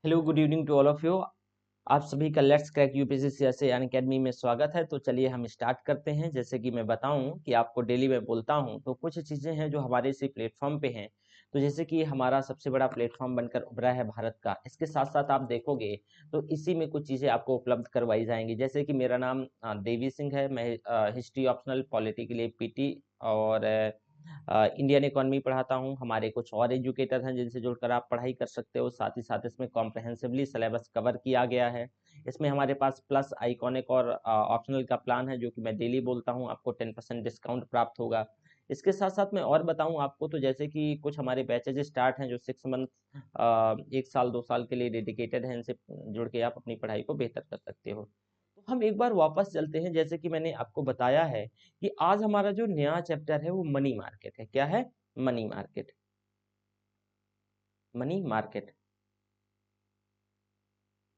Hello, good evening to all of you. आप सभी का लेट्स क्रैक यूपीएससी अकेडमी में स्वागत है। तो चलिए हम स्टार्ट करते हैं। जैसे कि मैं बताऊं कि आपको डेली मैं बोलता हूं, तो कुछ चीज़ें हैं जो हमारे इसी प्लेटफॉर्म पे हैं। तो जैसे कि हमारा सबसे बड़ा प्लेटफॉर्म बनकर उभरा है भारत का, इसके साथ साथ आप देखोगे तो इसी में कुछ चीज़ें आपको उपलब्ध करवाई जाएंगी। जैसे कि मेरा नाम देवी सिंह है, मैं हिस्ट्री ऑप्शनल पॉलिटी के लिए पीटी और इंडियन इकोनॉमी पढ़ाता हूँ। हमारे कुछ और एजुकेटर हैं जिनसे जुड़कर आप पढ़ाई कर सकते हो। साथ ही साथ इसमें कॉम्प्रहेंसिवली सिलेबस कवर किया गया है। इसमें हमारे पास प्लस आइकॉनिक और ऑप्शनल का प्लान है, जो कि मैं डेली बोलता हूँ, आपको 10% डिस्काउंट प्राप्त होगा। इसके साथ साथ मैं और बताऊं आपको, तो जैसे कि कुछ हमारे बैचेज स्टार्ट हैं जो 6 मंथ, 1 साल 2 साल के लिए डेडिकेटेड हैं। इनसे जुड़ के आप अपनी पढ़ाई को बेहतर कर सकते हो। तो हम एक बार वापस चलते हैं। जैसे कि मैंने आपको बताया है कि आज हमारा जो नया चैप्टर है वो मनी मार्केट है। क्या है? Money market. मनी मार्केट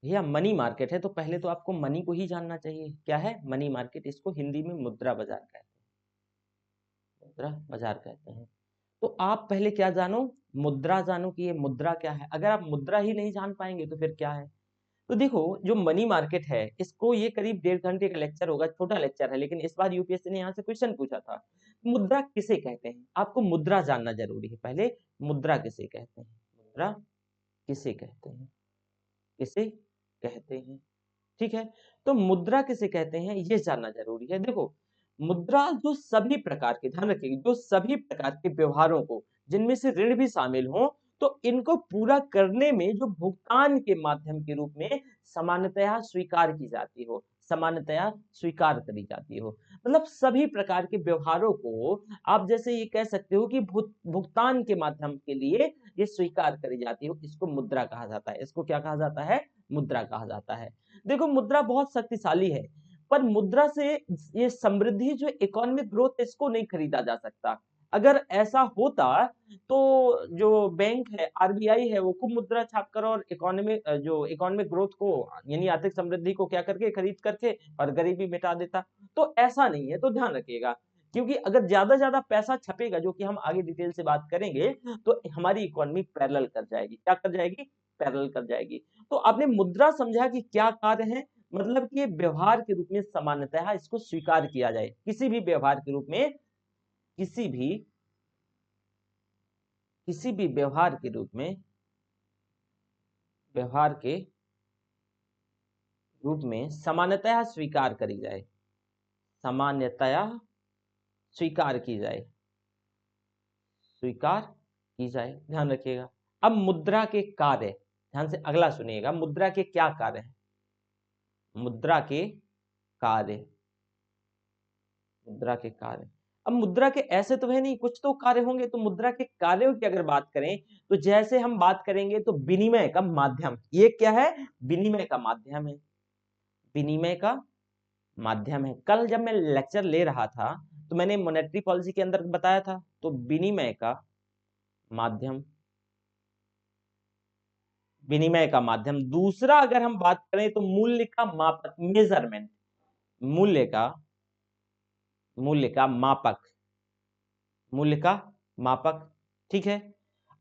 भैया, मनी मार्केट है तो पहले तो आपको मनी को ही जानना चाहिए। क्या है मनी मार्केट? इसको हिंदी में मुद्रा बाजार कहते हैं। मुद्रा बाजार कहते हैं। तो आप पहले क्या जानो? मुद्रा जानो कि ये मुद्रा क्या है। अगर आप मुद्रा ही नहीं जान पाएंगे तो फिर क्या है? तो देखो, जो मनी मार्केट है, इसको ये करीब 1.5 घंटे का लेक्चर होगा। छोटा लेक्चर है, लेकिन इस बार यूपीएससी ने यहाँ से क्वेश्चन पूछा था, मुद्रा किसे कहते हैं। आपको मुद्रा जानना जरूरी है पहले। मुद्रा किसे कहते हैं? मुद्रा किसे कहते हैं? किसे कहते हैं? ठीक है। तो मुद्रा किसे कहते हैं ये जानना जरूरी है। देखो, मुद्रा जो सभी प्रकार के, ध्यान रखिए, जो सभी प्रकार के व्यवहारों को, जिनमें से ऋण भी शामिल हो, तो इनको पूरा करने में जो भुगतान के माध्यम के रूप में सामान्यतया स्वीकार की जाती हो, सामान्यतया स्वीकार करी जाती हो। मतलब सभी प्रकार के व्यवहारों को आप जैसे ये कह सकते हो कि भुगतान के माध्यम के लिए ये स्वीकार करी जाती हो, इसको मुद्रा कहा जाता है। इसको क्या कहा जाता है? मुद्रा कहा जाता है। देखो, मुद्रा बहुत शक्तिशाली है, पर मुद्रा से ये समृद्धि, जो इकोनॉमिक ग्रोथ, इसको नहीं खरीदा जा सकता। अगर ऐसा होता तो जो बैंक है, आरबीआई है, वो खूब मुद्रा छापकर और इकोनॉमिक ग्रोथ को, यानी आर्थिक समृद्धि को क्या करके, खरीद करके और गरीबी मिटा देता। तो ऐसा नहीं है, तो ध्यान रखिएगा। क्योंकि अगर ज्यादा पैसा छपेगा, जो कि हम आगे डिटेल से बात करेंगे, तो हमारी इकोनॉमी पैरेलल कर जाएगी। क्या कर जाएगी? पैरेलल कर जाएगी। तो आपने मुद्रा समझा कि क्या कार्य है, मतलब कि व्यवहार के रूप में सामान्यतः इसको स्वीकार किया जाए। किसी भी व्यवहार के रूप में, किसी भी व्यवहार के रूप में, व्यवहार के रूप में सामान्यतः स्वीकार करी जाए, सामान्यतया स्वीकार की जाए, स्वीकार की जाए। ध्यान रखिएगा। अब मुद्रा के कार्य, ध्यान से अगला सुनिएगा। मुद्रा के क्या कार्य हैं? मुद्रा के कार्य, मुद्रा के कार्य। अब मुद्रा के ऐसे तो है नहीं, कुछ तो कार्य होंगे। तो मुद्रा के कार्यों की अगर बात करें, तो जैसे हम बात करेंगे तो विनिमय का माध्यम, ये क्या है? विनिमय का माध्यम है। विनिमय का माध्यम है। कल जब मैं लेक्चर ले रहा था तो मैंने मॉनेटरी पॉलिसी के अंदर बताया था, तो विनिमय का माध्यम, विनिमय का माध्यम। दूसरा अगर हम बात करें तो मूल्य का मापक, मेजरमेंट, मूल्य का, मूल्य का मापक, मूल्य का मापक। ठीक है।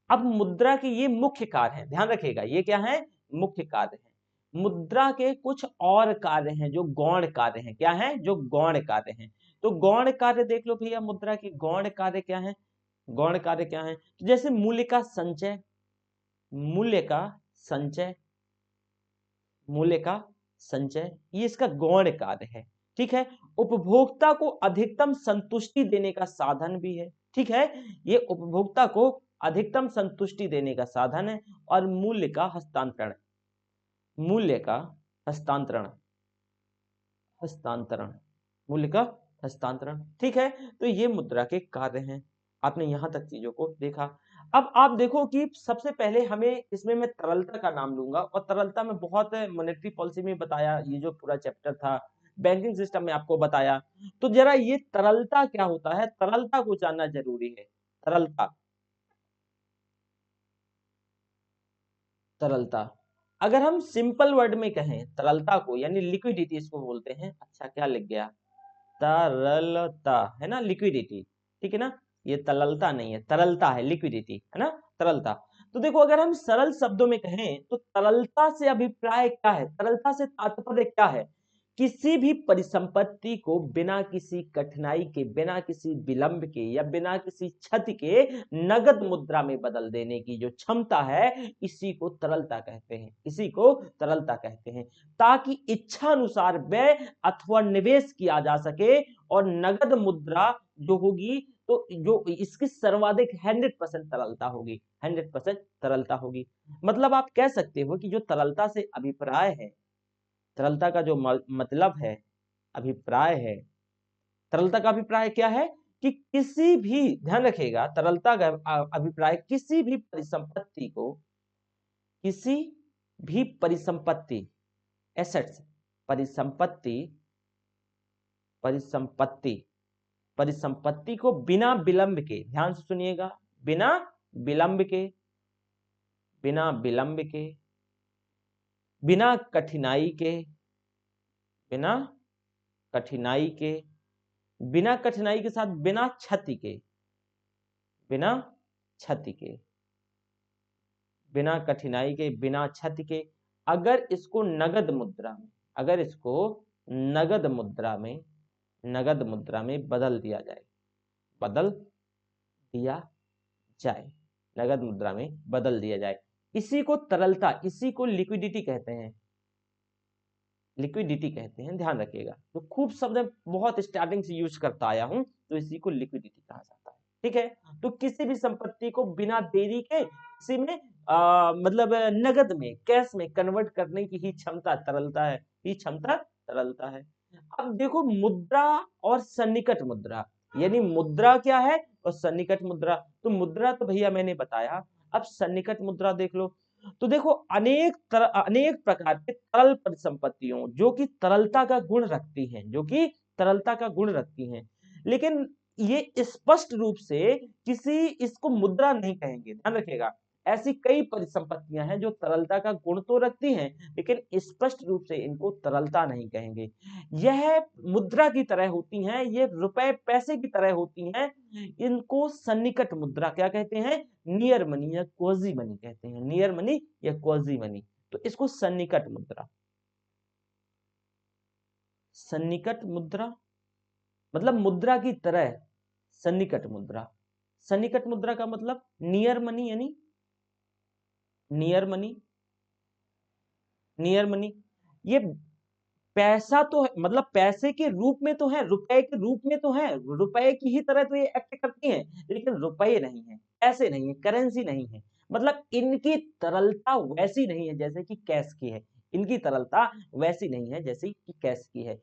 अब मुद्रा के ये मुख्य कार्य हैं, ध्यान रखिएगा। ये क्या है? मुख्य कार्य हैं। मुद्रा के कुछ और कार्य हैं जो गौण कार्य हैं। क्या है? जो गौण कार्य हैं। तो गौण कार्य देख लो भैया, मुद्रा के गौण कार्य क्या है? गौण कार्य क्या है? तो जैसे मूल्य का संचय, मूल्य का संचय, मूल्य का संचय, ये इसका गौण कार्य है। ठीक है। उपभोक्ता को अधिकतम संतुष्टि देने का साधन भी है। ठीक है। ये उपभोक्ता को अधिकतम संतुष्टि देने का साधन है। और मूल्य का हस्तांतरण, मूल्य का हस्तांतरण, हस्तांतरण, मूल्य का हस्तांतरण। ठीक है। तो ये मुद्रा के कार्य हैं। आपने यहां तक चीजों को देखा। अब आप देखो कि सबसे पहले हमें इसमें, मैं तरलता का नाम लूंगा, और तरलता में बहुत मॉनेटरी पॉलिसी में बताया, ये जो पूरा चैप्टर था बैंकिंग सिस्टम में आपको बताया। तो जरा ये तरलता क्या होता है, तरलता को जानना जरूरी है। तरलता, तरलता, अगर हम सिंपल वर्ड में कहें तरलता को, यानी लिक्विडिटी इसको बोलते हैं। अच्छा, क्या लिख गया? तरलता है ना, लिक्विडिटी। ठीक है ना, ये तरलता नहीं है, तरलता है, लिक्विडिटी है ना, तरलता। तो देखो अगर हम सरल शब्दों में कहें तो तरलता से अभिप्राय क्या है, तरलता से तात्पर्य क्या है, किसी भी परिसंपत्ति को बिना किसी कठिनाई के, बिना किसी विलंब के या बिना किसी क्षति के नगद मुद्रा में बदल देने की जो क्षमता है, इसी को तरलता कहते हैं, इसी को तरलता कहते हैं, ताकि इच्छा अनुसार व्यय अथवा निवेश किया जा सके और नगद मुद्रा जो होगी तो जो इसकी सर्वाधिक 100% तरलता होगी, 100% तरलता होगी। मतलब आप कह सकते हो कि जो तरलता से अभिप्राय है, तरलता का जो मतलब है, अभिप्राय है, तरलता का अभिप्राय क्या है कि किसी भी, ध्यान रखिएगा, तरलता का अभिप्राय किसी भी परिसंपत्ति को, किसी भी परिसंपत्ति, एसेट्स, परिसंपत्ति, परिसंपत्ति, परिसंपत्ति को बिना विलंब के, ध्यान से सुनिएगा, बिना विलंब के, बिना विलंब के, बिना कठिनाई के, बिना कठिनाई के, बिना कठिनाई के साथ बिना क्षति के, बिना क्षति के, बिना कठिनाई के, बिना क्षति के, अगर इसको नगद मुद्रा में, अगर इसको नगद मुद्रा में, नगद मुद्रा में बदल दिया जाए, बदल दिया जाए, नगद मुद्रा में बदल दिया जाए, इसी को तरलता, इसी को लिक्विडिटी कहते हैं, लिक्विडिटी कहते हैं, ध्यान रखिएगा। तो खूब शब्द बहुत स्टार्टिंग से यूज करता आया हूं, तो इसी को लिक्विडिटी कहा जाता है, ठीक है। तो किसी भी संपत्ति को बिना देरी के किसी में मतलब नगद में, कैश में कन्वर्ट करने की ही क्षमता तरलता है, ही क्षमता तरलता है। अब देखो मुद्रा और सन्निकट मुद्रा, यानी मुद्रा क्या है और सन्निकट मुद्रा। तो मुद्रा तो भैया मैंने बताया, अब सन्निकट मुद्रा देख लो। तो देखो अनेक प्रकार के तरल परिसंपत्तियों जो कि तरलता का गुण रखती हैं, जो कि तरलता का गुण रखती हैं, लेकिन ये स्पष्ट रूप से किसी इसको मुद्रा नहीं कहेंगे, ध्यान रखिएगा। ऐसी कई परिसंपत्तियां हैं जो तरलता का गुण तो रखती हैं, लेकिन स्पष्ट रूप से इनको तरलता नहीं कहेंगे। यह मुद्रा की तरह होती हैं, ये रुपए पैसे की तरह होती हैं, इनको सन्निकट मुद्रा क्या कहते हैं, नियर मनी या क्वाजी मनी कहते हैं, नियर मनी या क्वाजी मनी। तो इसको सन्निकट मुद्रा, सन्निकट मुद्रा मतलब मुद्रा की तरह, सन्निकट मुद्रा, सन्निकट मुद्रा का मतलब नियर मनी, यानी नियर मनी, नियर मनी ये पैसा तो है, मतलब पैसे के रूप में तो है, रुपए के रूप में तो है, रुपए की ही तरह तो ये एक्ट करती हैं, लेकिन रुपए नहीं है, पैसे नहीं है, करेंसी नहीं है। मतलब इनकी तरलता वैसी नहीं है जैसे कि कैश की है, इनकी तरलता वैसी नहीं है जैसे कि कैश की है।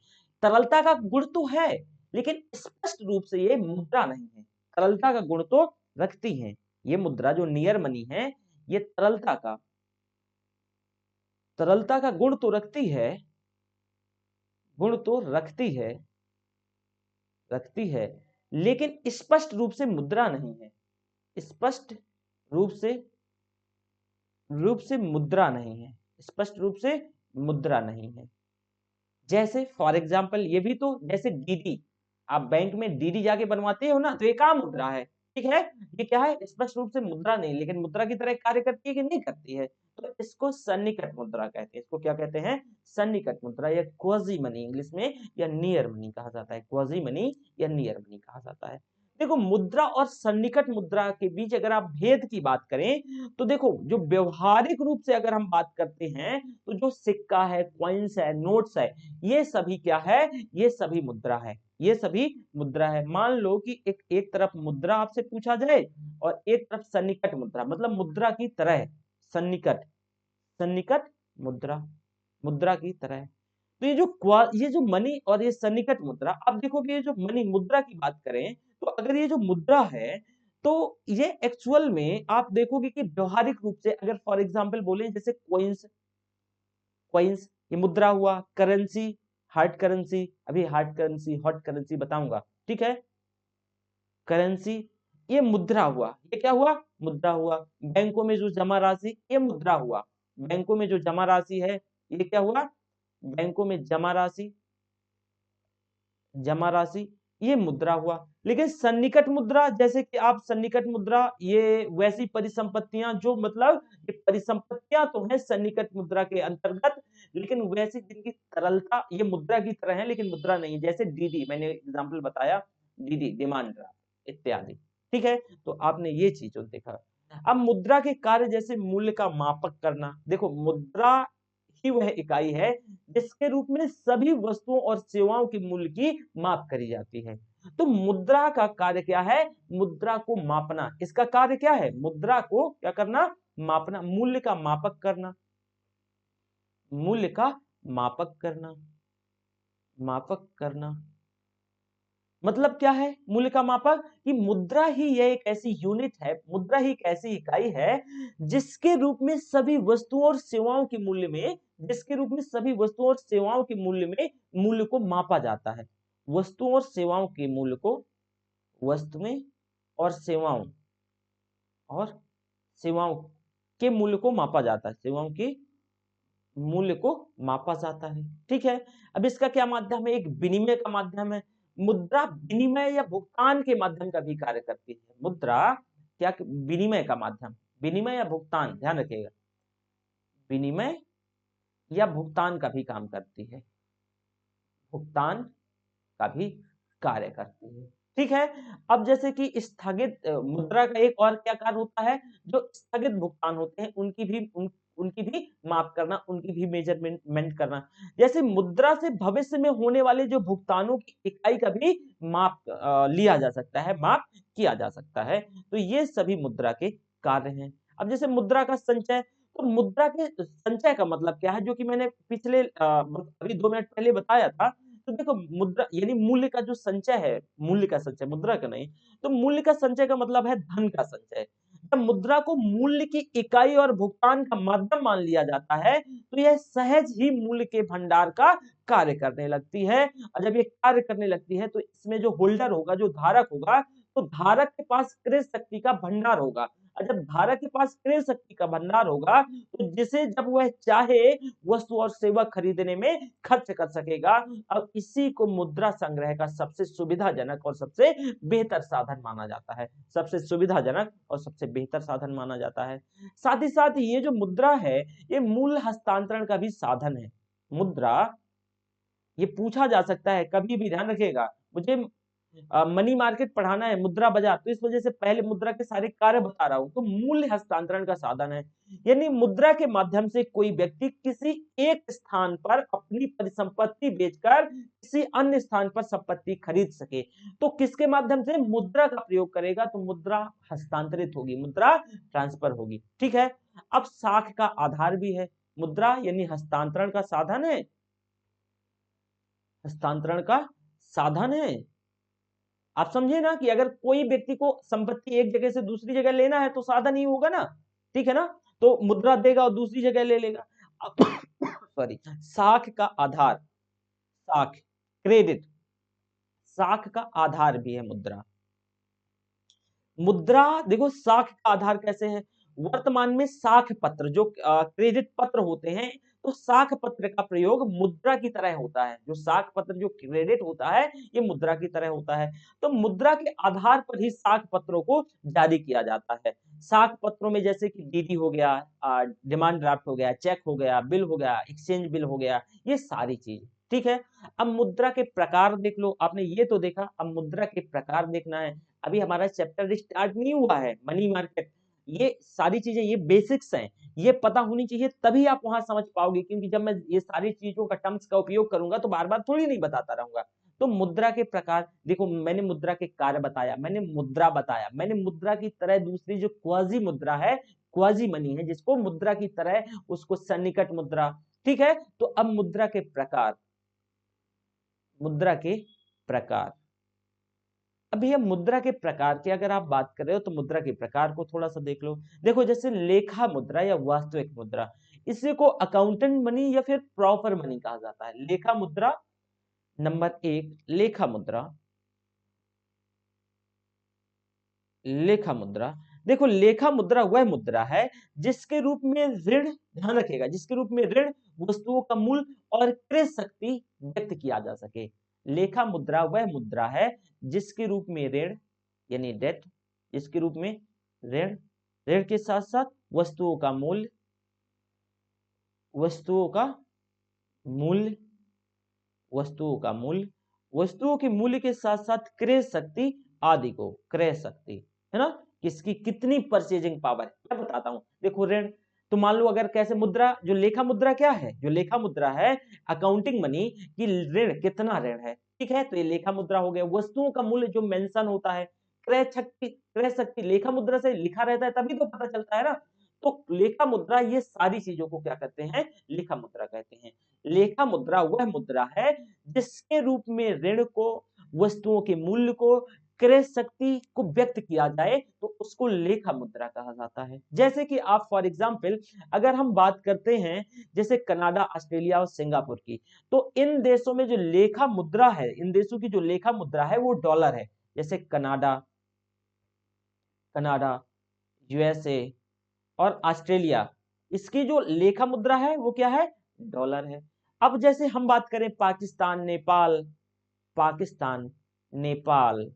तरलता का गुण तो है, लेकिन स्पष्ट रूप से ये मुद्रा नहीं है। तरलता का गुण तो रखती है ये मुद्रा, जो नियर मनी है, ये तरलता का गुण तो रखती है, गुण तो रखती है, लेकिन स्पष्ट रूप से मुद्रा नहीं है, स्पष्ट रूप से मुद्रा नहीं है, स्पष्ट रूप से मुद्रा नहीं है। जैसे फॉर एग्जांपल, ये भी तो जैसे डीडी, आप बैंक में डीडी जाके बनवाते हो ना, तो ये काम मुद्रा है, ठीक है। ये क्या है, स्पष्ट रूप से मुद्रा नहीं, लेकिन मुद्रा की तरह कार्य करती है कि नहीं करती है, तो इसको सन्निकट मुद्रा कहते हैं। इसको क्या कहते हैं, सन्निकट मुद्रा या क्वाजी मनी इंग्लिश में, या नियर मनी कहा जाता है, क्वाजी मनी या नियर मनी कहा जाता है। देखो मुद्रा और सन्निकट मुद्रा के बीच अगर आप भेद की बात करें, तो देखो जो व्यवहारिक रूप से अगर हम बात करते हैं, तो जो सिक्का है, कॉइन्स है, नोट्स है, ये सभी क्या है, ये सभी मुद्रा है, ये सभी मुद्रा है। मान लो कि एक तरफ मुद्रा आपसे पूछा जाए और एक तरफ सन्निकट मुद्रा, मतलब मुद्रा की तरह, सन्निकट, सन्निकट मुद्रा, मुद्रा की तरह। तो ये जो मनी और ये सन्निकट मुद्रा, आप देखोगे ये जो मनी मुद्रा की बात करें, तो अगर ये जो मुद्रा है, तो ये एक्चुअल में आप देखोगे कि व्यवहारिक रूप से, अगर फॉर एग्जांपल बोले जैसे कॉइन्स, कॉइन्स ये मुद्रा हुआ, करेंसी, हार्ड करेंसी, अभी हार्ड करेंसी, हॉट करेंसी बताऊंगा, ठीक है। करेंसी ये मुद्रा हुआ, ये क्या हुआ, मुद्रा हुआ। बैंकों में जो जमा राशि, ये मुद्रा हुआ, बैंकों में जो जमा राशि है, ये क्या हुआ, बैंकों में जमा राशि, जमा राशि ये मुद्रा हुआ। लेकिन सन्निकट मुद्रा, जैसे कि आप सन्निकट मुद्रा, ये वैसी परिसंपत्तियां जो मतलब ये परिसंपत्तियां तो हैं सन्निकट मुद्रा के अंतर्गत, लेकिन वैसी जिनकी तरलता ये मुद्रा की तरह है लेकिन मुद्रा नहीं, जैसे डीडी, मैंने एग्जांपल बताया, डीडी डिमांड ड्राफ्ट इत्यादि। ठीक है, तो आपने ये चीज देखा। अब मुद्रा के कार्य जैसे मूल्य का मापक करना, देखो मुद्रा ही वह इकाई है जिसके रूप में सभी वस्तुओं और सेवाओं के मूल्य की माप करी जाती है। तो मुद्रा का कार्य क्या है? मुद्रा को मापना। इसका कार्य क्या है? मुद्रा को क्या करना? मापना, मूल्य का मापक करना, मूल्य का मापक करना, मापक करना। मतलब क्या है मूल्य का मापक? कि मुद्रा ही यह एक ऐसी यूनिट है, मुद्रा ही एक ऐसी इकाई है जिसके रूप में सभी वस्तुओं और सेवाओं के मूल्य में, जिसके रूप में सभी वस्तुओं और सेवाओं के मूल्य में मूल्य को मापा जाता है। वस्तुओं और सेवाओं के मूल्य को, वस्तुएं और सेवाओं और सेवाओं के मूल्य को मापा जाता है, सेवाओं के मूल्य को मापा जाता है। ठीक है, अब इसका क्या माध्यम है? एक विनिमय का माध्यम है। मुद्रा विनिमय या भुगतान के माध्यम का भी कार्य करती है। मुद्रा क्या? विनिमय का माध्यम, विनिमय या भुगतान, ध्यान रखिएगा, विनिमय या भुगतान का भी काम करती है, भुगतान का भी कार्य करती है। ठीक है, अब जैसे कि स्थगित मुद्रा का एक और क्या कार्य होता है? जो स्थगित भुगतान होते हैं उनकी भी माप करना, उनकी भी मेजरमेंट करना। जैसे मुद्रा से भविष्य में होने वाले जो भुगतानों की इकाई का भी माप लिया जा सकता है, माप किया जा सकता है। तो ये सभी मुद्रा के कार्य हैं। अब जैसे मुद्रा का संचय, तो मुद्रा के संचय का मतलब क्या है? जो कि मैंने पिछले अभी 2 मिनट पहले बताया था। तो देखो मुद्रा यानी मूल्य का जो संचय है, मूल्य का संचय, मुद्रा का नहीं। तो मूल्य का संचय का मतलब है धन का संचय। जब मुद्रा को मूल्य की इकाई और भुगतान का माध्यम मान लिया जाता है तो यह सहज ही मूल्य के भंडार का कार्य करने लगती है। और जब ये कार्य करने लगती है तो इसमें जो होल्डर होगा, जो धारक होगा, तो धारक के पास क्रय शक्ति का भंडार होगा। और जब धारक के पास क्रय शक्ति का भंडार होगा तो जिसे जब वह चाहे वस्तु और सेवा खरीदने में खर्च कर सकेगा। अब इसी को मुद्रा संग्रह का सबसे सुविधाजनक और सबसे बेहतर साधन माना जाता है, सबसे सुविधाजनक और सबसे बेहतर साधन माना जाता है। साथ ही साथ ये जो मुद्रा है ये मूल्य हस्तांतरण का भी साधन है। मुद्रा, ये पूछा जा सकता है कभी भी, ध्यान रखिएगा, मुझे मनी मार्केट पढ़ाना है, मुद्रा बाजार, तो इस वजह से पहले मुद्रा के सारे कार्य बता रहा हूं। तो मूल्य हस्तांतरण का साधन है, यानी मुद्रा के माध्यम से कोई व्यक्ति किसी एक स्थान पर अपनी परिसंपत्ति बेचकर किसी अन्य स्थान पर संपत्ति खरीद सके। तो किसके माध्यम से? मुद्रा का प्रयोग करेगा तो मुद्रा हस्तांतरित होगी, मुद्रा ट्रांसफर होगी। ठीक है, अब साख का आधार भी है। मुद्रा यानी हस्तांतरण का साधन है, हस्तांतरण का साधन है। आप समझे ना कि अगर कोई व्यक्ति को संपत्ति एक जगह से दूसरी जगह लेना है तो साधन ही होगा ना, ठीक है ना? तो मुद्रा देगा और दूसरी जगह ले लेगा। सॉरी, साख का आधार, साख, क्रेडिट, साख का आधार भी है मुद्रा। मुद्रा देखो साख का आधार कैसे है? वर्तमान में साख पत्र जो क्रेडिट पत्र होते हैं, तो साख पत्र का प्रयोग मुद्रा की तरह होता है। जो साख पत्र जो क्रेडिट होता है ये मुद्रा की तरह होता है। तो मुद्रा के आधार पर ही साख पत्रों को जारी किया जाता है। साख पत्रों में जैसे कि डीडी हो गया, डिमांड ड्राफ्ट हो गया, चेक हो गया, बिल हो गया, एक्सचेंज बिल हो गया, ये सारी चीज। ठीक है, अब मुद्रा के प्रकार देख लो। आपने ये तो देखा, अब मुद्रा के प्रकार देखना है। अभी हमारा चैप्टर स्टार्ट नहीं हुआ है, मनी मार्केट, ये सारी चीजें, ये बेसिक्स हैं, ये पता होनी चाहिए तभी आप वहां समझ पाओगे। क्योंकि जब मैं ये सारी चीजों का टर्म्स का उपयोग करूंगा तो बार बार थोड़ी नहीं बताता रहूंगा। तो मुद्रा के प्रकार देखो, मैंने मुद्रा के कार्य बताया, मैंने मुद्रा बताया, मैंने मुद्रा की तरह दूसरी जो क्वाजी मुद्रा है, क्वाजी मनी है, जिसको मुद्रा की तरह, उसको सन्निकट मुद्रा। ठीक है, तो अब मुद्रा के प्रकार, मुद्रा के प्रकार, अब ये मुद्रा के प्रकार की अगर आप बात कर रहे हो तो मुद्रा के प्रकार को थोड़ा सा देख लो। देखो जैसे लेखा मुद्रा या वास्तविक मुद्रा, इसी को अकाउंटेंट मनी या फिर प्रॉपर मनी कहा जाता है। लेखा मुद्रा, नंबर 1 लेखा मुद्रा, लेखा मुद्रा। देखो लेखा मुद्रा वह मुद्रा है जिसके रूप में ऋण, ध्यान रखिएगा, जिसके रूप में ऋण, वस्तुओं का मूल्य और क्रय शक्ति व्यक्त किया जा सके। लेखा मुद्रा वह मुद्रा है जिसके रूप में ऋण यानी डेट, इसके रूप में ऋण, ऋण के साथ साथ वस्तुओं का मूल्य, वस्तुओं का मूल्य, वस्तुओं का मूल्य, वस्तुओं के मूल्य के साथ साथ क्रय शक्ति आदि को, क्रय शक्ति है ना, किसकी कितनी परचेजिंग पावर है मैं बताता हूं। देखो ऋण, तो मान लो अगर कैसे मुद्रा, जो लेखा मुद्रा क्या है, जो लेखा मुद्रा है अकाउंटिंग मनी की ऋण कितना ऋण है, ठीक है, तो ये लेखा मुद्रा हो गया। वस्तुओं का मूल्य जो मेंशन होता है, क्रय शक्ति, क्रय शक्ति लेखा मुद्रा से लिखा रहता है तभी तो पता चलता है ना, तो लेखा मुद्रा, ये सारी चीजों को क्या कहते हैं, लेखा मुद्रा कहते हैं। लेखा मुद्रा वह मुद्रा है जिसके रूप में ऋण को, वस्तुओं के मूल्य को, क्रय शक्ति को व्यक्त किया जाए तो उसको लेखा मुद्रा कहा जाता है। जैसे कि आप फॉर एग्जांपल अगर हम बात करते हैं जैसे कनाडा, ऑस्ट्रेलिया और सिंगापुर की, तो इन देशों में जो लेखा मुद्रा है, इन देशों की जो लेखा मुद्रा है वो डॉलर है। जैसे कनाडा, कनाडा, यूएसए और ऑस्ट्रेलिया, इसकी जो लेखा मुद्रा है वो क्या है, डॉलर है। अब जैसे हम बात करें पाकिस्तान, नेपाल, पाकिस्तान, नेपाल,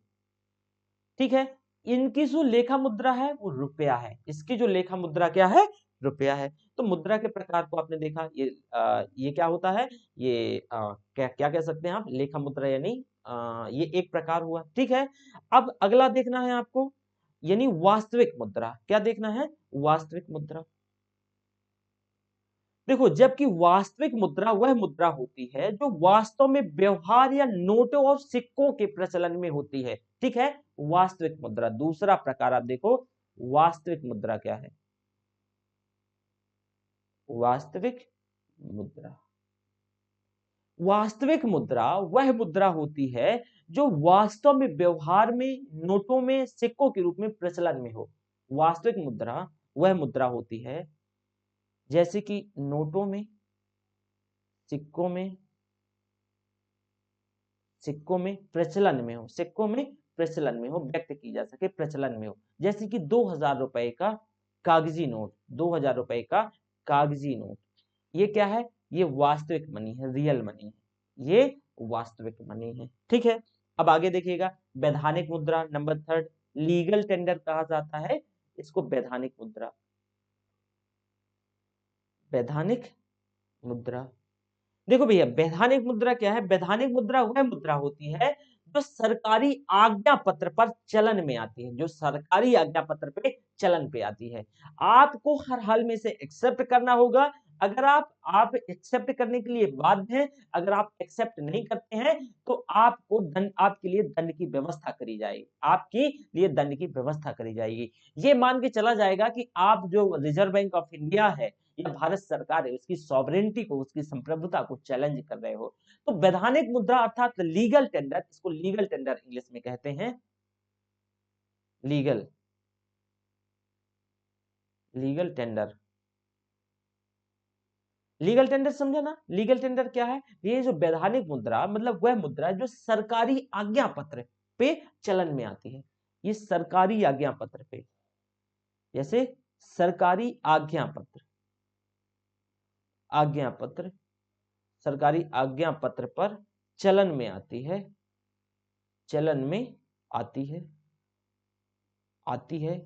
ठीक है, इनकी जो लेखा मुद्रा है वो रुपया है, इसकी जो लेखा मुद्रा क्या है, रुपया है। तो मुद्रा के प्रकार को आपने देखा, ये क्या होता है, ये क्या क्या कह सकते हैं आप, लेखा मुद्रा, यानी ये एक प्रकार हुआ, ठीक है। अब अगला देखना है आपको, यानी वास्तविक मुद्रा, क्या देखना है, वास्तविक मुद्रा। देखो, जबकि वास्तविक मुद्रा वह मुद्रा होती है जो वास्तव में व्यवहार या नोटों और सिक्कों के प्रचलन में होती है, ठीक है, वास्तविक मुद्रा। दूसरा प्रकार आप देखो, वास्तविक मुद्रा क्या है, वास्तविक मुद्रा, वास्तविक मुद्रा वह मुद्रा होती है जो वास्तव में व्यवहार में, नोटों में, सिक्कों के रूप में प्रचलन में हो। वास्तविक मुद्रा वह मुद्रा होती है जैसे कि नोटों में, सिक्कों में, सिक्कों में प्रचलन में हो, सिक्कों में प्रचलन में हो, व्यक्त की जा सके, प्रचलन में हो। जैसे कि 2000 रुपए का कागजी नोट, 2000 रुपए का कागजी नोट, ये क्या है, ये वास्तविक मनी है, रियल मनी है, ये वास्तविक मनी है, ठीक है। अब आगे देखिएगा, वैधानिक मुद्रा नंबर 3, लीगल टेंडर कहा जाता है इसको, वैधानिक मुद्रा, वैधानिक मुद्रा। देखो भैया, वैधानिक मुद्रा क्या है, वैधानिक मुद्रा वह मुद्रा होती है जो सरकारी आज्ञा पत्र पर चलन में आती है, जो सरकारी आज्ञा पत्र पे चलन पे आती है। आपको हर हाल में से एक्सेप्ट करना होगा। अगर आप एक्सेप्ट करने के लिए बाध्य हैं, अगर आप एक्सेप्ट नहीं करते हैं तो आपको दंड, आपके लिए दंड की व्यवस्था करी जाएगी, आपके लिए दंड की व्यवस्था करी जाएगी। ये मान के चला जाएगा कि आप जो रिजर्व बैंक ऑफ इंडिया है या भारत सरकार है, उसकी सॉवरेनिटी को, उसकी संप्रभुता को चैलेंज कर रहे हो। तो वैधानिक मुद्रा अर्थात लीगल टेंडर, इसको लीगल टेंडर इंग्लिश में कहते हैं, legal, legal tender. Legal tender समझा ना, लीगल टेंडर क्या है, ये जो वैधानिक मुद्रा मतलब वह मुद्रा जो सरकारी आज्ञा पत्र पे चलन में आती है, ये सरकारी आज्ञा पत्र पे, जैसे सरकारी आज्ञा पत्र, आज्ञा पत्र, सरकारी आज्ञा पत्र पर चलन में आती है, चलन में आती है, आती है।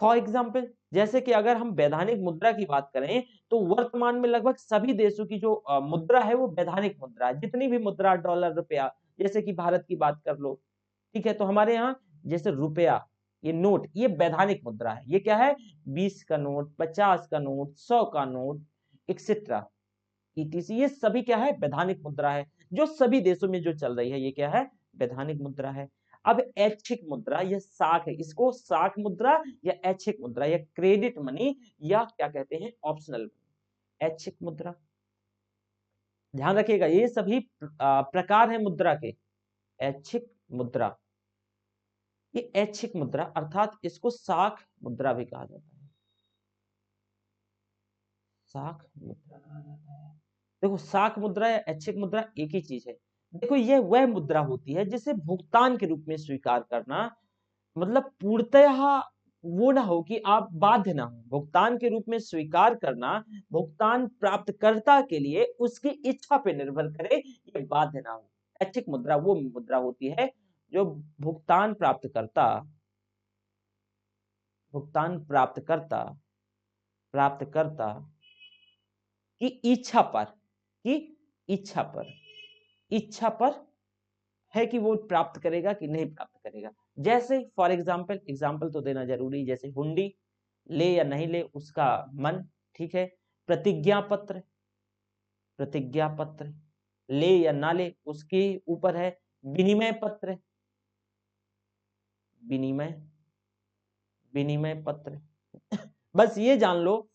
फॉर एग्जाम्पल, जैसे कि अगर हम वैधानिक मुद्रा की बात करें तो वर्तमान में लगभग सभी देशों की जो मुद्रा है वो वैधानिक मुद्रा है। जितनी भी मुद्रा, डॉलर, रुपया, जैसे कि भारत की बात कर लो, ठीक है, तो हमारे यहाँ जैसे रुपया, ये नोट, ये वैधानिक मुद्रा है। ये क्या है, 20 का नोट, 50 का नोट, 100 का नोट, एक्सेट्रा, ईटीसी, ये सभी क्या है, वैधानिक मुद्रा है, जो सभी देशों में जो चल रही है, ये क्या है, वैधानिक मुद्रा है। अब ऐच्छिक मुद्रा, यह साख है, इसको साख मुद्रा या ऐच्छिक मुद्रा या क्रेडिट मनी या क्या कहते हैं, ऑप्शनल ऐच्छिक मुद्रा। ध्यान रखिएगा, ये सभी प्रकार है मुद्रा के। ऐच्छिक मुद्रा, ये ऐच्छिक मुद्रा अर्थात इसको साख मुद्रा भी कहा जाता है, साख मुद्रा कहा जाता है। देखो, साख मुद्रा या ऐच्छिक मुद्रा एक ही चीज है। देखो, यह वह मुद्रा होती है जिसे भुगतान के रूप में स्वीकार करना, मतलब पूर्णतः वो ना हो कि आप बाध्य ना हो, भुगतान के रूप में स्वीकार करना, भुगतान प्राप्तकर्ता के लिए उसकी इच्छा पे निर्भर करे, ये बाध्य ना हो, ऐच्छिक मुद्रा वो मुद्रा होती है जो भुगतान प्राप्तकर्ता प्राप्तकर्ता की इच्छा पर इच्छा पर है कि वो प्राप्त करेगा कि नहीं प्राप्त करेगा। जैसे फॉर एग्जाम्पल तो देना जरूरी है, जैसे हुंडी ले या नहीं ले उसका मन, ठीक है। प्रतिज्ञा पत्र ले या ना ले उसके ऊपर है। विनिमय पत्र बस ये जान लो,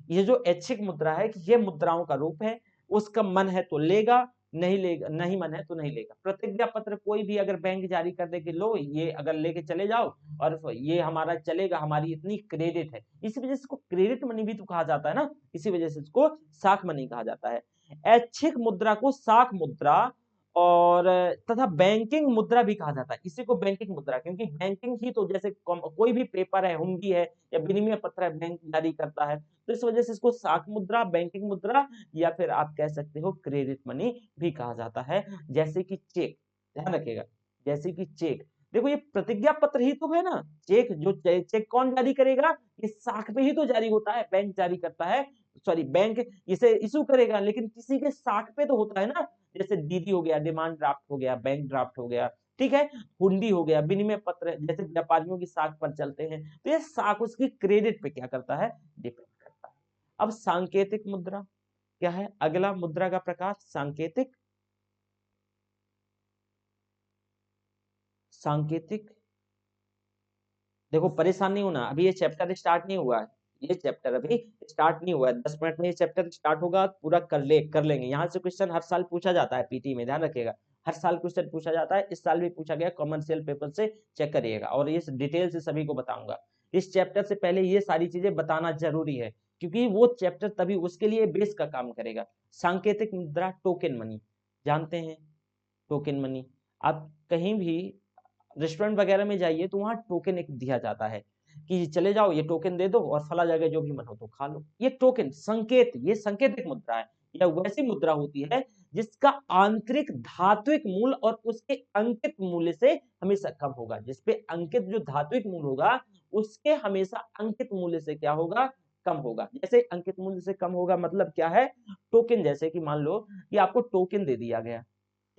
ये जो ऐच्छिक मुद्रा है कि ये मुद्राओं का रूप है, उसका मन है तो लेगा, नहीं मन है तो नहीं लेगा। प्रतिज्ञा पत्र कोई भी अगर बैंक जारी कर दे कि लो ये अगर लेके चले जाओ और ये हमारा चलेगा, हमारी इतनी क्रेडिट है, इसी वजह से इसको क्रेडिट मनी भी तो कहा जाता है ना, इसी वजह से इसको साख मनी कहा जाता है। ऐच्छिक मुद्रा को साख मुद्रा और तथा बैंकिंग मुद्रा भी कहा जाता है। इसी को बैंकिंग मुद्रा, क्योंकि बैंकिंग ही तो जैसे कोई भी पेपर है, हुंडी है या विनिमय पत्र है, बैंक जारी करता है, तो इस वजह से इसको साख मुद्रा, बैंकिंग मुद्रा या फिर आप कह सकते हो क्रेडिट मनी भी कहा जाता है। जैसे कि चेक, ध्यान रखिएगा, जैसे कि चेक, देखो ये प्रतिज्ञा पत्र ही तो है ना। चेक जो चेक कौन जारी करेगा, ये साख पे ही तो जारी होता है, बैंक जारी करता है, सॉरी बैंक इसे इशू करेगा, लेकिन किसी के साख पे तो होता है ना। जैसे डीडी हो गया, डिमांड ड्राफ्ट हो गया, बैंक ड्राफ्ट हो गया, ठीक है, हुंडी हो गया, विनिमय पत्र जैसे व्यापारियों की साख पर चलते हैं, तो ये साख उसकी क्रेडिट पे क्या करता है, डिपेंड करता है। अब सांकेतिक मुद्रा क्या है, अगला मुद्रा का प्रकार सांकेतिक। देखो परेशान नहीं होना, अभी ये चैप्टर स्टार्ट नहीं हुआ है, ये चैप्टर अभी स्टार्ट नहीं हुआ है, 10 मिनट में ये चैप्टर स्टार्ट होगा, पूरा कर लेंगे। यहाँ से क्वेश्चन हर साल पूछा जाता है पीटी में, ध्यान रखिएगा, हर साल क्वेश्चन पूछा जाता है, इस साल भी पूछा गया कॉमर्शियल पेपर से, चेक करिएगा, और इस डिटेल से सभी को बताऊंगा। इस चैप्टर से पहले ये सारी चीजें बताना जरूरी है, क्योंकि वो चैप्टर तभी उसके लिए बेस का काम करेगा। सांकेतिक मुद्रा, टोकन मनी जानते हैं, टोकन मनी, आप कहीं भी रेस्टोरेंट वगैरह में जाइए तो वहां टोकन एक दिया जाता है कि चले जाओ ये टोकन दे दो और फला जगह जो भी मन हो तो खा लो। ये टोकन संकेत, ये संकेतिक मुद्रा है, यह वैसी मुद्रा होती है जिसका आंतरिक धात्विक मूल्य और उसके अंकित मूल्य से हमेशा कम होगा। जिसपे अंकित जो धात्विक मूल्य होगा उसके हमेशा अंकित मूल्य से क्या होगा, कम होगा। जैसे अंकित मूल्य से कम होगा मतलब क्या है, टोकन, जैसे कि मान लो कि आपको टोकन दे दिया गया,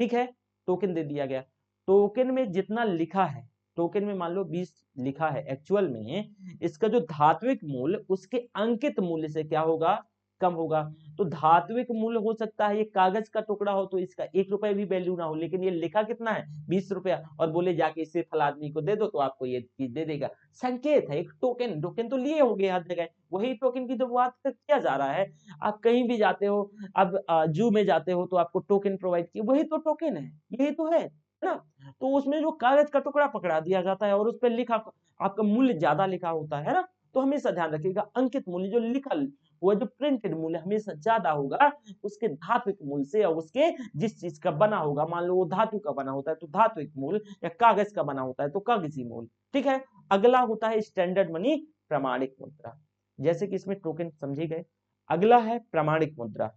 ठीक है, टोकन दे दिया गया, टोकन में जितना लिखा है, टोकन में मान लो 20 लिखा है, एक्चुअल में इसका जो धात्विक मूल्य उसके अंकित मूल्य से क्या होगा, कम होगा। तो धात्विक मूल्य हो सकता है ये कागज का टुकड़ा हो तो इसका 1 रुपए भी वैल्यू ना हो, लेकिन ये लिखा कितना है, 20 रुपया, और बोले जाके इसे फला आदमी को दे दो तो आपको ये चीज दे देगा। संकेत है, एक टोकन, टोकन तो लिए हो गए हर जगह, वही टोकन की तो बात किया जा रहा है। आप कहीं भी जाते हो, अब जू में जाते हो तो आपको टोकन प्रोवाइड किया, वही तो टोकन है, यही तो है ना। तो उसमें जो कागज का टुकड़ा पकड़ा दिया जाता है और उस पर लिखा आपका मूल्य ज्यादा लिखा होता है ना, तो हमेशा ध्यान रखिएगा अंकित मूल्य जो लिखा हुआ जो प्रिंटेड मूल्य हमेशा ज्यादा होगा उसके धात्विक मूल्य से, और उसके जिस चीज का बना होगा, मान लो वो धातु का बना होता है तो धात्विक मूल्य, या कागज का बना होता है तो कागजी मूल्य, ठीक है। अगला होता है स्टैंडर्ड मनी, प्रमाणिक मुद्रा, जैसे कि इसमें टोकन समझे गए। अगला है प्रमाणिक मुद्रा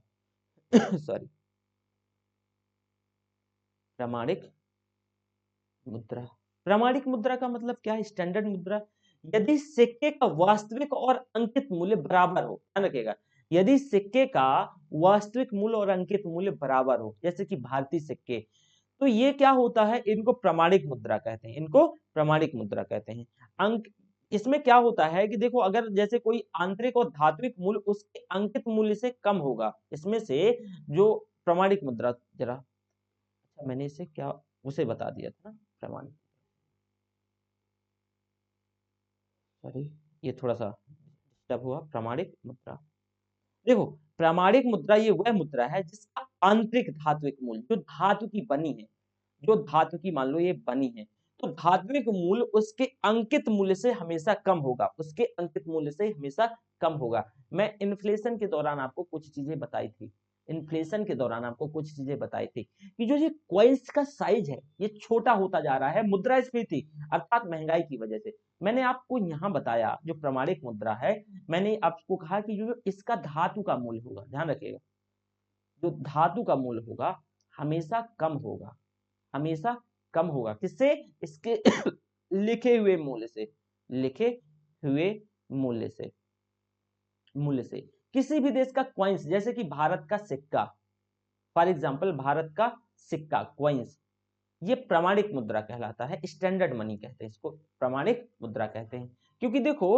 सॉरी, प्रमाणिक मुद्रा, प्रमाणिक मुद्रा का मतलब क्या है, स्टैंडर्ड मुद्रा, यदि सिक्के का वास्तविक और अंकित मूल्य बराबर हो, ध्यान रखिएगा, यदि सिक्के का वास्तविक मूल्य और अंकित मूल्य बराबर हो, जैसे कि भारतीय सिक्के, तो ये क्या होता है, इनको प्रमाणिक मुद्रा कहते हैं, इनको प्रमाणिक मुद्रा कहते हैं। अंक, इसमें क्या होता है कि देखो अगर जैसे कोई आंतरिक और धात्विक मूल्य उसके अंकित मूल्य से कम होगा, इसमें से जो प्रमाणिक मुद्रा, जरा अच्छा मैंने इसे क्या उसे बता दिया था ना, प्रमाणिक, सॉरी ये थोड़ा सा डिस्टर्ब हुआ। प्रमाणिक मुद्रा, देखो प्रामाणिक मुद्रा ये वह मुद्रा है जिसका आंतरिक धात्विक मूल्य, जो धातु की बनी है, जो धातु की मान लो ये बनी है, तो धात्विक मूल्य उसके अंकित मूल्य से हमेशा कम होगा, उसके अंकित मूल्य से हमेशा कम होगा। मैं इन्फ्लेशन के दौरान आपको कुछ चीजें बताई थी, इन्फ्लेशन के दौरान आपको कुछ चीजें बताई थी कि जो ये कॉइन्स का साइज है ये छोटा होता जा रहा है मुद्रास्फीति अर्थात महंगाई की वजह से। मैंने आपको यहाँ बताया जो प्रमाणिक मुद्रा है, मैंने आपको कहा कि जो इसका धातु का मूल्य होगा, ध्यान रखिएगा, जो धातु का मूल्य होगा हमेशा कम होगा, हमेशा कम होगा, किससे? इसके लिखे हुए मूल्य से, लिखे हुए मूल्य से, मूल्य से। किसी भी देश का कॉइन्स, जैसे कि भारत का सिक्का, फॉर एग्जाम्पल भारत का सिक्का कॉइन्स, ये प्रमाणिक मुद्रा कहलाता है, स्टैंडर्ड मनी कहते हैं इसको, प्रमाणिक मुद्रा कहते हैं। क्योंकि देखो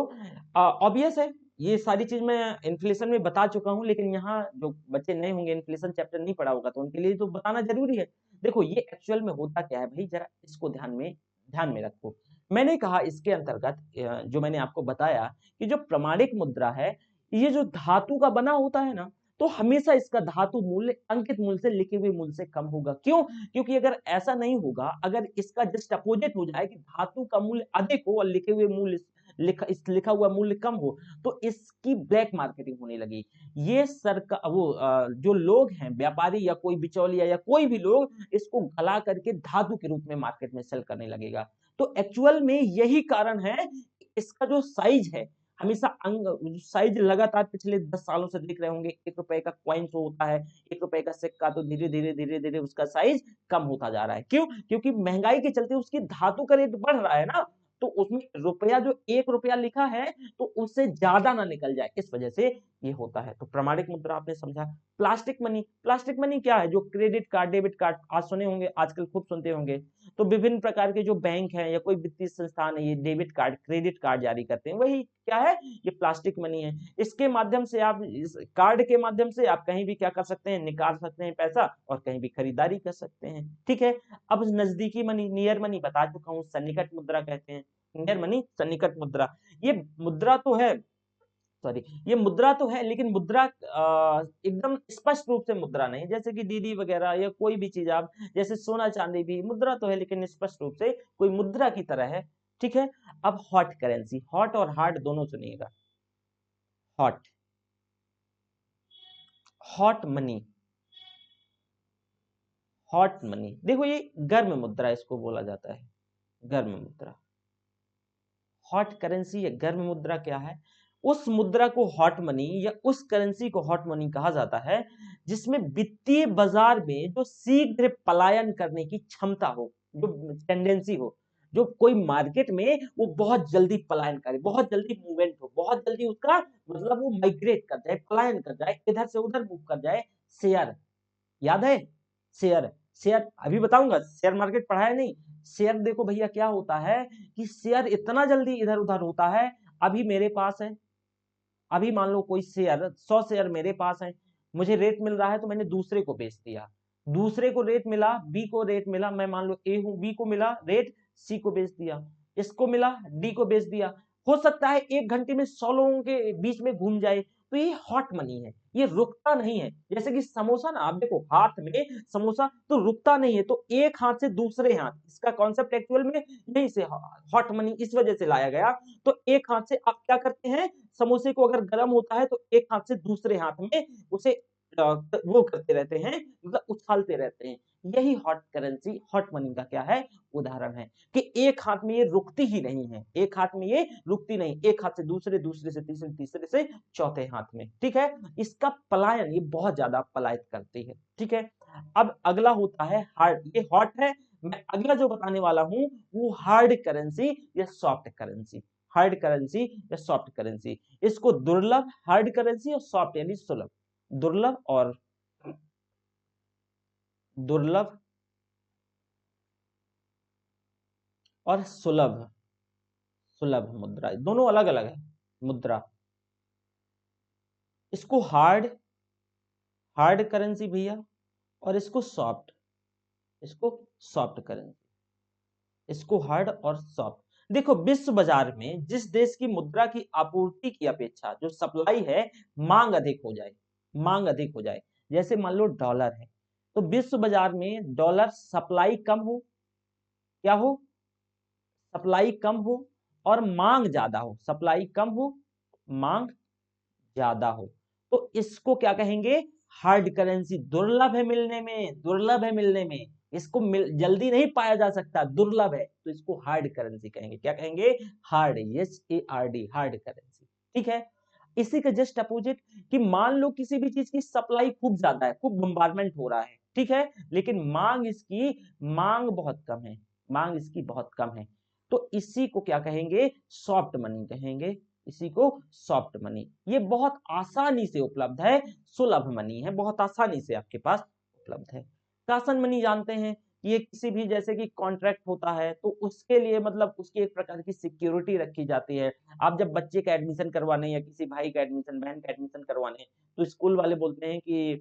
ऑब्वियस है, ये सारी चीज मैं इन्फ्लेशन में बता चुका हूं, लेकिन यहाँ जो बच्चे नए होंगे, इन्फ्लेशन चैप्टर नहीं पढ़ा होगा, तो उनके लिए तो बताना जरूरी है। देखो ये एक्चुअल में होता क्या है भाई, जरा इसको ध्यान में रखो। मैंने कहा इसके अंतर्गत जो मैंने आपको बताया कि जो प्रमाणिक मुद्रा है, ये जो धातु का बना होता है ना, तो हमेशा इसका धातु मूल्य अंकित मूल्य से, लिखे हुए मूल्य से कम होगा। क्यों? क्योंकि अगर ऐसा नहीं होगा, अगर इसका जस्ट अपोजिट हो जाए कि धातु का मूल्य अधिक हो और लिखे हुए मूल्य लिखा हुआ मूल्य कम हो, तो इसकी ब्लैक मार्केटिंग होने लगी। ये सरकार, वो जो लोग हैं, व्यापारी या कोई बिचौलिया या कोई भी लोग, इसको गला करके धातु के रूप में मार्केट में सेल करने लगेगा। तो एक्चुअल में यही कारण है, इसका जो साइज है, हमेशा साइज लगातार पिछले 10 सालों से देख रहे होंगे, 1 रुपए का कॉइन जो होता है, 1 रुपए का सिक्का, तो धीरे धीरे धीरे धीरे उसका साइज कम होता जा रहा है। क्यों? क्योंकि महंगाई के चलते उसकी धातु का रेट बढ़ रहा है ना, तो उसमें रुपया, जो 1 रुपया लिखा है, तो उससे ज्यादा ना निकल जाए, इस वजह से ये होता है। तो प्रमाणिक मुद्रा आपने समझा। प्लास्टिक मनी, प्लास्टिक मनी क्या है? जो क्रेडिट कार्ड, डेबिट कार्ड आज सुने होंगे, आजकल खूब सुनते होंगे। तो विभिन्न प्रकार के जो बैंक हैं या कोई वित्तीय संस्थान है, ये डेबिट कार्ड, क्रेडिट कार्ड जारी करते हैं, वही क्या है? ये प्लास्टिक मनी है। इसके माध्यम से आप, इस कार्ड के माध्यम से आप कहीं भी क्या कर सकते हैं? निकाल सकते हैं पैसा और कहीं भी खरीदारी कर सकते हैं। ठीक है। अब नजदीकी मनी, नियर मनी बता चुका हूँ, सन्निकट मुद्रा कहते हैं। नियर मनी, सन्निकट मुद्रा, ये मुद्रा तो है, सॉरी, ये मुद्रा तो है, लेकिन मुद्रा एकदम स्पष्ट रूप से मुद्रा नहीं, जैसे कि डीडी वगैरह या कोई भी चीज, आप जैसे सोना चांदी भी मुद्रा तो है, लेकिन स्पष्ट रूप से कोई मुद्रा की तरह है। ठीक है। अब हॉट करेंसी, हॉट और हार्ड दोनों सुनिएगा। Hot, hot money, hot money, देखो ये गर्म मुद्रा इसको बोला जाता है, गर्म मुद्रा। हॉट करेंसी या गर्म मुद्रा क्या है? उस मुद्रा को हॉट मनी या उस करेंसी को हॉट मनी कहा जाता है जिसमें वित्तीय बाजार में जो शीघ्र पलायन करने की क्षमता हो, जो टेंडेंसी हो, जो कोई मार्केट में वो बहुत जल्दी पलायन करे, बहुत जल्दी मूवमेंट हो, बहुत जल्दी उसका मतलब वो माइग्रेट कर जाए, पलायन कर जाए, इधर से उधर मूव कर जाए। शेयर, याद है? शेयर, शेयर अभी बताऊंगा, शेयर मार्केट पढ़ा है नहीं? शेयर देखो भैया क्या होता है कि शेयर इतना जल्दी इधर उधर होता है। अभी मेरे पास है, अभी मान लो कोई शेयर, 100 शेयर मेरे पास है, मुझे रेट मिल रहा है, तो मैंने दूसरे को बेच दिया, दूसरे को रेट मिला, बी को रेट मिला, मैं मान लो ए हूं, बी को मिला रेट, सी को बेच दिया, इसको मिला, डी को बेच दिया। हो सकता है 1 घंटे में 100 लोगों के बीच में घूम जाए। तो ये हॉट मनी है, ये रुकता नहीं है। जैसे कि समोसा ना, आप देखो हाथ में समोसा तो रुकता नहीं है, तो एक हाथ से दूसरे हाथ, इसका कॉन्सेप्ट एक्चुअल में यही से हॉट मनी इस वजह से लाया गया। तो एक हाथ से आप क्या करते हैं, समोसे को अगर गर्म होता है तो एक हाथ से दूसरे हाथ में उसे वो करते रहते हैं, मतलब उछालते रहते हैं। यही हॉट करेंसी, हॉट मनी का क्या है? उदाहरण है कि एक हाथ में ये रुकती ही नहीं है, एक हाथ में ये रुकती नहीं, एक हाथ से दूसरे, दूसरे से तीसरे, तीसरे से चौथे हाथ में। ठीक है। इसका पलायन, ये बहुत ज्यादा पलायित करती है। ठीक है। अब अगला होता है हार्ड, ये हॉट है। मैं अगला जो बताने वाला हूं वो हार्ड करेंसी या सॉफ्ट करेंसी, हार्ड करेंसी या सॉफ्ट करेंसी। इसको दुर्लभ, हार्ड करेंसी, और सॉफ्ट यानी सुलभ, दुर्लभ और दुर्लभ और सुलभ, सुलभ मुद्रा, दोनों अलग अलग है मुद्रा। इसको हार्ड, हार्ड करेंसी भैया, और इसको सॉफ्ट, इसको सॉफ्ट करेंसी, इसको हार्ड और सॉफ्ट। देखो विश्व बाजार में जिस देश की मुद्रा की आपूर्ति की अपेक्षा जो सप्लाई है, मांग अधिक हो जाए, मांग अधिक हो जाए, जैसे मान लो डॉलर है, तो विश्व बाजार में डॉलर सप्लाई कम हो, क्या हो? सप्लाई कम हो और मांग ज्यादा हो, सप्लाई कम हो, मांग ज्यादा हो, तो इसको क्या कहेंगे? Hard currency. दुर्लभ है मिलने में, दुर्लभ है मिलने में, इसको जल्दी नहीं पाया जा सकता, दुर्लभ है, तो इसको हार्ड करेंसी कहेंगे। क्या कहेंगे? Hard, HARD, hard currency. ठीक है। इसी का जस्ट अपोजिट, कि मान लो किसी भी चीज की सप्लाई खूब ज्यादा है, खूब बम्बार्डमेंट हो रहा है, ठीक है, लेकिन मांग बहुत कम है, मांग इसकी बहुत कम है। तो इसी को क्या कहेंगे, सॉफ्ट मनी कहेंगे, इसी को सॉफ्ट मनी। ये बहुत आसानी से उपलब्ध है, सुलभ मनी है, बहुत आसानी से आपके पास उपलब्ध है। शासन मनी जानते हैं, ये किसी भी जैसे कि कॉन्ट्रैक्ट होता है तो उसके लिए मतलब उसकी एक प्रकार की सिक्योरिटी रखी जाती है। आप जब बच्चे का एडमिशन करवाने या किसी भाई का एडमिशन, बहन का एडमिशन करवाने, तो स्कूल वाले बोलते हैं कि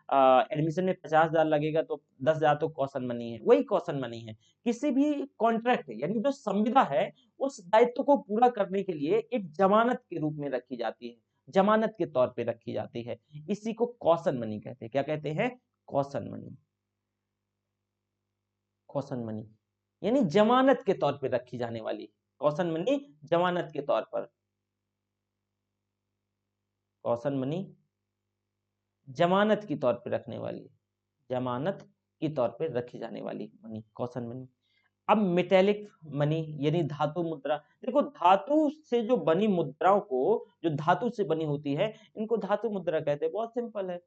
एडमिशन में 50,000 लगेगा तो 10,000 तो कॉशन मनी है, वही कॉशन मनी है। किसी भी कॉन्ट्रैक्ट यानी जो संविदा है उस दायित्व को पूरा करने के लिए एक जमानत के रूप में रखी जाती है, जमानत के तौर पे रखी जाती है, इसी को कॉशन मनी कहते हैं। क्या कहते हैं, कॉशन मनी, कॉशन मनी यानी जमानत के तौर पे रखी जाने वाली, कॉशन मनी जमानत के तौर पर, कॉशन मनी जमानत की तौर पे रखने वाली, जमानत के तौर पे रखी जाने वाली मनी, कॉशन मनी। अब मेटेलिक मनी यानी धातु मुद्रा, देखो धातु से जो बनी मुद्राओं को, जो धातु से बनी होती है, इनको धातु मुद्रा कहते हैं, बहुत सिंपल है।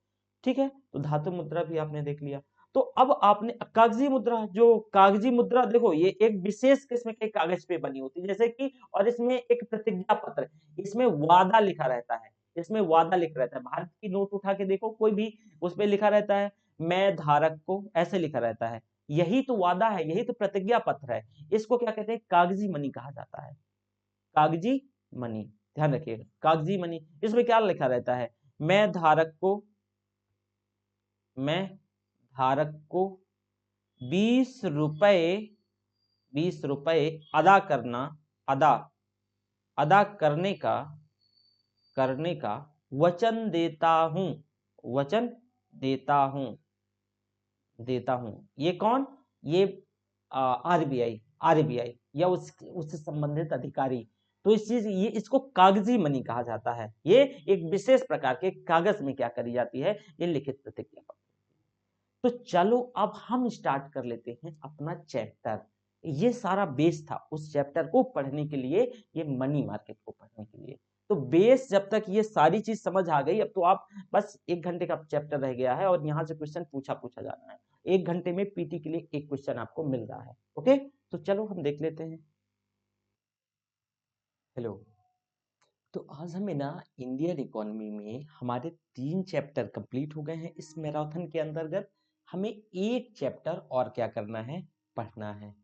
ठीक है, तो धातु मुद्रा भी आपने देख लिया। तो अब आपने कागजी मुद्रा, जो कागजी मुद्रा देखो ये एक विशेष किस्म के कागज पे बनी होती है, जैसे कि, और इसमें एक प्रतिज्ञा पत्र, इसमें वादा लिखा रहता है, इसमें वादा लिखा रहता है। भारत की नोट उठा के देखो कोई भी, उसपे लिखा रहता है मैं धारक को, ऐसे लिखा रहता है। यही तो वादा है, यही तो प्रतिज्ञा पत्र है। इसको क्या कहते हैं, कागजी मनी कहा जाता है, कागजी मनी। ध्यान रखिएगा, कागजी मनी, इसमें क्या लिखा रहता है, मैं धारक को, मैं धारक को 20 रुपए, 20 रुपए अदा करना, अदा अदा करने का वचन देता हूं, वचन देता हूं। ये कौन, ये आरबीआई, आरबीआई या उससे संबंधित अधिकारी। तो इस चीज ये इसको कागजी मनी कहा जाता है। ये एक विशेष प्रकार के कागज में क्या करी जाती है, ये लिखित प्रतिज्ञा पत्र। तो चलो अब हम स्टार्ट कर लेते हैं अपना चैप्टर। ये सारा बेस था उस चैप्टर को पढ़ने के लिए, ये मनी मार्केट को पढ़ने के लिए। तो बेस जब तक ये सारी चीज समझ आ गई, अब तो आप बस 1 घंटे का चैप्टर रह गया है और यहाँ से क्वेश्चन पूछा जाना है। 1 घंटे में पीटी के लिए एक क्वेश्चन आपको मिल रहा है। ओके, तो चलो हम देख लेते हैं। हेलो, तो आज हमें ना इंडियन इकोनॉमी में हमारे 3 चैप्टर कंप्लीट हो गए हैं। इस मैराथन के अंतर्गत हमें एक चैप्टर और क्या करना है, पढ़ना है।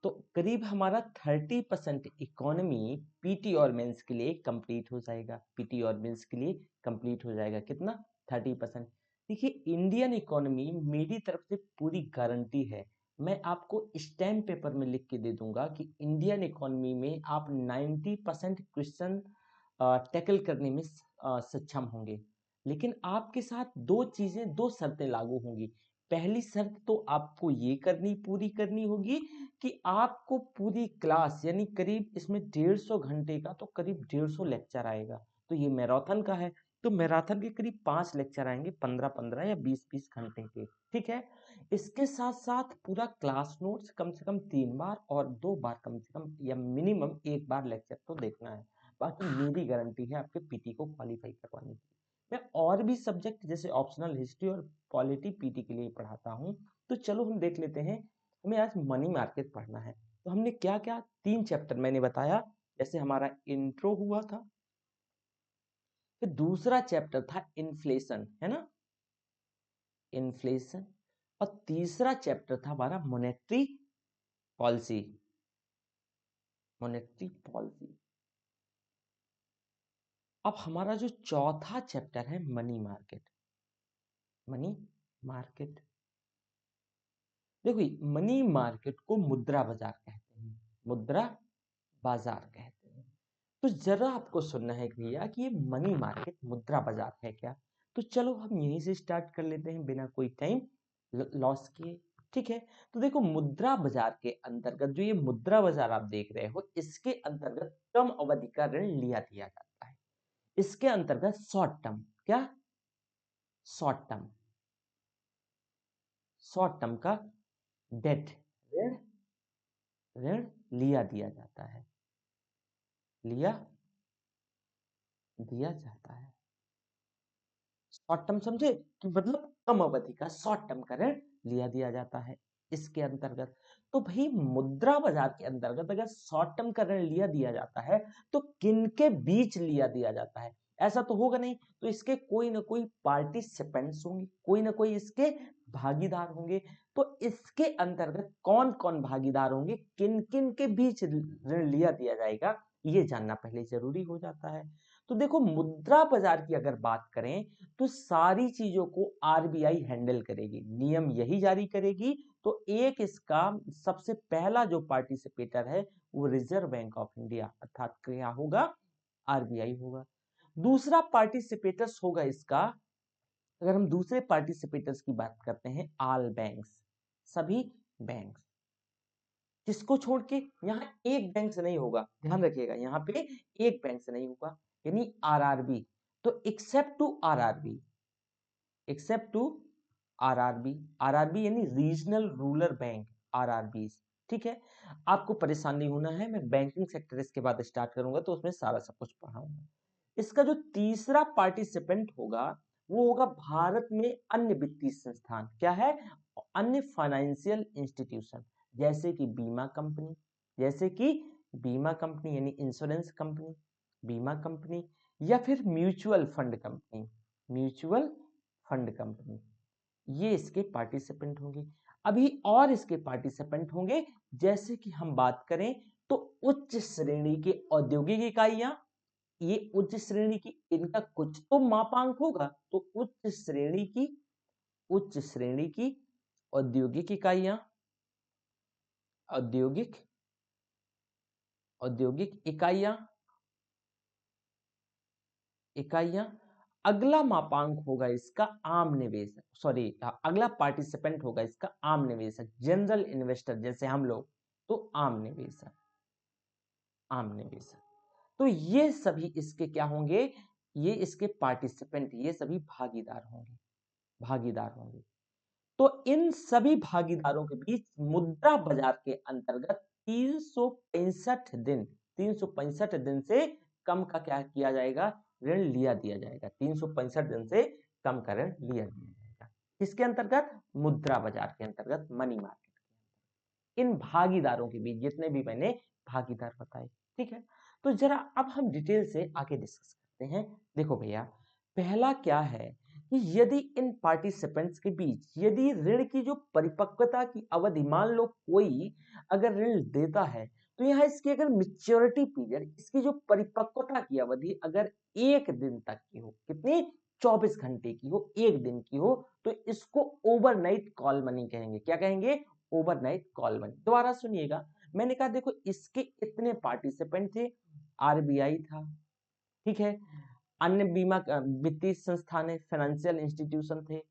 तो करीब हमारा 30% इकोनॉमी पीटी और मेंस के लिए कंप्लीट हो जाएगा, पीटी और मेंस के लिए कंप्लीट हो जाएगा। कितना, 30%। देखिए इंडियन इकोनॉमी मेरी तरफ से पूरी गारंटी है, मैं आपको स्टैम्प पेपर में लिख के दे दूंगा कि इंडियन इकोनॉमी में आप 90% क्वेश्चन टैकल करने में सक्षम होंगे। लेकिन आपके साथ दो चीजें, दो शर्तें लागू होंगी। पहली शर्त तो आपको ये पूरी करनी होगी कि आपको पूरी क्लास यानी करीब इसमें 150 घंटे का, तो करीब 150 लेक्चर आएगा। तो ये मैराथन का है, तो मैराथन के करीब 5 लेक्चर आएंगे, 15-15 या 20-20 घंटे के। ठीक है, इसके साथ साथ पूरा क्लास नोट्स कम से कम 3 बार और 2 बार कम से कम या मिनिमम 1 बार लेक्चर तो देखना है। बाकी मेरी गारंटी है आपके पीटी को क्वालिफाई करवाने की। मैं और भी सब्जेक्ट जैसे ऑप्शनल हिस्ट्री और पॉलिटी पीटी के लिए पढ़ाता हूँ। तो चलो हम देख लेते हैं, हमें आज मनी मार्केट पढ़ना है। तो हमने क्या क्या 3 चैप्टर मैंने बताया, जैसे हमारा इंट्रो हुआ था, फिर दूसरा चैप्टर था इन्फ्लेशन, है ना, इन्फ्लेशन। और तीसरा चैप्टर था हमारा मॉनेटरी पॉलिसी, मॉनेटरी पॉलिसी। अब हमारा जो चौथा चैप्टर है मनी मार्केट, मनी मार्केट। देखो मनी मार्केट को मुद्रा बाजार कहते हैं, मुद्रा बाजार कहते हैं। तो जरा आपको सुनना है भैया कि ये मनी मार्केट मुद्रा बाजार है क्या। तो चलो हम यहीं से स्टार्ट कर लेते हैं बिना कोई टाइम लॉस किए। ठीक है, तो देखो मुद्रा बाजार के अंतर्गत, जो ये मुद्रा बाजार आप देख रहे हो, इसके अंतर्गत कम अवधि का ऋण लिया दिया जाता है। इसके अंतर्गत शॉर्ट टर्म, क्या, शॉर्ट टर्म, शॉर्ट टर्म का डेट, ऋण, ऋण लिया दिया जाता है, लिया दिया जाता है। शॉर्ट टर्म समझे कि मतलब कम अवधि का शॉर्ट टर्म का ऋण लिया दिया जाता है इसके अंतर्गत। तो भाई मुद्रा बाजार के अंतर्गत अगर शॉर्ट टर्म का ऋण लिया दिया जाता है तो किनके बीच लिया दिया जाता है? ऐसा तो होगा नहीं, तो इसके कोई ना कोई पार्टिसिपेंट्स होंगे, कोई ना कोई इसके भागीदार होंगे। तो इसके अंतर्गत कौन कौन भागीदार होंगे, किन किन के बीच ऋण लिया दिया जाएगा, ये जानना पहले जरूरी हो जाता है। तो देखो मुद्रा बाजार की अगर बात करें तो सारी चीजों को आरबीआई हैंडल करेगी, नियम यही जारी करेगी। तो एक इसका सबसे पहला जो पार्टिसिपेटर है वो रिजर्व बैंक ऑफ इंडिया अर्थात क्या होगा, आरबीआई होगा। दूसरा पार्टिसिपेटर्स होगा इसका, अगर हम दूसरे पार्टिसिपेटर्स की बात करते हैं, ऑल बैंक्स, सभी बैंक्स। किसको छोड़ के? यहाँ एक बैंक से नहीं होगा, ध्यान रखिएगा, यहाँ पे एक बैंक से नहीं होगा, यानी आरआरबी। तो except to RRB, except to RRB, RRB यानी रीजनल रूरल बैंक, आरआरबी। ठीक है, आपको परेशान नहीं होना है, मैं बैंकिंग सेक्टर इसके बाद स्टार्ट करूंगा तो उसमें सारा सब कुछ पढ़ाऊंगा। इसका जो तीसरा पार्टिसिपेंट होगा वो होगा भारत में अन्य वित्तीय संस्थान, क्या है, अन्य फाइनेंशियल इंस्टीट्यूशन, जैसे कि बीमा कंपनी, जैसे कि बीमा कंपनी यानी इंश्योरेंस कंपनी, बीमा कंपनी, या फिर mutual fund company, mutual fund company, ये इसके पार्टिसिपेंट होंगे। अभी और इसके पार्टिसिपेंट होंगे, जैसे कि हम बात करें तो उच्च श्रेणी के औद्योगिक इकाइयां, ये उच्च श्रेणी की, इनका कुछ तो मापांक होगा, तो उच्च श्रेणी की, उच्च श्रेणी की औद्योगिक इकाइयां, औद्योगिक, औद्योगिक इकाइयां, इकाइयां। अगला मापांक होगा इसका आम निवेशक, सॉरी अगला पार्टिसिपेंट होगा इसका आम निवेशक, जनरल इन्वेस्टर जैसे हम लोग, तो आम निवेशक, आम निवेशक। तो ये सभी इसके क्या होंगे, ये इसके पार्टिसिपेंट, ये सभी भागीदार होंगे, भागीदार होंगे। तो इन सभी भागीदारों के बीच मुद्रा बाजार के अंतर्गत 365 दिन, 365 दिन से कम का क्या किया जाएगा, ऋण लिया दिया जाएगा, 365 दिन से कम का ऋण लिया दिया जाएगा। किसके अंतर्गत? मुद्रा बाजार के अंतर्गत, मनी मार्केट। इन भागीदारों के बीच जितने भी मैंने भागीदार बताए, ठीक है। तो जरा अब हम डिटेल से आगे डिस्कस करते हैं। देखो भैया, पहला क्या है कि यदि इन पार्टिसिपेंट्स के बीच यदि ऋण की जो परिपक्वता की अवधि, मान लो कोई अगर ऋण देता है तो यहाँ इसकी अगर मैच्योरिटी पीरियड, इसकी जो परिपक्वता की अवधि अगर एक दिन तक की हो, कितनी, 24 घंटे की हो, एक दिन की हो, तो इसको ओवरनाइट कॉल मनी कहेंगे। क्या कहेंगे? Overnight call money. दोबारा सुनिएगा, मैंने कहा देखो इसके इतने पार्टिसिपेंट थे, आरबीआई था, ठीक है, अन्य बीमा वित्तीय संस्थान, फाइनेंशियल इंस्टीट्यूशन थे,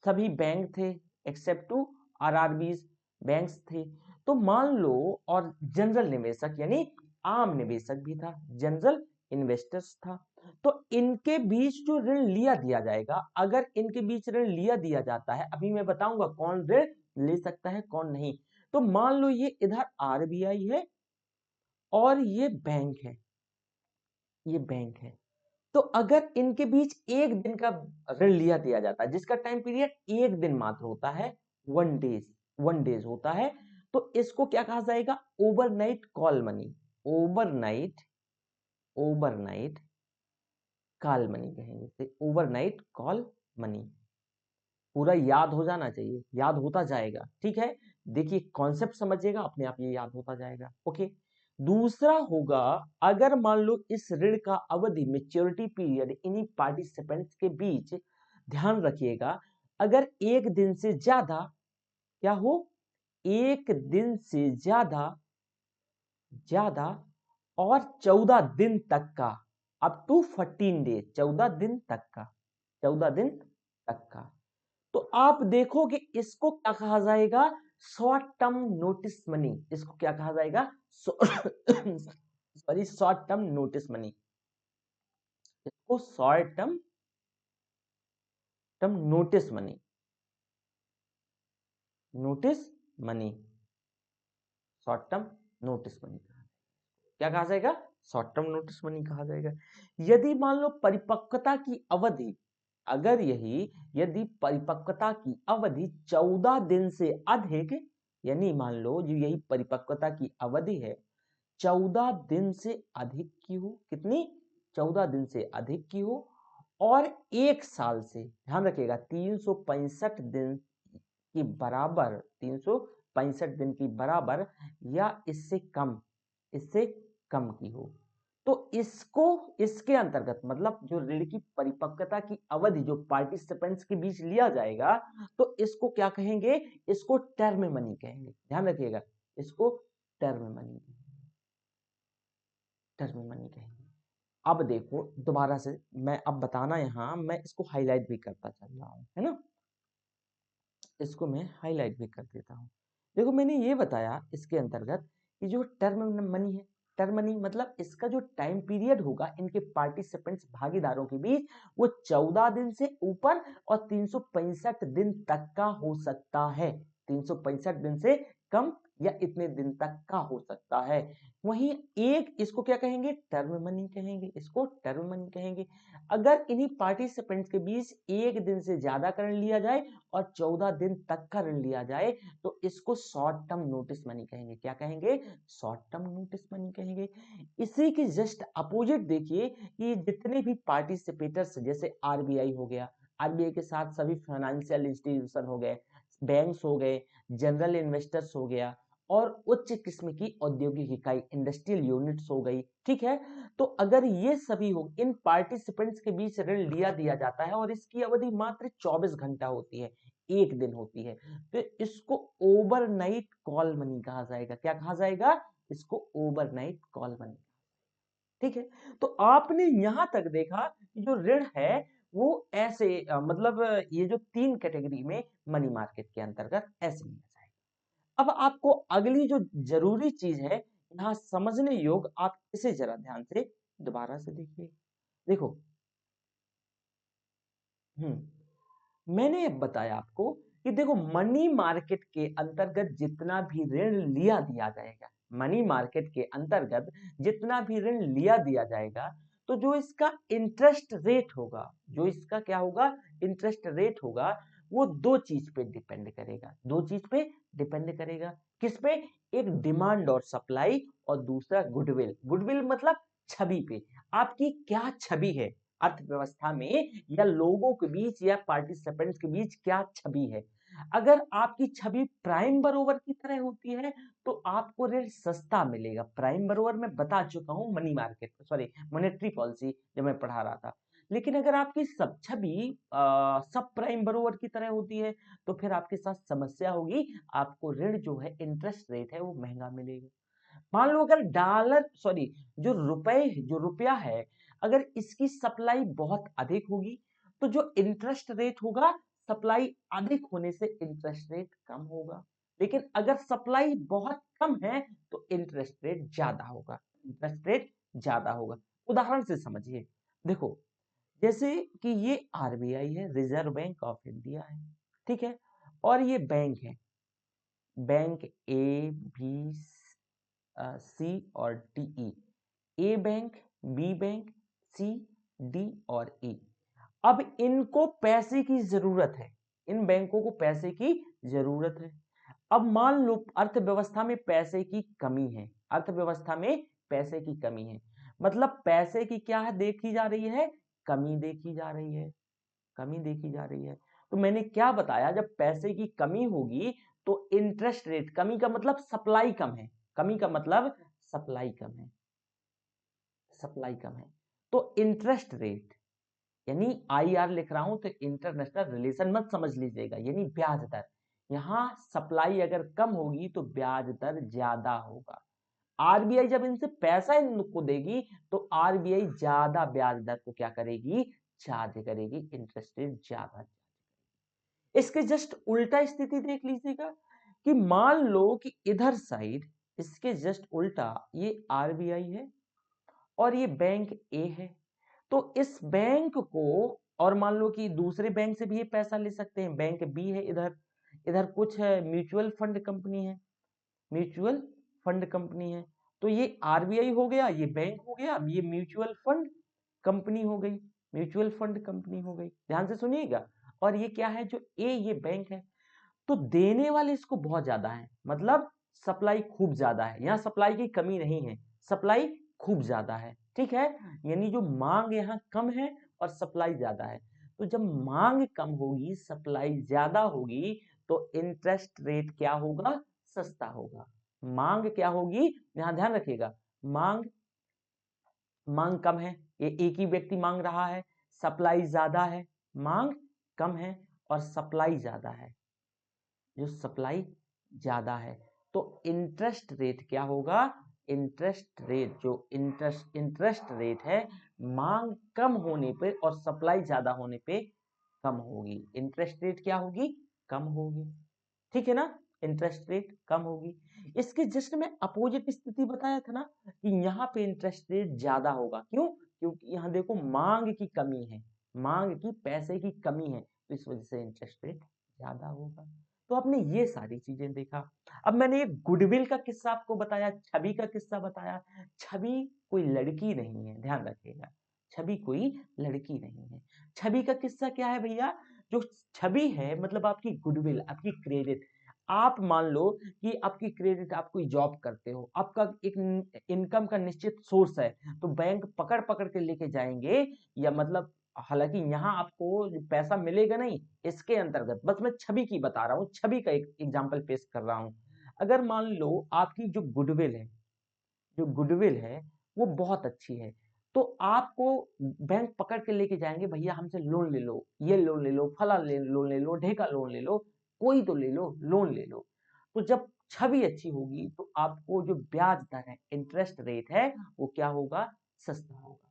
सभी बैंक थे, एक्सेप्ट टू आरआरबी बैंक्स थे। तो मान लो, और जनरल निवेशक यानी आम निवेशक भी था, जनरल इन्वेस्टर्स था। तो इनके बीच जो ऋण लिया दिया जाएगा, अगर इनके बीच ऋण लिया दिया जाता है, अभी मैं बताऊंगा कौन ऋण ले सकता है कौन नहीं। तो मान लो ये इधर आरबीआई है और ये बैंक है, ये बैंक है। तो अगर इनके बीच एक दिन का ऋण लिया दिया जाता है, जिसका टाइम पीरियड एक दिन मात्र होता है, 1 डेज, 1 डेज होता है, तो इसको क्या कहा जाएगा? Overnight call money, overnight, overnight call money कहेंगे इसे, ओवरनाइट कॉल मनी। पूरा याद हो जाना चाहिए, याद होता जाएगा, ठीक है। देखिए कॉन्सेप्ट समझिएगा, अपने आप ये याद होता जाएगा, ओके। दूसरा होगा, अगर मान लो इस ऋण का अवधि, मेच्योरिटी पीरियड इन्हीं पार्टिसिपेंट्स के बीच, ध्यान रखिएगा, अगर एक दिन से ज्यादा, क्या हो, एक दिन से ज्यादा, ज्यादा और 14 दिन तक का, अप टू 14 डेज, 14 दिन तक का, 14 दिन तक का, तो आप देखोगे इसको क्या कहा जाएगा? Short term notice money. इसको क्या कहा जाएगा? Sorry, short term notice money. इसको short term notice money, notice money, short term notice money. क्या कहा जाएगा? शॉर्ट टर्म नोटिस मनी कहा जाएगा। यदि मान लो परिपक्वता की अवधि अगर यदि परिपक्वता की अवधि 14 दिन से अधिक, यानी मान लो जो यही परिपक्वता की अवधि है 14 दिन से अधिक की हो, कितनी, 14 दिन से अधिक की हो, और 1 साल से, ध्यान रखिएगा 365 दिन की बराबर, 365 दिन की बराबर या इससे कम की हो, तो इसको, इसके अंतर्गत मतलब जो ऋण की परिपक्वता की अवधि जो पार्टिसिपेंट्स के बीच लिया जाएगा, तो इसको क्या कहेंगे, इसको टर्म मनी कहेंगे। ध्यान रखिएगा, इसको टर्म मनी कहेंगे। अब देखो दोबारा से मैं अब बताना, यहां मैं इसको हाईलाइट भी करता चल रहा हूं, है ना, इसको मैं हाईलाइट भी कर देता हूं। देखो मैंने ये बताया इसके अंतर्गत कि जो टर्म मनी है, टर्म मनी मतलब इसका जो टाइम पीरियड होगा इनके पार्टिसिपेंट्स भागीदारों के बीच, वो 14 दिन से ऊपर और 365 दिन तक का हो सकता है। 365 दिन से कम या इतने दिन तक का हो सकता है। वहीं एक इसको क्या कहेंगे, टर्म मनी कहेंगे, इसको टर्म मनी कहेंगे। अगर इन्हीं पार्टिसिपेंट्स के बीच 1 दिन से ज्यादा ऋण लिया जाए और 14 दिन तक का ऋण लिया जाए, तो इसको शॉर्ट टर्म नोटिस मनी कहेंगे। क्या कहेंगे, शॉर्ट टर्म नोटिस मनी कहेंगे। इसी के जस्ट अपोजिट देखिए कि जितने भी पार्टिसिपेटर्स, जैसे आरबीआई हो गया, आरबीआई के साथ सभी फाइनेंशियल इंस्टीट्यूशन हो गए, बैंक्स हो गए, जनरल इन्वेस्टर्स हो गया, और उच्च किस्म की औद्योगिक इकाई इंडस्ट्रियल यूनिट्स हो गई, ठीक है। तो अगर ये सभी हो, इन पार्टिसिपेंट्स के बीच ऋण लिया दिया जाता है और इसकी अवधि मात्र 24 घंटा होती है, 1 दिन होती है, तो इसको ओवरनाइट कॉल मनी कहा जाएगा। क्या कहा जाएगा, इसको ओवरनाइट कॉल मनी, ठीक है। तो आपने यहां तक देखा कि जो ऋण है वो ऐसे मतलब ये जो 3 कैटेगरी में मनी मार्केट के अंतर्गत ऐसे लिया जाएगा। अब आपको अगली जो जरूरी चीज है यहां समझने योग्य, आप इसे जरा ध्यान से दोबारा से देखिए। देखो, मैंने अब बताया आपको कि देखो मनी मार्केट के अंतर्गत जितना भी ऋण लिया दिया जाएगा, मनी मार्केट के अंतर्गत जितना भी ऋण लिया दिया जाएगा, तो जो इसका इंटरेस्ट रेट होगा, जो इसका क्या होगा, इंटरेस्ट रेट होगा, वो 2 चीज पे डिपेंड करेगा, 2 चीज पे डिपेंड करेगा। किस पे, एक डिमांड और सप्लाई, और दूसरा गुडविल। गुडविल मतलब छवि पे, आपकी क्या छवि है अर्थव्यवस्था में, या लोगों के बीच या पार्टिसिपेंट्स के बीच क्या छवि है। अगर आपकी छवि प्राइम बरोबर की तरह होती है तो आपको ऋण सस्ता मिलेगा। प्राइम बरोबर मैं बता चुका हूं money market, sorry monetary policy जब मैं पढ़ा रहा था। लेकिन अगर आपकी सब छवि सब प्राइम बरोबर की तरह होती है तो फिर आपके साथ समस्या होगी, आपको ऋण जो है इंटरेस्ट रेट है वो महंगा मिलेगा। मान लो अगर डॉलर, सॉरी जो रुपया है, अगर इसकी सप्लाई बहुत अधिक होगी तो जो इंटरेस्ट रेट होगा सप्लाई अधिक होने से इंटरेस्ट रेट कम होगा। लेकिन अगर सप्लाई बहुत कम है तो इंटरेस्ट रेट ज्यादा होगा, इंटरेस्ट रेट ज्यादा होगा। उदाहरण से समझिए, देखो जैसे कि ये आरबीआई है, रिजर्व बैंक ऑफ इंडिया है, ठीक है, और ये बैंक है, बैंक ए बी सी और डी ई, ए बैंक, बी बैंक, सी, डी और ई। अब इनको पैसे की जरूरत है, इन बैंकों को पैसे की जरूरत है। अब मान लो अर्थव्यवस्था में पैसे की कमी है, अर्थव्यवस्था में पैसे की कमी है, मतलब पैसे की क्या है देखी जा रही है, कमी देखी जा रही है, कमी देखी जा रही है। तो मैंने क्या बताया, जब पैसे की कमी होगी तो इंटरेस्ट रेट, कमी का मतलब सप्लाई कम है, कमी का मतलब सप्लाई कम है, सप्लाई कम है, तो इंटरेस्ट रेट, यानी आईआर लिख रहा हूं तो इंटरनेशनल रिलेशन मत समझ लीजिएगा, यानी ब्याज दर। यहां सप्लाई अगर कम होगी तो ब्याज दर ज्यादा होगा। आरबीआई जब इनसे पैसा इनको देगी तो आरबीआई ज्यादा ब्याज दर को क्या करेगी, चार्ज करेगी, इंटरेस्ट रेट ज्यादा। इसके जस्ट उल्टा स्थिति देख लीजिएगा कि मान लो कि इधर साइड इसके जस्ट उल्टा ये आरबीआई है और ये बैंक ए है, तो इस बैंक को, और मान लो कि दूसरे बैंक से भी ये पैसा ले सकते हैं, बैंक बी है इधर, इधर कुछ है म्यूचुअल फंड कंपनी है, म्यूचुअल फंड कंपनी है, तो ये आरबीआई हो गया, ये बैंक हो गया, ये म्यूचुअल फंड कंपनी हो गई, म्यूचुअल फंड कंपनी हो गई, ध्यान से सुनिएगा। और ये क्या है, जो ए ये बैंक है, तो देने वाले इसको बहुत ज्यादा है, मतलब सप्लाई खूब ज्यादा है, यहाँ सप्लाई की कमी नहीं है, सप्लाई खूब ज्यादा है, ठीक है। यानी जो मांग यहाँ कम है और सप्लाई ज्यादा है, तो जब मांग कम होगी सप्लाई ज्यादा होगी तो इंटरेस्ट रेट क्या होगा, सस्ता होगा। मांग क्या होगी, यहाँ ध्यान रखिएगा, मांग मांग कम है, ये एक ही व्यक्ति मांग रहा है, सप्लाई ज्यादा है, मांग कम है और सप्लाई ज्यादा है, जो सप्लाई ज्यादा है, तो इंटरेस्ट रेट क्या होगा, इंटरेस्ट रेट जो इंटरेस्ट रेट है मांग कम होने पे और सप्लाई ज्यादा होने पे कम होगी, इंटरेस्ट रेट क्या होगी, कम होगी, ठीक है ना, इंटरेस्ट रेट कम होगी। इसके जस्ट में अपोजिट स्थिति बताया था ना कि यहाँ पे इंटरेस्ट रेट ज्यादा होगा, क्यों, क्योंकि यहाँ देखो मांग की कमी है, मांग की पैसे की कमी है, तो इस वजह से इंटरेस्ट रेट ज्यादा होगा। तो आपने ये सारी चीजें देखा। अब मैंने एक गुडविल का किस्सा आपको बताया, छवि का किस्सा बताया। छवि कोई लड़की नहीं है, ध्यान रखिएगा, छवि कोई लड़की नहीं है। छवि का किस्सा क्या है भैया, जो छवि है मतलब आपकी गुडविल, आपकी क्रेडिट। आप मान लो कि आपकी क्रेडिट, आप कोई जॉब करते हो, आपका एक इनकम का निश्चित सोर्स है, तो बैंक पकड़ पकड़ के लेके जाएंगे, या मतलब हालांकि यहाँ आपको पैसा मिलेगा नहीं, इसके अंतर्गत बस मैं छवि की बता रहा हूँ, छवि का एक एग्जांपल पेश कर रहा हूँ। अगर मान लो आपकी जो गुडविल है, जो गुडविल है वो बहुत अच्छी है, तो आपको बैंक पकड़ के लेके जाएंगे, भैया हमसे लोन ले लो, ये लोन ले लो, फला लोन ले लो, ढेका लोन ले लो, कोई तो ले लो, लोन ले लो। तो जब छवि अच्छी होगी तो आपको जो ब्याज दर है, इंटरेस्ट रेट है, वो क्या होगा, सस्ता होगा।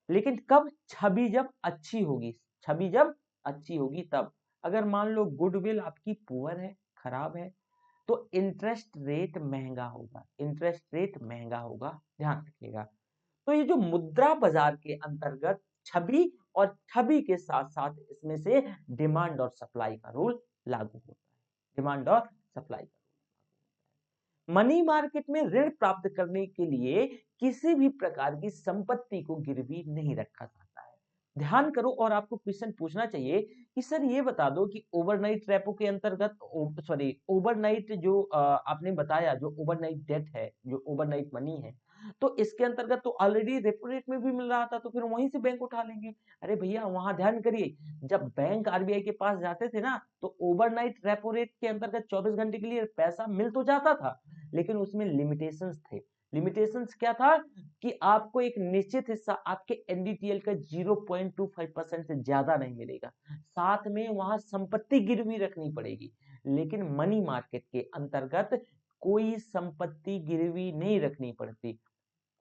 लेकिन कब, छवि जब अच्छी होगी, छवि जब अच्छी होगी तब। अगर मान लो गुडविल आपकी पुअर है, खराब है, तो इंटरेस्ट रेट महंगा होगा, इंटरेस्ट रेट महंगा होगा, ध्यान रखिएगा। तो ये जो मुद्रा बाजार के अंतर्गत छवि और छवि के साथ साथ इसमें से डिमांड और सप्लाई का रूल लागू होता है, डिमांड और सप्लाई का। मनी मार्केट में ऋण प्राप्त करने के लिए किसी भी प्रकार की संपत्ति को गिरवी नहीं रखा जाता है। ध्यान करो, और आपको क्वेश्चन पूछना चाहिए कि सर ये बता दो कि ओवरनाइट रेपो के अंतर्गत, सॉरी ओवरनाइट जो आपने बताया, जो ओवरनाइट डेट है, जो ओवरनाइट मनी है, तो इसके अंतर्गत तो ऑलरेडी रेपो रेट में भी मिल रहा था, तो फिर वहीं से बैंक उठा लेंगे। अरे भैया वहां ध्यान करिए, जब बैंक आरबीआई के पास जाते थे ना, तो ओवरनाइट रेपो रेट के अंतर्गत 24 घंटे के लिए पैसा मिल तो जाता था, लेकिन उसमें लिमिटेशंस थे। लिमिटेशंस क्या था कि आपको एक निश्चित हिस्सा आपके एनडीटीएल का 0.25% से ज्यादा नहीं मिलेगा, साथ में वहां संपत्ति गिरवी रखनी पड़ेगी। लेकिन मनी मार्केट के अंतर्गत कोई संपत्ति गिरवी नहीं रखनी पड़ती,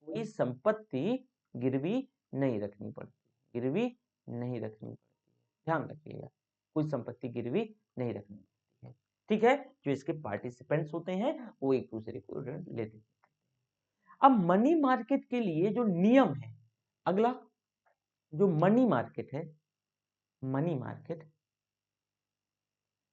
कोई संपत्ति गिरवी नहीं रखनी पड़ती, गिरवी नहीं रखनी पड़ती है, ध्यान रखिएगा, कोई संपत्ति गिरवी नहीं रखनी पड़ती है, ठीक है। जो इसके पार्टिसिपेंट्स होते हैं वो एक दूसरे को ऋण लेते हैं। अब मनी मार्केट के लिए जो नियम है, अगला जो मनी मार्केट है, मनी मार्केट,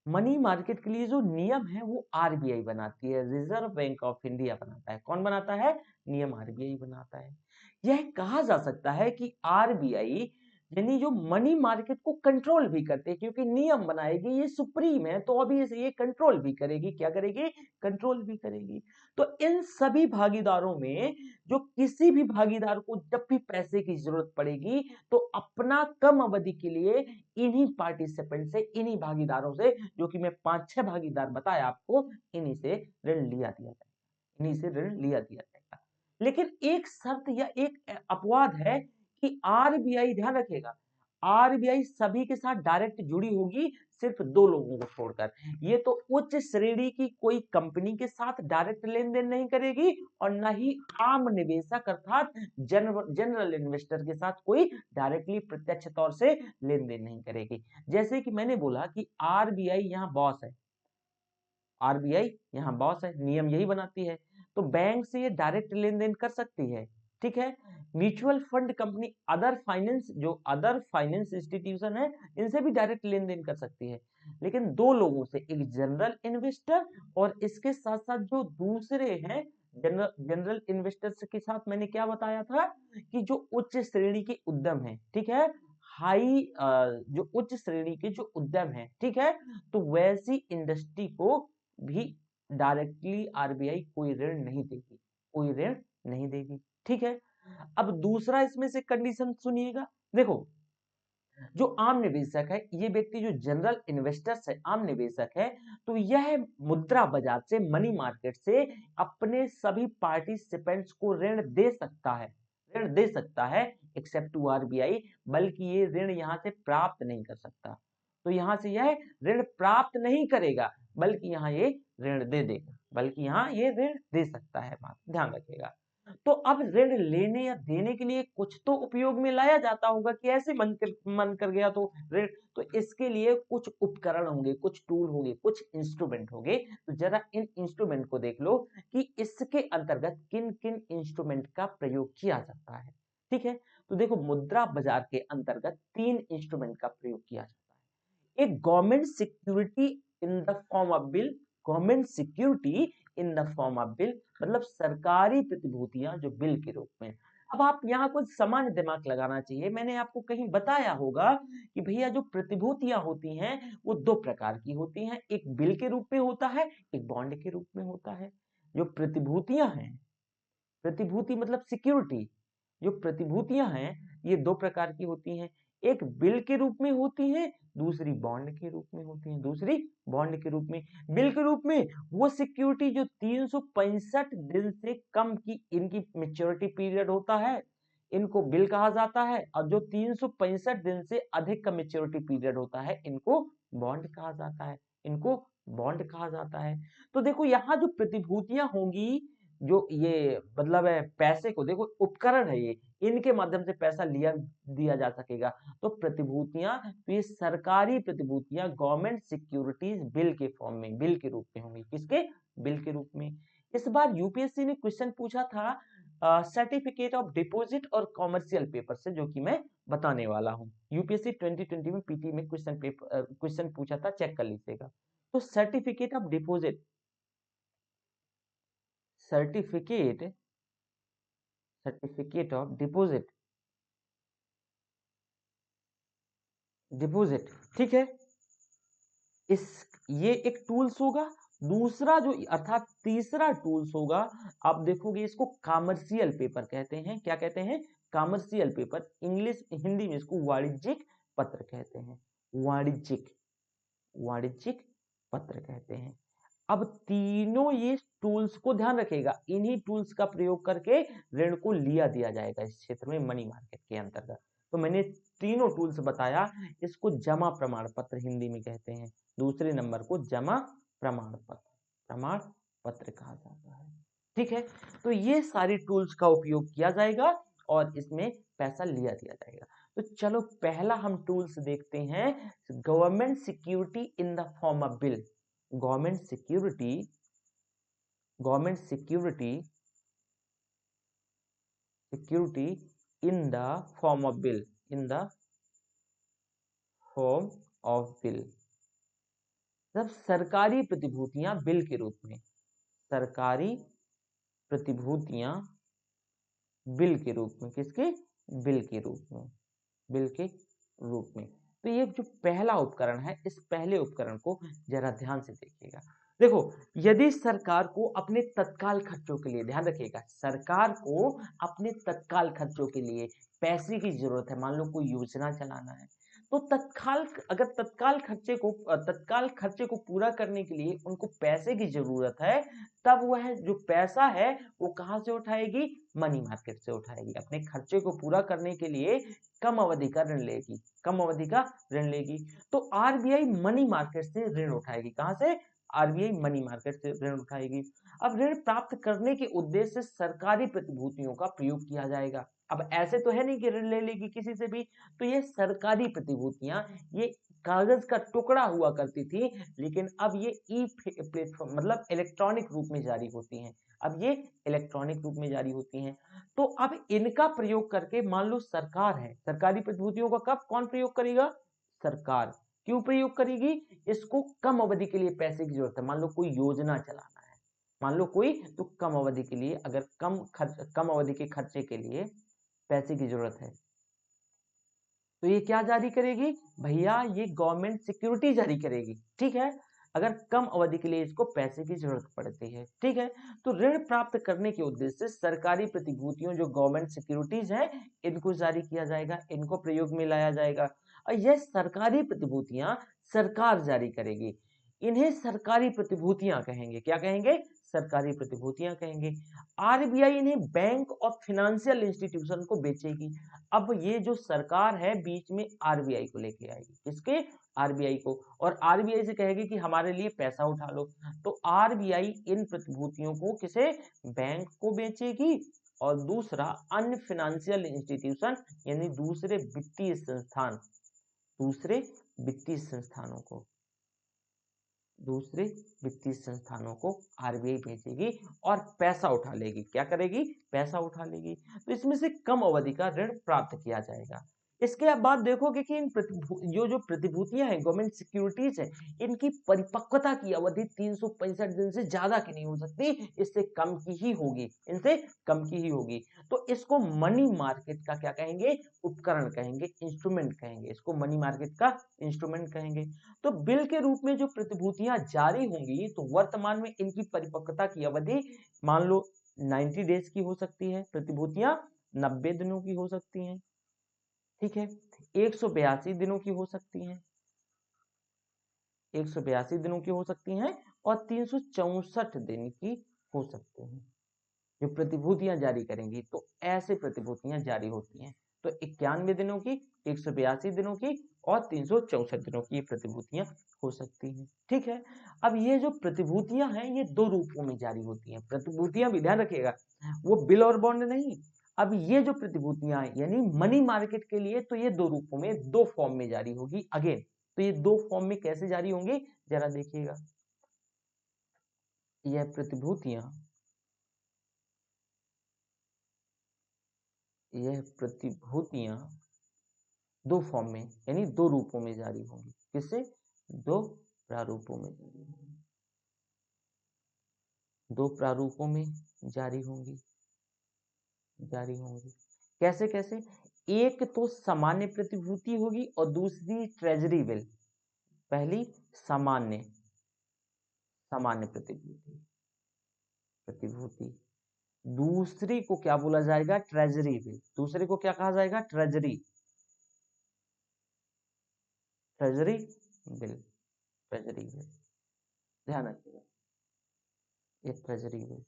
मनी मार्केट के लिए जो नियम है वो आरबीआई बनाती है, रिजर्व बैंक ऑफ इंडिया बनाता है। कौन बनाता है, नियम आरबीआई बनाता है। यह कहा जा सकता है कि आरबीआई यानी जो मनी मार्केट को कंट्रोल भी करते हैं, क्योंकि नियम बनाएगी, ये सुप्रीम है, तो अभी ये कंट्रोल भी करेगी, क्या करेगी, कंट्रोल भी करेगी। तो इन सभी भागीदारों में जो किसी भी भागीदार को जब भी पैसे की जरूरत पड़ेगी, तो अपना कम अवधि के लिए इन्हीं पार्टिसिपेंट से, इन्हीं भागीदारों से, जो कि मैं 5-6 भागीदार बताया आपको, इन्हीं से ऋण लिया दिया जाएगा, इन्हीं से ऋण लिया दिया जाएगा। लेकिन एक शर्त या एक अपवाद है कि आरबीआई, ध्यान रखिएगा, आरबीआई सभी के साथ डायरेक्ट जुड़ी होगी, सिर्फ 2 लोगों को छोड़कर। ये तो उच्च श्रेणी की कोई कंपनी के साथ डायरेक्ट लेन देन नहीं करेगी, और न ही आम निवेशक अर्थात जनरल इन्वेस्टर के साथ कोई डायरेक्टली प्रत्यक्ष तौर से लेन देन नहीं करेगी। जैसे कि मैंने बोला कि आरबीआई यहाँ बॉस है, आरबीआई यहाँ बॉस है, नियम यही बनाती है, तो बैंक से ये डायरेक्ट लेन देन कर सकती है, ठीक है। Mutual fund company, other finance, जो अदर फाइनेंस इंस्टीट्यूशन है, इनसे भी डायरेक्ट लेन देन कर सकती है। लेकिन 2 लोगों से, एक जनरल इन्वेस्टर और इसके साथ साथ जो दूसरे हैं जनरल इन्वेस्टर्स के साथ, मैंने क्या बताया था कि जो उच्च श्रेणी के उद्यम है, ठीक है, हाई जो उच्च श्रेणी के जो उद्यम है, ठीक है, तो वैसी इंडस्ट्री को भी डायरेक्टली आरबीआई कोई ऋण नहीं देगी, कोई ऋण नहीं देगी, ठीक है। अब दूसरा इसमें से कंडीशन सुनिएगा, देखो जो आम निवेशक है, ये व्यक्ति जो जनरल इन्वेस्टर्स है, आम निवेशक है, तो यह मुद्रा बाजार से, मनी मार्केट से अपने सभी पार्टिसिपेंट्स को ऋण दे सकता है, ऋण दे सकता है एक्सेप्ट टू आरबीआई, बल्कि ये ऋण यहां से प्राप्त नहीं कर सकता। तो यहां से यह ऋण प्राप्त नहीं करेगा, बल्कि यहां ये ऋण दे देगा, बल्कि यहां ये ऋण दे सकता है, बात ध्यान रखिएगा। तो अब ऋण लेने या देने के लिए कुछ तो उपयोग में लाया जाता होगा कि ऐसे मन कर गया तो ऋण, तो इसके लिए कुछ उपकरण होंगे, कुछ टूल होंगे, कुछ इंस्ट्रूमेंट होंगे। तो जरा इन इंस्ट्रूमेंट को देख लो कि इसके अंतर्गत किन किन इंस्ट्रूमेंट का प्रयोग किया जाता है, ठीक है। तो देखो मुद्रा बाजार के अंतर्गत 3 इंस्ट्रूमेंट का प्रयोग किया जाता है। एक government security in the form of bill, government security in the form of bill, मतलब सरकारी प्रतिभूतियां जो बिल के रूप में। अब आप यहाँ कुछ सामान्य दिमाग लगाना चाहिए, मैंने आपको कहीं बताया होगा कि भैया जो प्रतिभूतियां होती हैं वो 2 प्रकार की होती हैं, एक बिल के रूप में होता है, एक बॉन्ड के रूप में होता है। जो प्रतिभूतियां हैं, प्रतिभूति मतलब सिक्योरिटी, जो प्रतिभूतियां हैं ये 2 प्रकार की होती हैं, एक बिल के रूप में होती है, दूसरी बॉन्ड के रूप में होती है, दूसरी बॉन्ड के रूप में। बिल के रूप में वो सिक्योरिटी जो 365 दिन से कम की इनकी मेच्योरिटी पीरियड होता है, इनको बिल कहा जाता है, और जो 365 दिन से अधिक का मेच्योरिटी पीरियड होता है, इनको बॉन्ड कहा जाता है, इनको बॉन्ड कहा जाता है। तो देखो यहाँ जो प्रतिभूतियां होंगी, जो ये मतलब है पैसे को, देखो उपकरण है ये, इनके माध्यम से पैसा लिया दिया जा सकेगा। तो प्रतिभूतियां, तो ये सरकारी प्रतिभूतियां गवर्नमेंट सिक्योरिटीज बिल के फॉर्म में, बिल के रूप में होंगी, किसके, बिल के रूप में। इस बार यूपीएससी ने क्वेश्चन पूछा था सर्टिफिकेट ऑफ डिपॉजिट और कॉमर्शियल पेपर से, जो कि मैं बताने वाला हूं। यूपीएससी 2020 में पीटी में क्वेश्चन पूछा था, चेक कर लीजिएगा। तो certificate of deposit, certificate certificate of deposit, deposit, ठीक है, इस ये एक टूल्स होगा। दूसरा जो अर्थात तीसरा टूल्स होगा, आप देखोगे इसको कॉमर्शियल पेपर कहते हैं। क्या कहते हैं, कॉमर्शियल पेपर, इंग्लिश हिंदी में इसको वाणिज्यिक पत्र कहते हैं, वाणिज्यिक, वाणिज्यिक पत्र कहते हैं। अब तीनों ये टूल्स को ध्यान रखेगा, इन्हीं टूल्स का प्रयोग करके ऋण को लिया दिया जाएगा इस क्षेत्र में, मनी मार्केट के अंतर्गत। तो मैंने तीनों टूल्स बताया, इसको जमा प्रमाण पत्र हिंदी में कहते हैं, दूसरे नंबर को जमा प्रमाण पत्र, प्रमाण पत्र कहा जाता है, ठीक है। तो ये सारी टूल्स का उपयोग किया जाएगा और इसमें पैसा लिया दिया जाएगा। तो चलो पहला हम टूल्स देखते हैं, government security in the form of bill, government security, government security, security in the form of bill, in the form of bill, जब सरकारी प्रतिभूतियां बिल के रूप में, सरकारी प्रतिभूतियां बिल के रूप में, किसके, बिल के रूप में, बिल के रूप में। तो ये जो पहला उपकरण है, इस पहले उपकरण को जरा ध्यान से देखिएगा। देखो यदि सरकार को अपने तत्काल खर्चों के लिए, ध्यान रखिएगा, सरकार को अपने तत्काल खर्चों के लिए पैसे की जरूरत है, मान लो कोई योजना चलाना है, तो तत्काल, अगर तत्काल खर्चे को पूरा करने के लिए उनको पैसे की जरूरत है, तब वह जो पैसा है वो कहां से उठाएगी, मनी मार्केट से उठाएगी। अपने खर्चे को पूरा करने के लिए कम अवधि का ऋण लेगी, कम अवधि का ऋण लेगी। तो आरबीआई मनी मार्केट से ऋण उठाएगी, कहां से, आरबीआई मनी मार्केट से ऋण उठाएगी। अब ऋण प्राप्त करने के उद्देश्य से सरकारी प्रतिभूतियों का प्रयोग किया जाएगा। अब ऐसे तो है नहीं कि ऋण ले लेगी किसी से भी, तो ये सरकारी प्रतिभूतियां, ये कागज का टुकड़ा हुआ करती थी, लेकिन अब ये ई प्लेटफॉर्म मतलब इलेक्ट्रॉनिक रूप में जारी होती हैं, अब ये इलेक्ट्रॉनिक रूप में जारी होती हैं। तो अब इनका प्रयोग करके, मान लो सरकार है, सरकारी प्रतिभूतियों का कब कौन प्रयोग करेगा, सरकार। क्यों प्रयोग करेगी, इसको कम अवधि के लिए पैसे की जरूरत है, मान लो कोई योजना चलाना है, मान लो कोई, तो कम अवधि के लिए, अगर कम अवधि के खर्चे के लिए पैसे की जरूरत है, तो ये क्या जारी करेगी भैया, ये गवर्नमेंट सिक्योरिटी जारी करेगी, ठीक है, अगर कम अवधि के लिए इसको पैसे की जरूरत पड़ती है, ठीक है। तो ऋण प्राप्त करने के उद्देश्य से सरकारी प्रतिभूतियों जो गवर्नमेंट सिक्योरिटीज हैं इनको जारी किया जाएगा, इनको प्रयोग में लाया जाएगा। और यह सरकारी प्रतिभूतियां सरकार जारी करेगी, इन्हें सरकारी प्रतिभूतियां कहेंगे। क्या कहेंगे? सरकारी प्रतिभूतियां कहेंगे। आरबीआई इन्हें बैंक और फाइनेंशियल इंस्टीट्यूशन को बेचेगी। अब ये जो सरकार है बीच में आरबीआई को लेके आएगी, किसके? आरबीआई को, और आरबीआई से कहेगी कि हमारे लिए पैसा उठा लो। तो आरबीआई इन प्रतिभूतियों को किसे? बैंक को बेचेगी, और दूसरा अन्य फाइनेंशियल इंस्टीट्यूशन यानी दूसरे वित्तीय संस्थान, दूसरे वित्तीय संस्थानों को, दूसरे वित्तीय संस्थानों को आरबीआई भेजेगी और पैसा उठा लेगी। क्या करेगी? पैसा उठा लेगी। तो इसमें से कम अवधि का ऋण प्राप्त किया जाएगा। इसके बाद देखोगे कि इन जो प्रतिभूतियां हैं, गवर्नमेंट सिक्योरिटीज है, इनकी परिपक्वता की अवधि 365 दिन से ज्यादा की नहीं हो सकती, इससे कम की ही होगी, इनसे कम की ही होगी। तो इसको मनी मार्केट का क्या कहेंगे? उपकरण कहेंगे, इंस्ट्रूमेंट कहेंगे, इसको मनी मार्केट का इंस्ट्रूमेंट कहेंगे। तो बिल के रूप में जो प्रतिभूतियां जारी होंगी, तो वर्तमान में इनकी परिपक्वता की अवधि मान लो 90 डेज की हो सकती है, प्रतिभूतियां 90 दिनों की हो सकती हैं, ठीक है, 182 दिनों की हो सकती हैं, 182 दिनों की हो सकती हैं, और 364 दिन की हो सकती हैं। जो प्रतिभूतियां जारी करेंगी तो ऐसे प्रतिभूतियां जारी होती हैं। तो 91 दिनों की, 182 दिनों की और 364 दिनों की प्रतिभूतियां हो सकती हैं, ठीक है। अब ये जो प्रतिभूतियां हैं ये दो रूपों में जारी होती हैं। प्रतिभूतियां भी ध्यान रखिएगा, वो बिल और बॉन्ड नहीं। अब ये जो प्रतिभूतियां हैं यानी मनी मार्केट के लिए, तो ये दो रूपों में, दो फॉर्म में जारी होगी अगेन। तो ये दो फॉर्म में कैसे जारी होंगी जरा देखिएगा। यह प्रतिभूतियां, यह प्रतिभूतियां दो फॉर्म में यानी दो रूपों में जारी होंगी। किससे? दो प्रारूपों में जारी होंगी, दो प्रारूपों में जारी होंगी, जारी होंगी। कैसे कैसे? एक तो सामान्य प्रतिभूति होगी और दूसरी ट्रेजरी बिल। पहली सामान्य, सामान्य प्रतिभूति, प्रतिभूति। दूसरी को क्या बोला जाएगा? Treasury bill. दूसरे को क्या कहा जाएगा? Treasury, treasury bill, treasury bill. ध्यान रखिएगा, ये ट्रेजरी बिल,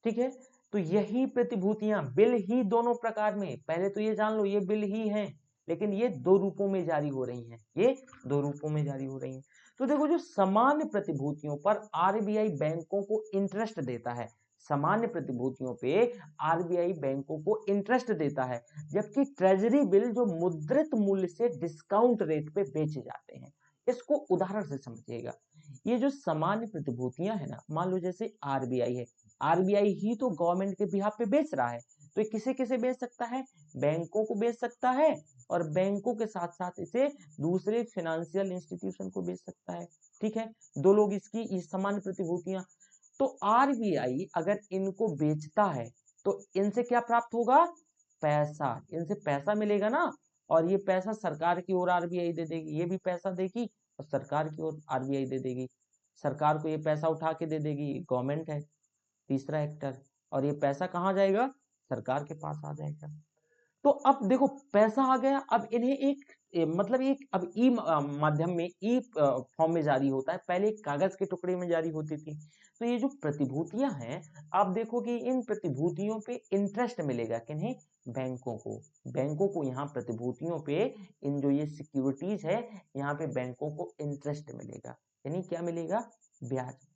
ठीक है। तो यही प्रतिभूतियां, बिल ही दोनों प्रकार में, पहले तो ये जान लो ये बिल ही हैं, लेकिन ये दो रूपों में जारी हो रही हैं, ये दो रूपों में जारी हो रही हैं। तो देखो, जो सामान्य प्रतिभूतियों पर आरबीआई बैंकों को इंटरेस्ट देता है, सामान्य प्रतिभूतियों पे आरबीआई बैंकों को इंटरेस्ट देता है, जबकि ट्रेजरी बिल जो मुद्रित मूल्य से डिस्काउंट रेट पे बेचे जाते हैं। इसको उदाहरण से समझिएगा। ये जो सामान्य प्रतिभूतियां है ना, मान लो जैसे आरबीआई है, आरबीआई ही तो गवर्नमेंट के बिहाफ पे बेच रहा है, तो ये किसे किसे बेच सकता है? बैंकों को बेच सकता है, और बैंकों के साथ साथ इसे दूसरे फाइनेंशियल इंस्टीट्यूशन को बेच सकता है, ठीक है। दो लोग इसकी सामान्य प्रतिभूतियां। तो आरबीआई अगर इनको बेचता है तो इनसे क्या प्राप्त होगा? पैसा, इनसे पैसा मिलेगा ना, और ये पैसा सरकार की ओर आरबीआई दे देगी, ये भी पैसा देगी और सरकार की ओर आरबीआई दे देगी। सरकार को ये पैसा उठा के दे देगी, गवर्नमेंट है तीसरा एक्टर, और ये पैसा कहाँ जाएगा? सरकार के पास आ जाएगा। तो अब देखो पैसा आ गया, अब इन्हें एक मतलब एक अब ई माध्यम में, ई फॉर्म में जारी होता है, पहले एक कागज के टुकड़े में जारी होती थी। तो ये जो प्रतिभूतियां हैं, आप देखो कि इन प्रतिभूतियों पे इंटरेस्ट मिलेगा किन्हें? बैंकों को। बैंकों को यहाँ प्रतिभूतियों पे, इन जो ये सिक्योरिटीज है, यहाँ पे बैंकों को इंटरेस्ट मिलेगा, यानी क्या मिलेगा? ब्याज,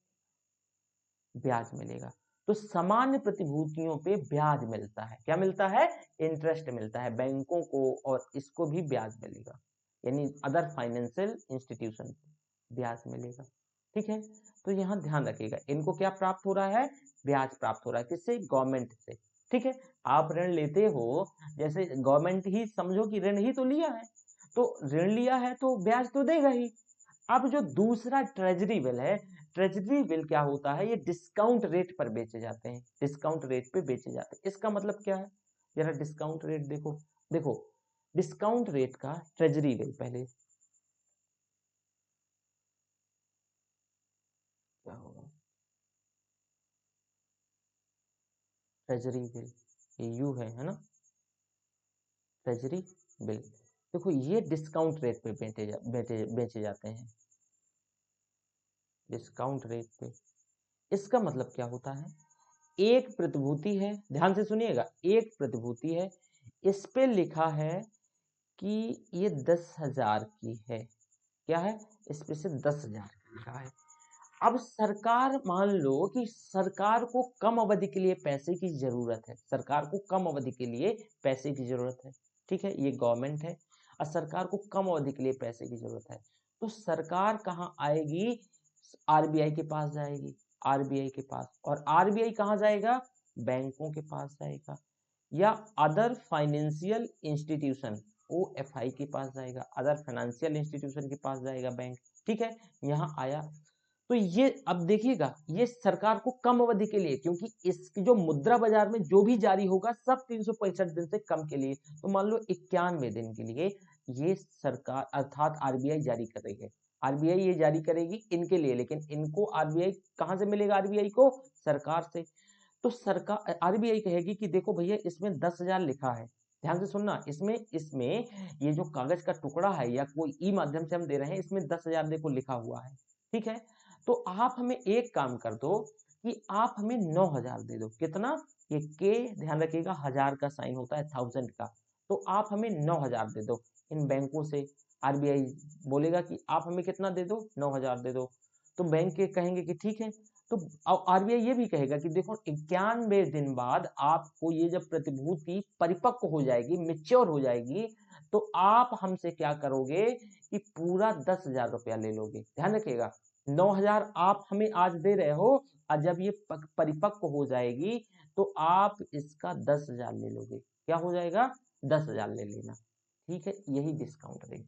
ब्याज मिलेगा। तो सामान्य प्रतिभूतियों पे ब्याज मिलता है, क्या मिलता है? इंटरेस्ट मिलता है बैंकों को, और इसको भी ब्याज मिलेगा, यानी अदर फाइनेंशियल इंस्टीट्यूशन ब्याज मिलेगा, ठीक है। तो यहाँ ध्यान रखिएगा, इनको क्या प्राप्त हो रहा है? ब्याज प्राप्त हो रहा है, किससे? गवर्नमेंट से, ठीक है। आप ऋण लेते हो, जैसे गवर्नमेंट ही समझो कि ऋण ही तो लिया है, तो ऋण लिया है तो ब्याज तो देगा ही। अब जो दूसरा ट्रेजरी बिल है, ट्रेजरी बिल क्या होता है? ये डिस्काउंट रेट पर बेचे जाते हैं, डिस्काउंट रेट पे बेचे जाते हैं। इसका मतलब क्या है? जरा डिस्काउंट रेट देखो, देखो डिस्काउंट रेट का ट्रेजरी बिल, पहले क्या होगा, ट्रेजरी बिल, ये यू है ना, ट्रेजरी बिल। देखो ये डिस्काउंट रेट पे बेचे जाते हैं, डिस्काउंट रेट पे। इसका मतलब क्या होता है, एक प्रतिभूति है, ध्यान से सुनिएगा, एक प्रतिभूति है, इस पे लिखा है कि ये 10,000 की है, क्या है, इस पे से 10,000 की लिखा है। अब सरकार, मान लो कि सरकार को कम अवधि के लिए पैसे की जरूरत है, सरकार को कम अवधि के लिए पैसे की जरूरत है, ठीक है, ये गवर्नमेंट है और सरकार को कम अवधि के लिए पैसे की जरूरत है, तो सरकार कहाँ आएगी, आरबीआई के पास जाएगी, आरबीआई के पास, और आरबीआई कहाँ जाएगा, बैंकों के पास जाएगा, या अदर फाइनेंशियल इंस्टीट्यूशन, ओएफआई के पास जाएगा, अदर फाइनेंशियल इंस्टीट्यूशन के पास जाएगा बैंक, ठीक है, यहाँ आया। तो ये अब देखिएगा, ये सरकार को कम अवधि के लिए, क्योंकि इसकी जो मुद्रा बाजार में जो भी जारी होगा सब 365 दिन से कम के लिए, तो मान लो 91 दिन के लिए ये सरकार अर्थात आरबीआई जारी कर रही है, आरबीआई ये जारी करेगी इनके लिए, लेकिन इनको आरबीआई कहां से मिलेगा, आरबीआई को सरकार से। तो सरकार, आरबीआई कहेगी कि देखो भैया इसमें 10,000 लिखा है, ध्यान से सुनना, इसमें इसमें ये जो कागज का टुकड़ा है या कोई ई माध्यम से हम दे रहे हैं, इसमें 10,000 देखो लिखा हुआ है, ठीक है, तो आप हमें एक काम कर दो कि आप हमें 9,000 दे दो, कितना, ये के ध्यान रखिएगा, हजार का साइन होता है, 1000 का, तो आप हमें 9,000 दे दो इन बैंकों से। आरबीआई बोलेगा कि आप हमें कितना दे दो, 9,000 दे दो, तो बैंक के कहेंगे कि ठीक है, तो आरबीआई ये भी कहेगा कि देखो 91 दिन बाद आपको ये जब प्रतिभूति परिपक्व हो जाएगी, मैच्योर हो जाएगी, तो आप हमसे क्या करोगे कि पूरा 10,000 रुपया ले लोगे, ध्यान रखिएगा, 9,000 आप हमें आज दे रहे हो, और जब ये परिपक्व हो जाएगी तो आप इसका 10,000 ले लोगे, क्या हो जाएगा, 10,000 ले लेना, ठीक है, यही डिस्काउंट रेट,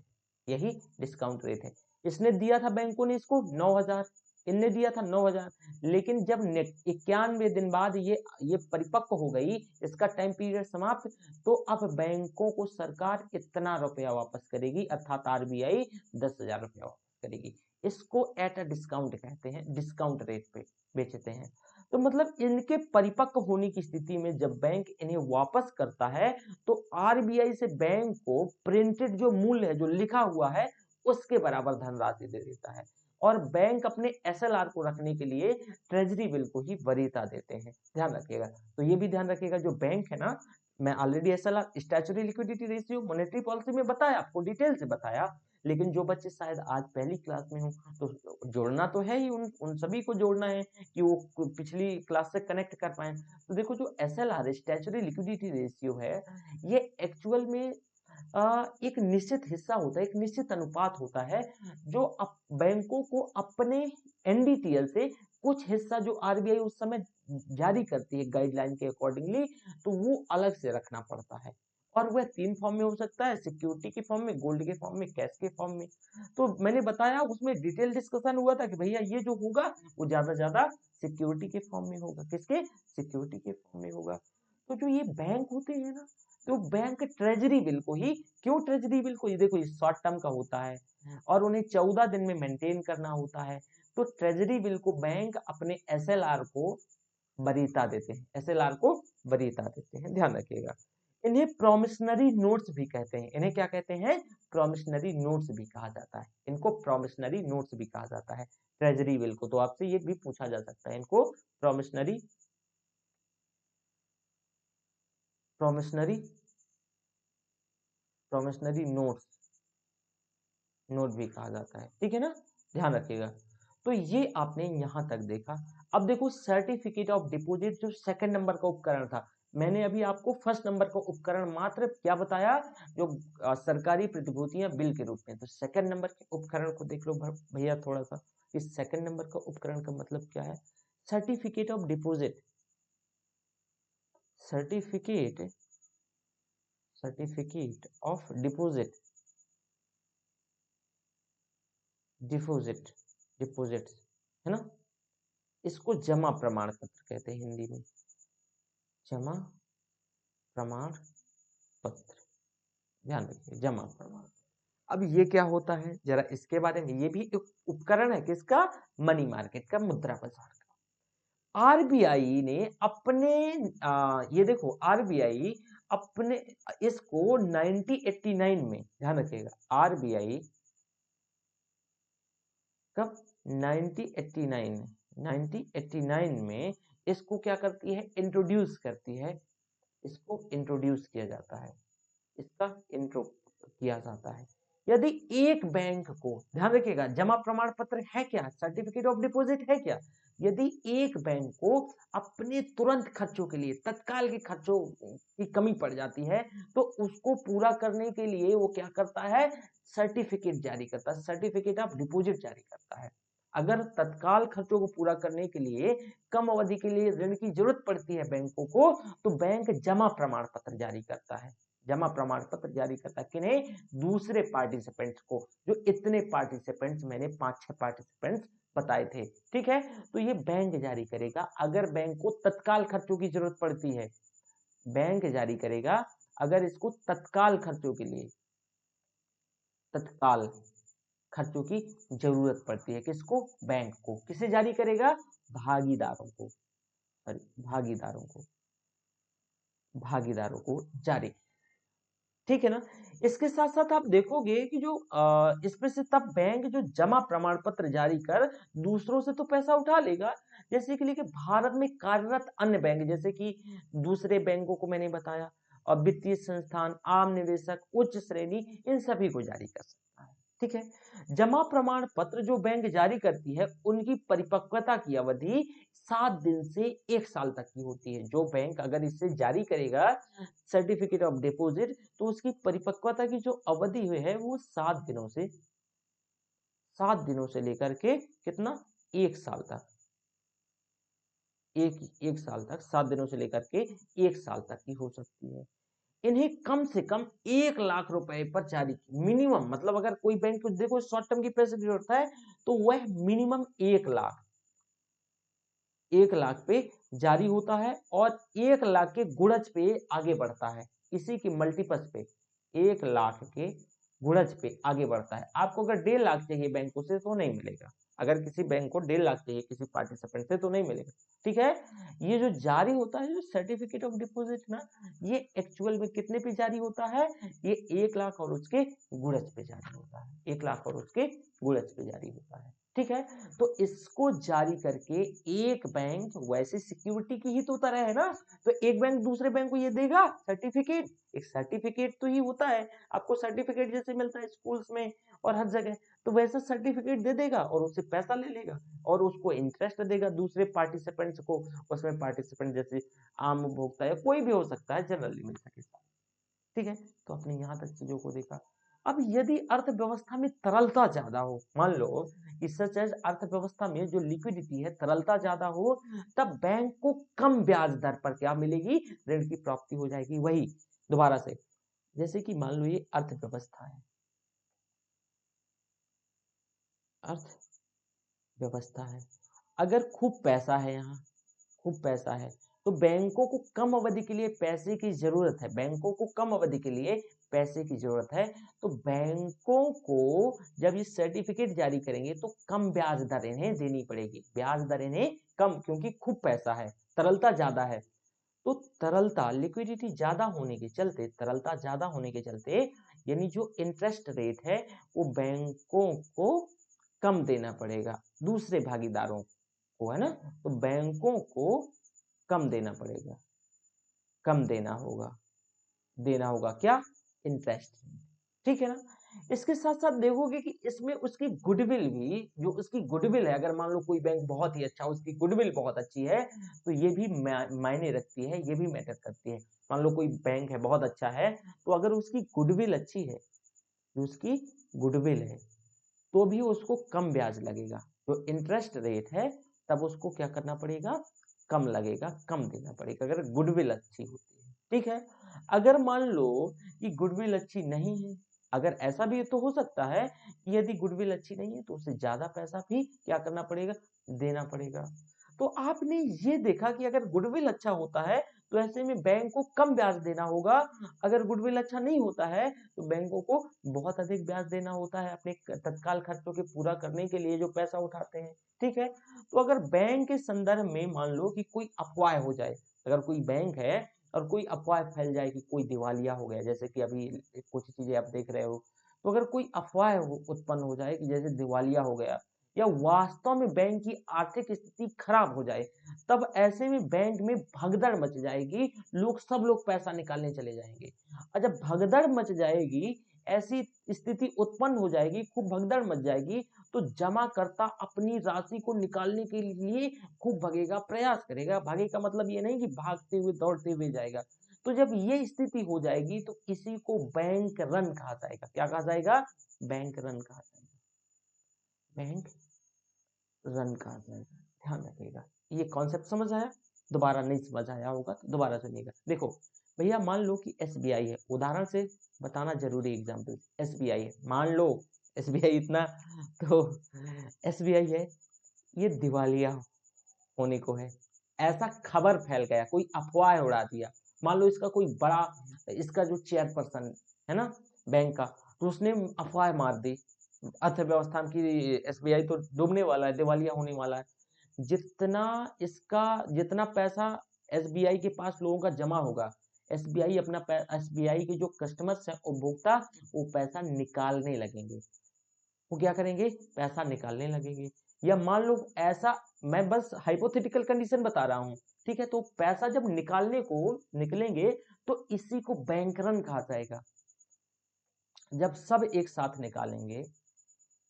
यही डिस्काउंट रेट है। इसने दिया था बैंकों ने इसको 9,000, इनने दिया था 9,000, लेकिन जब 91 दिन बाद ये परिपक्व हो गई, इसका टाइम पीरियड समाप्त, तो अब बैंकों को सरकार इतना रुपया वापस करेगी, अर्थात आरबीआई 10,000 रुपया वापस करेगी, इसको एट अ डिस्काउंट कहते हैं, डिस्काउंट रेट पे बेचते हैं। तो मतलब इनके परिपक्व होने की स्थिति में जब बैंक इन्हें वापस करता है, तो आरबीआई से बैंक को प्रिंटेड जो मूल्य है, जो लिखा हुआ है, उसके बराबर धनराशि दे देता है, और बैंक अपने एसएलआर को रखने के लिए ट्रेजरी बिल को ही वरीयता देते हैं, ध्यान रखिएगा। तो ये भी ध्यान रखिएगा, जो बैंक है ना, मैं already SLR, statutory liquidity ratio, monetary policy में बताया, आपको डिटेल से बताया, लेकिन जो बच्चे शायद आज पहली क्लास में हो, तो जोड़ना तो है ही, उन सभी को जोड़ना है कि वो पिछली क्लास से कनेक्ट कर पाए। तो देखो, जो एसएलआर, स्टैट्यूटरी लिक्विडिटी रेशियो है, ये एक्चुअल में एक निश्चित हिस्सा होता है, एक निश्चित अनुपात होता है, जो बैंकों को अपने एनडीटीएल से कुछ हिस्सा जो आरबीआई उस समय जारी करती है गाइडलाइन के अकॉर्डिंगली, तो वो अलग से रखना पड़ता है, और वह 3 फॉर्म में हो सकता है, सिक्योरिटी के फॉर्म में, गोल्ड के फॉर्म में, कैश के फॉर्म में। तो मैंने बताया, उसमें डिटेल डिस्कशन हुआ था कि भैया ये जो होगा वो ज्यादा ज्यादा सिक्योरिटी के फॉर्म में होगा, किसके, सिक्योरिटी के फॉर्म में होगा। तो जो ये बैंक होते हैं ना, तो बैंक ट्रेजरी बिल को ही, क्यों ट्रेजरी बिल को, ये देखो, ये शॉर्ट टर्म का होता है और उन्हें 14 दिन में मेंटेन करना होता है, तो ट्रेजरी बिल को बैंक अपने एसएलआर को वरीयता देते हैं, एसएलआर को वरीयता देते हैं, ध्यान रखिएगा। इन्हें प्रोमिशनरी नोट्स भी कहते हैं, इन्हें क्या कहते हैं, प्रोमिशनरी नोट्स भी कहा जाता है, इनको प्रोमिशनरी नोट्स भी कहा जाता है ट्रेजरी बिल को। तो आपसे ये भी पूछा जा सकता है, इनको प्रोमिशनरी प्रोमिशनरी प्रोमिशनरी नोट भी कहा जाता है, ठीक है ना, ध्यान रखिएगा। तो ये आपने यहां तक देखा। अब देखो, सर्टिफिकेट ऑफ डिपॉजिट जो सेकंड नंबर का उपकरण था, मैंने अभी आपको फर्स्ट नंबर का उपकरण मात्र क्या बताया, जो सरकारी प्रतिभूतियां बिल के रूप में, तो सेकंड नंबर के उपकरण को देख लो भैया थोड़ा सा, इस सेकंड नंबर का उपकरण का मतलब क्या है, certificate of deposit, certificate certificate of deposit, deposit deposit है ना, इसको जमा प्रमाण पत्र कहते हैं हिंदी में, जमा प्रमाण पत्र, ध्यान रखिए, जमा प्रमाण। अब ये क्या होता है जरा इसके बारे में, ये भी एक उपकरण है किसका, मनी मार्केट का, मुद्रा बाजार का। आरबीआई ने अपने ये देखो आरबीआई अपने इसको 1989 में, ध्यान रखिएगा, आरबीआई कब, 1989, 1989 में इसको क्या करती है, इंट्रोड्यूस करती है, इसको इंट्रोड्यूस किया जाता है, इसका इंट्रो किया जाता है। यदि एक बैंक को, ध्यान रखिएगा, जमा प्रमाण पत्र है क्या, सर्टिफिकेट ऑफ डिपॉजिट है क्या, यदि एक बैंक को अपने तुरंत खर्चों के लिए, तत्काल के खर्चों की कमी पड़ जाती है, तो उसको पूरा करने के लिए वो क्या करता है, सर्टिफिकेट जारी करता है, सर्टिफिकेट ऑफ डिपॉजिट जारी करता है। अगर तत्काल खर्चों को पूरा करने के लिए कम अवधि के लिए ऋण की जरूरत पड़ती है बैंकों को, तो बैंक जमा प्रमाण पत्र जारी करता है, जमा प्रमाण पत्र जारी करता है किन्हें, दूसरे पार्टिसिपेंट्स को, जो इतने पार्टिसिपेंट्स मैंने 5-6 पार्टिसिपेंट्स बताए थे, ठीक है। तो ये बैंक जारी करेगा अगर बैंक को तत्काल खर्चों की जरूरत पड़ती है, बैंक जारी करेगा अगर इसको तत्काल खर्चों के लिए, तत्काल खर्चों की जरूरत पड़ती है, किसको, बैंक को। किसे जारी करेगा, भागीदारों को, सॉरी भागीदारों को जारी, ठीक है ना। इसके साथ साथ आप देखोगे कि जो इसमें से तब बैंक जो जमा प्रमाण पत्र जारी कर दूसरों से तो पैसा उठा लेगा, जैसे कि लेके भारत में कार्यरत अन्य बैंक, जैसे कि दूसरे बैंकों को मैंने बताया, और वित्तीय संस्थान, आम निवेशक, उच्च श्रेणी, इन सभी को जारी कर सकता है, ठीक है। जमा प्रमाण पत्र जो बैंक जारी करती है उनकी परिपक्वता की अवधि 7 दिन से 1 साल तक की होती है। जो बैंक अगर इसे जारी करेगा सर्टिफिकेट ऑफ डिपॉजिट, तो उसकी परिपक्वता की जो अवधि हुई है वो 7 दिनों से लेकर के कितना, 1 साल तक, एक साल तक, 7 दिनों से लेकर के 1 साल तक की हो सकती है। इन्हें कम से कम 1 लाख रुपए पर जारी, मिनिमम, मतलब अगर कोई बैंक को देखो शॉर्ट टर्म की पैसे की जरूरत है तो वह मिनिमम 1 लाख पे जारी होता है, और 1 लाख के गुणज पे आगे बढ़ता है, इसी की मल्टीपल्स पे 1 लाख के गुणज पे आगे बढ़ता है। आपको अगर 1.5 लाख चाहिए बैंकों से तो नहीं मिलेगा, अगर किसी बैंक को 1.5 लाख चाहिए किसी पार्टिसिपेंट से तो नहीं मिलेगा, ठीक है। ये जो जारी होता है, जो सर्टिफिकेट ऑफ डिपॉजिट ना, ये एक्चुअल में कितने पे जारी होता है, ये 1 लाख और उसके गुणज पे जारी होता है, 1 लाख और उसके गुणज पे जारी होता है, ठीक है। तो इसको जारी करके एक बैंक, वैसे सिक्योरिटी की ही तो तरह है ना, तो एक बैंक दूसरे बैंक को ये देगा सर्टिफिकेट, एक सर्टिफिकेट तो ही होता है, आपको सर्टिफिकेट जैसे मिलता है स्कूल्स में और हर जगह, तो वैसा सर्टिफिकेट दे देगा और उससे पैसा ले लेगा और उसको इंटरेस्ट देगा दूसरे पार्टिसिपेंट्स को। उसमें पार्टिसिपेंट जैसे आम उपभोक्ता या कोई भी हो सकता है, जनरली मिल सके, ठीक है। तो आपने यहां तक चीजों को देखा। अब यदि अर्थव्यवस्था में तरलता ज्यादा हो, मान लो कि सच एज अर्थव्यवस्था में जो लिक्विडिटी है, तरलता ज्यादा हो, तब बैंक को कम ब्याज दर पर क्या मिलेगी, ऋण की प्राप्ति हो जाएगी। वही दोबारा से, जैसे कि मान लो ये अर्थव्यवस्था है, अर्थव्यवस्था है, अगर खूब पैसा है यहाँ, खूब पैसा है, तो बैंकों को कम अवधि के लिए पैसे की जरूरत है, बैंकों को कम अवधि के लिए पैसे की जरूरत है, तो बैंकों को जब ये सर्टिफिकेट जारी करेंगे तो कम ब्याज दर इन्हें देनी पड़ेगी, ब्याज दर इन्हें कम, क्योंकि खूब पैसा है, तरलता ज्यादा है। तो तरलता, लिक्विडिटी ज्यादा होने के चलते, तरलता ज्यादा होने के चलते, यानी जो इंटरेस्ट रेट है वो बैंकों को कम देना पड़ेगा दूसरे भागीदारों को, है ना। तो बैंकों को कम देना पड़ेगा, कम देना होगा क्या, इंटरेस्ट, ठीक है ना। इसके साथ साथ देखोगे कि इसमें उसकी गुडविल भी, जो उसकी गुडविल है, अगर मान लो कोई बैंक बहुत ही अच्छा, उसकी गुडविल बहुत अच्छी है, तो ये भी मायने रखती है, ये भी मैटर करती है। मान लो कोई बैंक है बहुत अच्छा है, तो अगर उसकी गुडविल अच्छी है, जो उसकी गुडविल है, तो भी उसको कम ब्याज लगेगा, जो इंटरेस्ट रेट है तब उसको क्या करना पड़ेगा, कम लगेगा, कम देना पड़ेगा, अगर गुडविल अच्छी होती है, ठीक है। अगर मान लो कि गुडविल अच्छी नहीं है, अगर ऐसा भी तो हो सकता है कि यदि गुडविल अच्छी नहीं है तो उसे ज्यादा पैसा भी क्या करना पड़ेगा, देना पड़ेगा। तो आपने ये देखा कि अगर गुडविल अच्छा होता है तो ऐसे में बैंक को कम ब्याज देना होगा। अगर गुडविल अच्छा नहीं होता है तो बैंकों को बहुत अधिक ब्याज देना होता है अपने तत्काल खर्चों के पूरा करने के लिए जो पैसा उठाते हैं। ठीक है, तो अगर बैंक के संदर्भ में मान लो कि कोई अफवाह हो जाए, अगर कोई बैंक है और कोई अफवाह फैल जाए कि कोई दिवालिया हो गया, जैसे कि अभी कुछ चीजें आप देख रहे हो, तो अगर कोई अफवाह उत्पन्न हो जाए कि जैसे दिवालिया हो गया या वास्तव में बैंक की आर्थिक स्थिति खराब हो जाए, तब ऐसे में बैंक में भगदड़ मच जाएगी, सब लोग पैसा निकालने चले जाएंगे। और जब भगदड़ मच जाएगी, ऐसी स्थिति उत्पन्न हो जाएगी, खूब भगदड़ मच जाएगी, तो जमाकर्ता अपनी राशि को निकालने के लिए खूब भगेगा, प्रयास करेगा। भागेगा मतलब ये नहीं कि भागते हुए दौड़ते हुए जाएगा। तो जब ये स्थिति हो जाएगी तो इसी को बैंक रन कहा जाएगा। क्या कहा जाएगा? बैंक रन कहा जाएगा। बैंक रन कहा जाएगा, ध्यान रखिएगा। ये कॉन्सेप्ट समझ आया? दोबारा नहीं समझ आया होगा तो दोबारा सुनिएगा। देखो भैया, मान लो कि एसबीआई है, उदाहरण से बताना जरूरी, एग्जाम्पल एसबीआई है, मान लो एसबीआई इतना, तो एसबीआई है, ये दिवालिया होने को है, ऐसा खबर फैल गया, कोई अफवाह उड़ा दिया। मान लो इसका कोई बड़ा, इसका जो चेयरपर्सन है ना बैंक का, तो उसने अफवाह मार दी अर्थव्यवस्था की एसबीआई तो डूबने वाला है, दिवालिया होने वाला है। जितना इसका जितना पैसा एसबीआई के पास लोगों का जमा होगा, एसबीआई के जो कस्टमर्स हैं, उपभोक्ता, वो पैसा निकालने लगेंगे। वो क्या करेंगे? पैसा निकालने लगेंगे। या मान लो ऐसा, मैं बस हाइपोथेटिकल कंडीशन बता रहा हूं, ठीक है, तो पैसा जब निकालने को निकलेंगे तो इसी को बैंक रन कहा जाएगा। जब सब एक साथ निकालेंगे,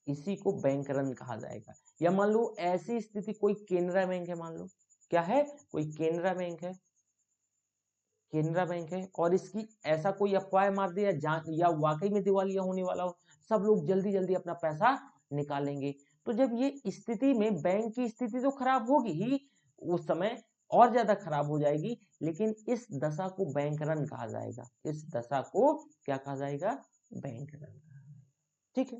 इसी को बैंक रन कहा जाएगा। या मान लो ऐसी स्थिति, कोई केनरा बैंक है, मान लो क्या है, कोई केनरा बैंक है, केनरा बैंक है, और इसकी ऐसा कोई अफवाह मार दिया या वाकई में दिवालिया होने वाला हो, सब लोग जल्दी जल्दी अपना पैसा निकालेंगे। तो जब ये स्थिति में बैंक की स्थिति तो खराब होगी ही, उस समय और ज्यादा खराब हो जाएगी, लेकिन इस दशा को बैंक रन कहा जाएगा। इस दशा को क्या कहा जाएगा? Bank run. ठीक है।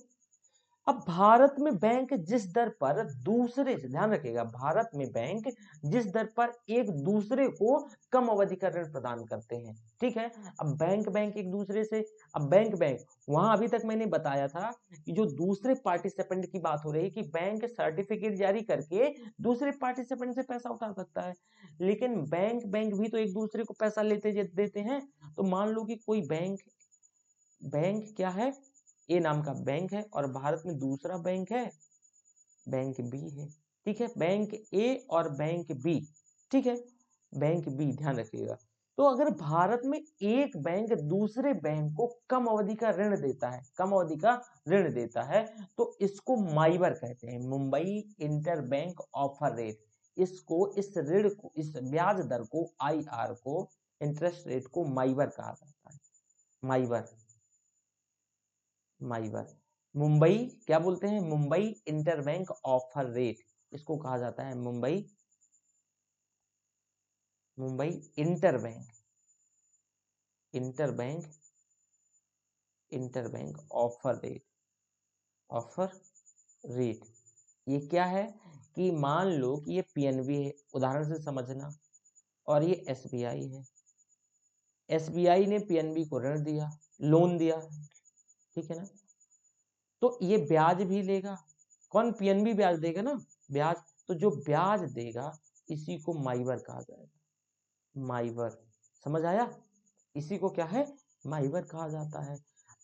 अब भारत में बैंक जिस दर पर दूसरे से, ध्यान रखिएगा, भारत में बैंक जिस दर पर एक दूसरे को कम अवधि का ऋण प्रदान करते हैं, ठीक है। अब बैंक एक दूसरे से, अब बैंक वहां अभी तक मैंने बताया था कि जो दूसरे पार्टिसिपेंट की बात हो रही है कि बैंक सर्टिफिकेट जारी करके दूसरे पार्टिसिपेंट से पैसा उठा सकता है, लेकिन बैंक भी तो एक दूसरे को पैसा लेते देते हैं। तो मान लो कि कोई बैंक बैंक क्या है, ए नाम का बैंक है, और भारत में दूसरा बैंक है, बैंक बी है। ठीक है, बैंक ए और बैंक बी, ठीक है, बैंक बी, ध्यान रखिएगा। तो अगर भारत में एक बैंक दूसरे बैंक को कम अवधि का ऋण देता है, कम अवधि का ऋण देता है, तो इसको माइबर कहते हैं, Mumbai inter bank offer rate. इसको, इस ऋण को, इस ब्याज दर को, आईआर को, इंटरेस्ट रेट को माइबर कहा जाता है। माइबर, माइबर, मुंबई क्या बोलते हैं? मुंबई इंटरबैंक ऑफर रेट, इसको कहा जाता है Mumbai, Mumbai interbank, interbank, interbank offer rate, offer rate. ये क्या है कि मान लो कि ये पीएनबी है, उदाहरण से समझना, और ये एसबीआई है। एसबीआई ने पीएनबी को ऋण दिया, लोन दिया, ठीक है ना, तो ये ब्याज भी लेगा। कौन? पीएनबी ब्याज देगा ना, ब्याज। तो जो ब्याज देगा इसी को माइबर कहा जाएगा, माइबर। समझ आया? इसी को क्या है? माइबर कहा जाता है।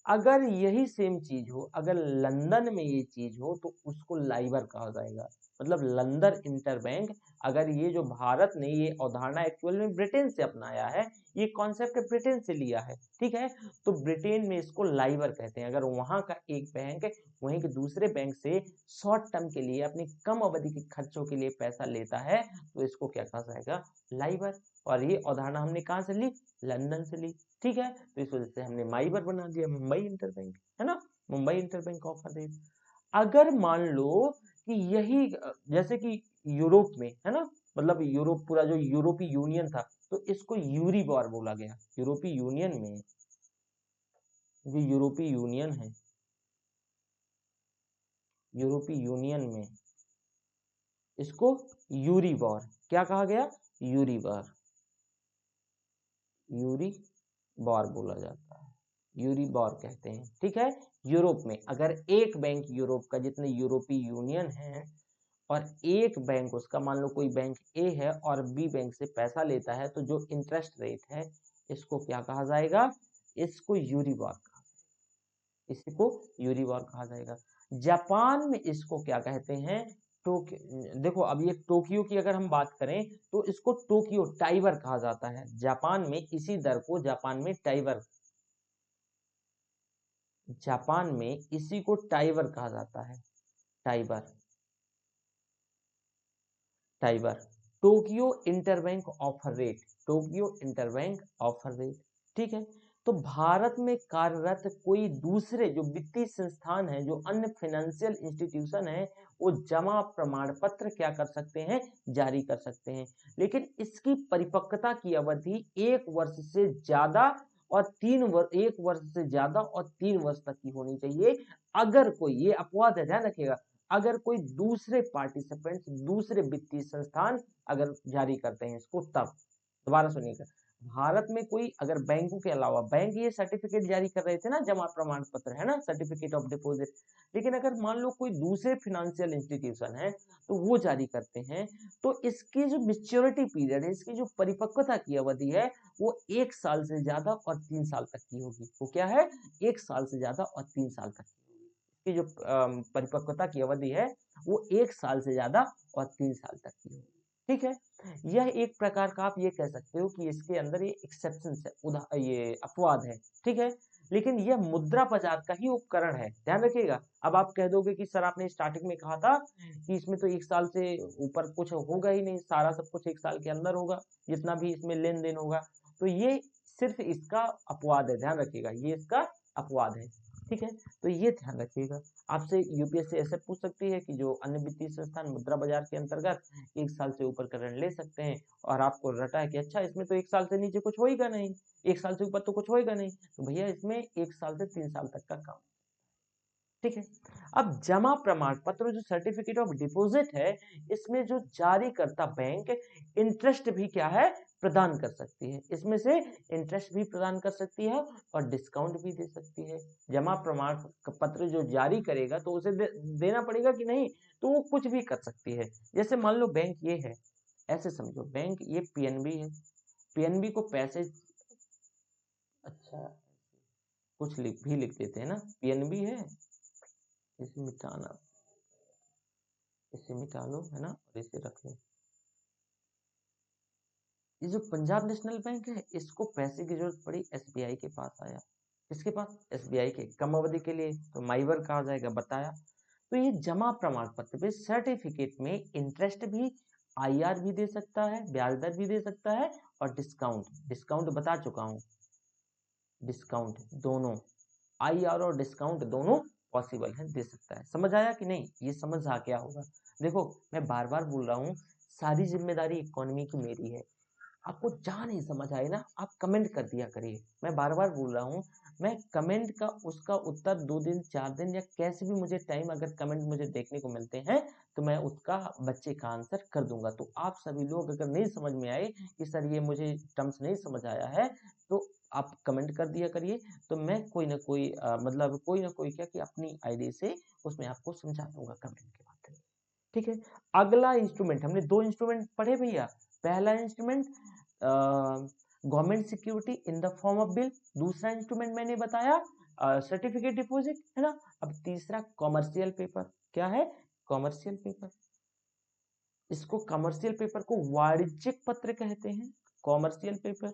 अगर यही सेम चीज हो, अगर लंदन में ये चीज हो, तो उसको लाइबर कहा जाएगा। मतलब लंदन इंटरबैंक, अगर ये जो भारत ने ये अवधारणा एक्चुअल में ब्रिटेन से अपनाया है, ये कॉन्सेप्ट ब्रिटेन से लिया है, ठीक है, तो ब्रिटेन में इसको लाइबर कहते हैं। अगर वहां का एक बैंक वहीं के दूसरे बैंक से शॉर्ट टर्म के लिए, अपनी कम अवधि के खर्चों के लिए पैसा लेता है, तो इसको क्या कहा जाएगा? लाइबर। और ये अवधारणा हमने कहां से ली? लंदन से ली, ठीक है। तो इस वजह से हमने माइबर बना दिया, मुंबई इंटरबैंक, है ना, मुंबई इंटरबैंक ऑफर रेट। अगर मान लो कि यही, जैसे कि यूरोप में है ना, मतलब यूरोप, पूरा जो यूरोपीय यूनियन था, तो इसको यूरीबॉर बोला गया। यूरोपीय यूनियन में, जो यूरोपीय यूनियन है, यूरोपीय यूनियन में इसको यूरीबॉर क्या कहा गया? यूरीबॉर, यूरी बॉर बोला जाता है, यूरी बॉर कहते हैं, ठीक है। यूरोप में अगर एक बैंक यूरोप का, जितने यूरोपीय यूनियन है, और एक बैंक उसका, मान लो कोई बैंक ए है और बी बैंक से पैसा लेता है, तो जो इंटरेस्ट रेट है इसको क्या कहा जाएगा, इसको यूरिबॉर कहा, इसको यूरिबॉर कहा जाएगा। जापान में इसको क्या कहते हैं, देखो अब ये टोक्यो की अगर हम बात करें तो इसको टोक्यो टाइबर कहा जाता है। जापान में इसी दर को जापान में टाइबर, जापान में इसी को टाइबर कहा जाता है, TIBOR, TIBOR, Tokyo interbank offer rate, Tokyo interbank offer rate, ठीक है। तो भारत में कार्यरत कोई दूसरे जो वित्तीय संस्थान है, जो अन्य फाइनेंशियल इंस्टीट्यूशन है, वो जमा प्रमाण पत्र क्या कर सकते हैं, जारी कर सकते हैं। लेकिन इसकी परिपक्वता की अवधि 1 वर्ष से ज्यादा और 3 वर्ष, 1 वर्ष से ज्यादा और 3 वर्ष तक की होनी चाहिए। अगर कोई, ये अपवाद है, ध्यान रखिएगा, अगर कोई दूसरे पार्टिसिपेंट्स, दूसरे वित्तीय संस्थान अगर जारी करते हैं इसको, तब। दोबारा सुनिएगा, भारत में कोई अगर बैंकों के अलावा, बैंक ये सर्टिफिकेट जारी कर रहे थे ना, जमा प्रमाण पत्र है ना, सर्टिफिकेट ऑफ डिपॉजिट, लेकिन अगर मान लो कोई दूसरे फाइनेंशियल इंस्टीट्यूशन है तो वो जारी करते हैं, तो इसकी जो मेच्योरिटी पीरियड है, इसकी जो परिपक्वता की अवधि है, वो 1 साल से ज्यादा और 3 साल तक की होगी। वो क्या है, 1 साल से ज्यादा और 3 साल तक की होगी। इसकी जो परिपक्वता की अवधि है वो 1 साल से ज्यादा और 3 साल तक की होगी, ठीक है। यह एक प्रकार का, आप ये कह सकते हो कि इसके अंदर ये एक्सेप्शन है, ये अपवाद है, ठीक है। लेकिन यह मुद्रा बाजार का ही उपकरण है, ध्यान रखिएगा। अब आप कह दोगे कि सर आपने स्टार्टिंग में कहा था कि इसमें तो 1 साल से ऊपर कुछ होगा ही नहीं, सारा सब कुछ 1 साल के अंदर होगा, जितना भी इसमें लेन देन होगा। तो ये सिर्फ इसका अपवाद है, ध्यान रखिएगा, ये इसका अपवाद है, ठीक है। तो ये ध्यान रखिएगा। आपसे यूपीएससी ऐसे पूछ सकती है कि जो अन्य वित्तीय संस्थान मुद्रा बाजार के अंतर्गत 1 साल से ऊपर का ऋण ले सकते हैं, और आपको रटा है कि अच्छा इसमें तो 1 साल से नीचे कुछ होएगा नहीं, 1 साल से ऊपर तो कुछ होएगा नहीं, तो भैया इसमें 1 साल से 3 साल तक का काम, ठीक है। अब जमा प्रमाण पत्र, जो सर्टिफिकेट ऑफ डिपॉजिट है, इसमें जो जारी करता बैंक इंटरेस्ट भी क्या है, प्रदान कर सकती है, इसमें से इंटरेस्ट भी प्रदान कर सकती है और डिस्काउंट भी दे सकती है। जमा प्रमाण पत्र जो जारी करेगा तो उसे देना पड़ेगा कि नहीं, तो वो कुछ भी कर सकती है। जैसे मान लो बैंक ये है, ऐसे समझो बैंक ये पीएनबी है, पीएनबी को पैसे, अच्छा कुछ लिख देते हैं ना, पीएनबी है, इसे मिटाना, इसे मिटा लो, है ना, और इसे रख लो। ये जो पंजाब नेशनल बैंक है, इसको पैसे की जरूरत पड़ी, एसबीआई के पास आया, किसके पास, एसबीआई के, कम अवधि के लिए, तो माइवर कहा जाएगा, बताया। तो ये जमा प्रमाण पत्र पे सर्टिफिकेट में इंटरेस्ट भी, आईआर भी दे सकता है, ब्याज दर भी दे सकता है, और डिस्काउंट, डिस्काउंट बता चुका हूं, डिस्काउंट दोनों, आईआर और डिस्काउंट दोनों पॉसिबल है, दे सकता है। समझ आया कि नहीं, ये समझ आ गया होगा। देखो मैं बार बार बोल रहा हूँ, सारी जिम्मेदारी इकोनॉमी की मेरी है। आपको जहाँ नहीं समझ आए ना, आप कमेंट कर दिया करिए। मैं बार बार बोल रहा हूँ, मैं कमेंट का उसका उत्तर 2 दिन 4 दिन या कैसे भी मुझे टाइम, अगर कमेंट मुझे देखने को मिलते हैं तो मैं उसका बच्चे का आंसर कर दूंगा। तो आप सभी लोग अगर नहीं समझ में आए कि सर ये मुझे टर्म्स नहीं समझ आया है, तो आप कमेंट कर दिया करिए, तो मैं कोई ना कोई मतलब कोई ना कोई क्या कि अपनी आईडी से उसमें आपको समझा दूंगा कमेंट के माध्यम से, ठीक है। अगला इंस्ट्रूमेंट, हमने 2 इंस्ट्रूमेंट पढ़े भैया। पहला instrument government security in the form of bill, दूसरा इंस्ट्रूमेंट मैंने बताया सर्टिफिकेट डिपॉजिट, है ना। अब तीसरा कॉमर्शियल पेपर, क्या है, कॉमर्शियल पेपर, इसको कमर्शियल पेपर को वाणिज्यिक पत्र कहते हैं, कॉमर्शियल पेपर,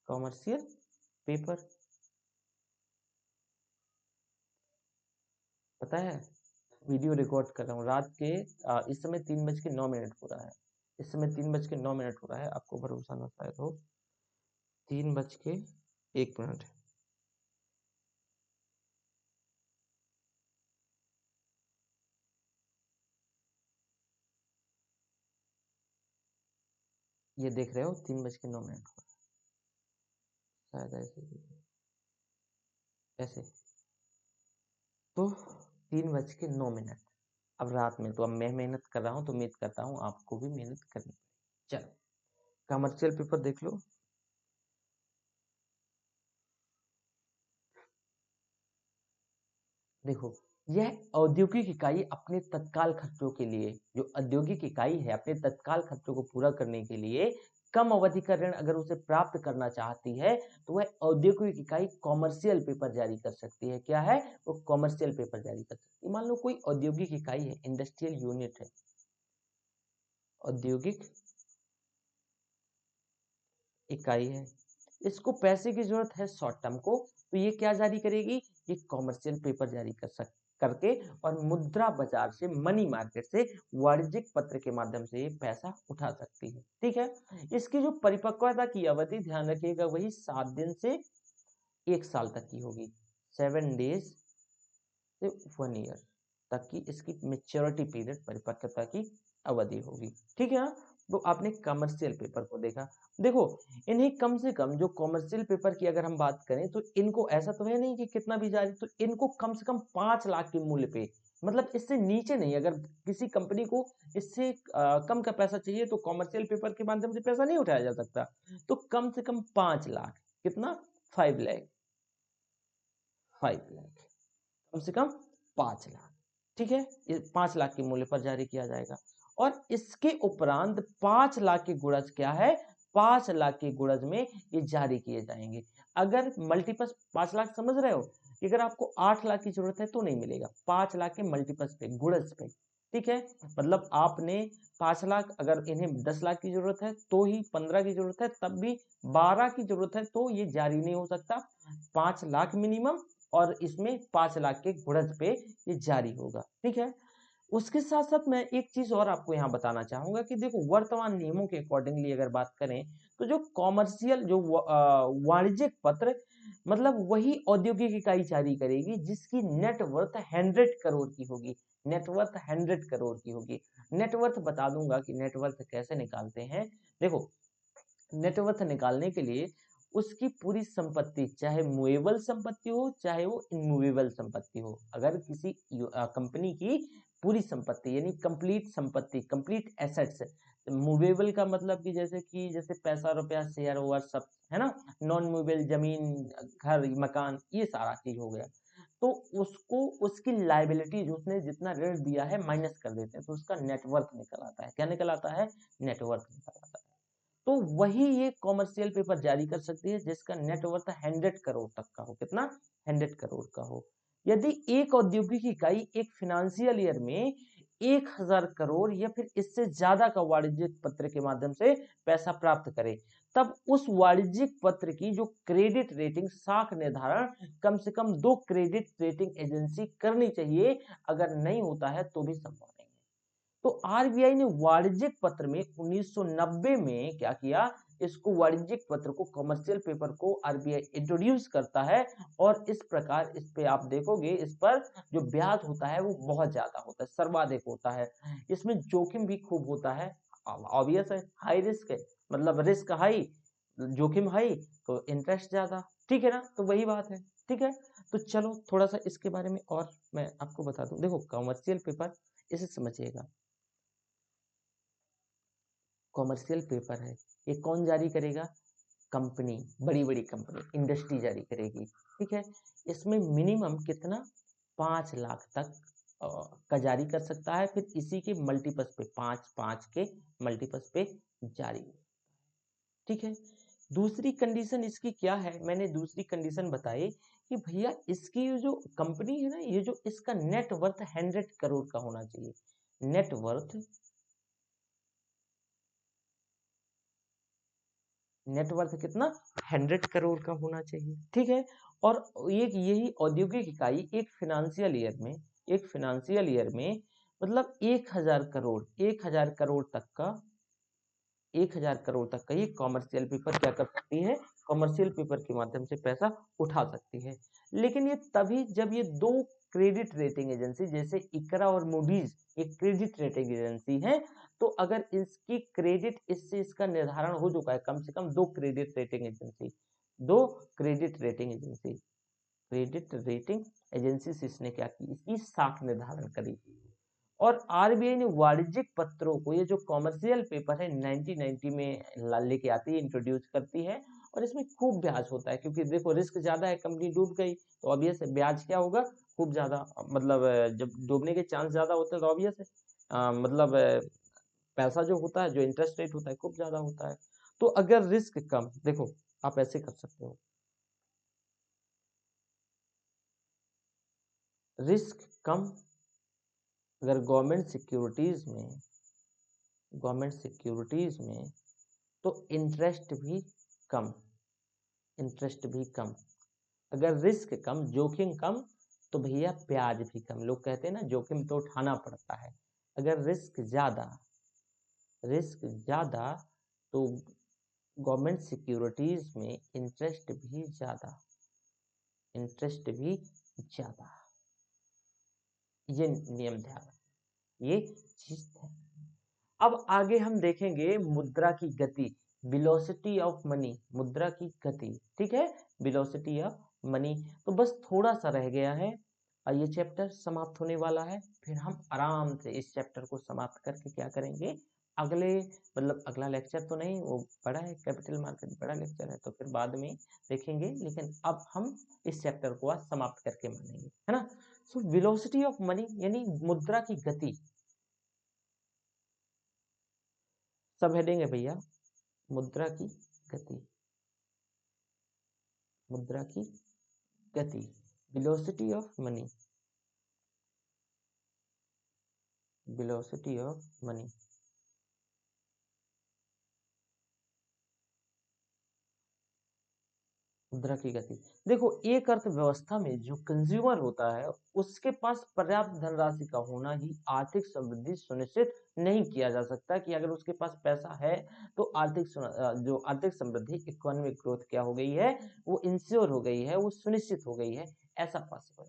कॉमर्शियल पेपर, पता है। वीडियो रिकॉर्ड कर रहा हूँ रात के, इस समय 3:09 हो रहा है, इस समय 3:09 हो रहा है, आपको भरोसा ना शायद हो, 3:01। ये देख रहे हो 3:09 हो रहा है, शायद ऐसे, तो 3:09। अब रात में तो अब मैं मेहनत कर रहा हूँ, तो उम्मीद करता हूँ आपको भी मेहनत करनी। चलो कमर्शियल पेपर देख लो। देखो, यह औद्योगिक इकाई अपने तत्काल खर्चों के लिए, जो औद्योगिक इकाई है अपने तत्काल खर्चों को पूरा करने के लिए कम अवधि का ऋण अगर उसे प्राप्त करना चाहती है तो वह औद्योगिक इकाई कॉमर्शियल पेपर जारी कर सकती है। क्या है वो? कॉमर्शियल पेपर जारी कर सकती है। मान लो कोई औद्योगिक इकाई है, इंडस्ट्रियल यूनिट है, औद्योगिक इकाई है, इसको पैसे की जरूरत है शॉर्ट टर्म को, तो ये क्या जारी करेगी? ये कॉमर्शियल पेपर जारी करके और मुद्रा बाजार से, मनी मार्केट से, वाणिज्यिक पत्र के माध्यम से ये पैसा उठा सकती है। ठीक है। इसकी जो परिपक्वता की अवधि, ध्यान रखिएगा, वही 7 दिन से 1 साल तक की होगी। 7 डेज से 1 ईयर तक की इसकी मेच्योरिटी पीरियड, परिपक्वता की अवधि होगी। ठीक है ना? तो आपने कमर्शियल पेपर को देखा। देखो, इन्हें कम से कम, जो कॉमर्शियल पेपर की अगर हम बात करें तो इनको ऐसा तो है नहीं कि कितना भी जारी, तो इनको कम से कम 5 लाख के मूल्य पे, मतलब इससे नीचे नहीं। अगर किसी कंपनी को इससे कम का पैसा चाहिए तो कॉमर्शियल पेपर के माध्यम से पैसा नहीं उठाया जा सकता। तो कम से कम 5 लाख, कितना? 5 लाख, 5 लाख, कम से कम 5 लाख। ठीक है, ये 5 लाख के मूल्य पर जारी किया जाएगा। और इसके उपरांत 5 लाख के गुणज क्या है? 5 लाख के गुणज में ये जारी किए जाएंगे। अगर मल्टीपल्स 5 लाख समझ रहे हो, अगर आपको 8 लाख की जरूरत है तो नहीं मिलेगा, 5 लाख के मल्टीपल्स पे, गुणज पे। ठीक है, मतलब आपने 5 लाख, अगर इन्हें 10 लाख की जरूरत है तो ही, 15 की जरूरत है तब भी, 12 की जरूरत है तो ये जारी नहीं हो सकता। 5 लाख मिनिमम, और इसमें 5 लाख के गुणज पे ये जारी होगा। ठीक है। उसके साथ साथ मैं एक चीज और आपको यहाँ बताना चाहूंगा कि देखो, वर्तमान नियमों के अकॉर्डिंगली अगर बात करें तो जो कॉमर्शियल, जो वाणिज्यिक पत्र, मतलब वही औद्योगिक इकाई जारी करेगी जिसकी नेटवर्थ 100 करोड़ की होगी। नेटवर्थ 100 करोड़ की होगी। नेटवर्थ बता दूंगा कि नेटवर्थ कैसे निकालते हैं। देखो, नेटवर्थ निकालने के लिए उसकी पूरी संपत्ति, चाहे मूवेबल संपत्ति हो चाहे वो इनमूवेबल संपत्ति हो, अगर किसी कंपनी की पूरी संपत्ति यानी कंप्लीट संपत्ति, कंप्लीट एसेट्स, मूवेबल का मतलब कि जैसे पैसा, रुपया, शेयर ओवर सब है ना, नॉन मूवेबल जमीन, घर, मकान, ये सारा चीज हो गया, तो उसको, उसकी लाइबिलिटी, जो उसने जितना ऋण दिया है माइनस कर देते हैं, तो उसका नेटवर्थ निकल आता है। क्या निकल आता है? नेटवर्थ निकल आता है। तो वही ये कॉमर्शियल पेपर जारी कर सकती है जिसका नेटवर्थ 100 करोड़ तक का हो। कितना? 100 करोड़ का हो। यदि एक औद्योगिक इकाई एक फिनेंशियल ईयर में 1000 करोड़ या फिर इससे ज्यादा का वाणिज्यिक पत्र के माध्यम से पैसा प्राप्त करे, तब उस वाणिज्यिक पत्र की जो क्रेडिट रेटिंग, साख निर्धारण कम से कम 2 क्रेडिट रेटिंग एजेंसी करनी चाहिए। अगर नहीं होता है तो भी संभव नहीं। तो आरबीआई ने वाणिज्यिक पत्र में 1990 में क्या किया? इसको, वाणिज्यिक पत्र को, कमर्शियल पेपर को आरबीआई इंट्रोड्यूस करता है, और इस प्रकार इस पे आप देखोगे, इस पर जो ब्याज होता है वो बहुत ज्यादा होता है, सर्वाधिक होता है। इसमें जोखिम भी खूब होता है। ऑब्वियस है, हाई रिस्क है, मतलब रिस्क हाई, जोखिम हाई, तो इंटरेस्ट ज्यादा। ठीक है ना? तो वही बात है। ठीक है। तो चलो थोड़ा सा इसके बारे में और मैं आपको बता दूं। देखो, कमर्शियल पेपर, इसे समझिएगा, कॉमर्शियल पेपर है, ये कौन जारी करेगा? कंपनी, बड़ी बड़ी कंपनी, इंडस्ट्री जारी करेगी। ठीक है। इसमें मिनिमम कितना? 5 लाख तक का जारी कर सकता है, फिर इसी के मल्टीपल्स पे, 5 के मल्टीपल्स पे जारी। ठीक है। दूसरी कंडीशन इसकी क्या है? मैंने दूसरी कंडीशन बताई कि भैया इसकी जो कंपनी है ना, ये जो इसका नेटवर्थ 100 करोड़ का होना चाहिए। नेटवर्थ, नेटवर्थ कितना? 100 करोड़ का होना चाहिए। ठीक है। और एक यही औद्योगिक इकाई एक फिनेंशियल ईयर में, एक फिनेंशियल ईयर में, मतलब 1000 करोड़, 1000 करोड़ तक का, 1000 करोड़ तक का ये कॉमर्शियल पेपर क्या कर सकती है? कॉमर्शियल पेपर के माध्यम से पैसा उठा सकती है। लेकिन ये तभी जब ये 2 क्रेडिट रेटिंग एजेंसी, जैसे इकरा और मूडीज, ये क्रेडिट रेटिंग एजेंसी है, तो अगर इसकी क्रेडिट, इससे इसका निर्धारण हो चुका है, कम से कम 2 credit rating agency, 2 credit rating agency, credit rating agency से इसने क्या की? इसकी साख निर्धारण करी, और आरबीआई ने वाणिज्यिक पत्रों को, ये जो कॉमर्शियल पेपर है 1990 में लेके आती है, इंट्रोड्यूस करती है, और इसमें खूब ब्याज होता है क्योंकि देखो रिस्क ज्यादा है, कंपनी डूब गई तो ऑब्वियस ब्याज क्या होगा, खूब ज्यादा, मतलब जब डूबने के चांस ज्यादा होते हैं तो ऑब्वियस है मतलब पैसा जो होता है, जो इंटरेस्ट रेट होता है खूब ज्यादा होता है। तो अगर रिस्क कम, देखो आप ऐसे कर सकते हो, रिस्क कम अगर गवर्नमेंट सिक्योरिटीज में तो कम इंटरेस्ट भी कम। अगर रिस्क कम, जोखिम कम, तो भैया ब्याज भी कम। लोग कहते हैं ना जोखिम तो उठाना पड़ता है। अगर रिस्क ज्यादा तो गवर्नमेंट सिक्योरिटीज में इंटरेस्ट भी ज्यादा। ये नियम ध्यान रखें, ये चीज है। अब आगे हम देखेंगे मुद्रा की गति, वेलोसिटी ऑफ मनी, मुद्रा की गति, ठीक है, वेलोसिटी ऑफ मनी। तो बस थोड़ा सा रह गया है और ये चैप्टर समाप्त होने वाला है। फिर हम आराम से इस चैप्टर को समाप्त करके क्या करेंगे, अगले मतलब अगला लेक्चर तो नहीं, वो बड़ा है, कैपिटल मार्केट बड़ा लेक्चर है, तो फिर बाद में देखेंगे, लेकिन अब हम इस चैप्टर को आज समाप्त करके मानेंगे, है ना। सो वेलोसिटी ऑफ मनी यानी मुद्रा की गति, सब हेडिंग है भैया, मुद्रा की गति, मुद्रा की गति, velocity of money, velocity of money. मुद्रा की गति, देखो एक अर्थव्यवस्था में जो कंज्यूमर होता है उसके पास पर्याप्त धनराशि का होना ही आर्थिक समृद्धि सुनिश्चित नहीं किया जा सकता कि अगर उसके पास पैसा है तो जो आर्थिक समृद्धि, इकोनॉमिक ग्रोथ क्या हो गई है, वो इंश्योर हो गई है, वो सुनिश्चित हो गई है, ऐसा पॉसिबल।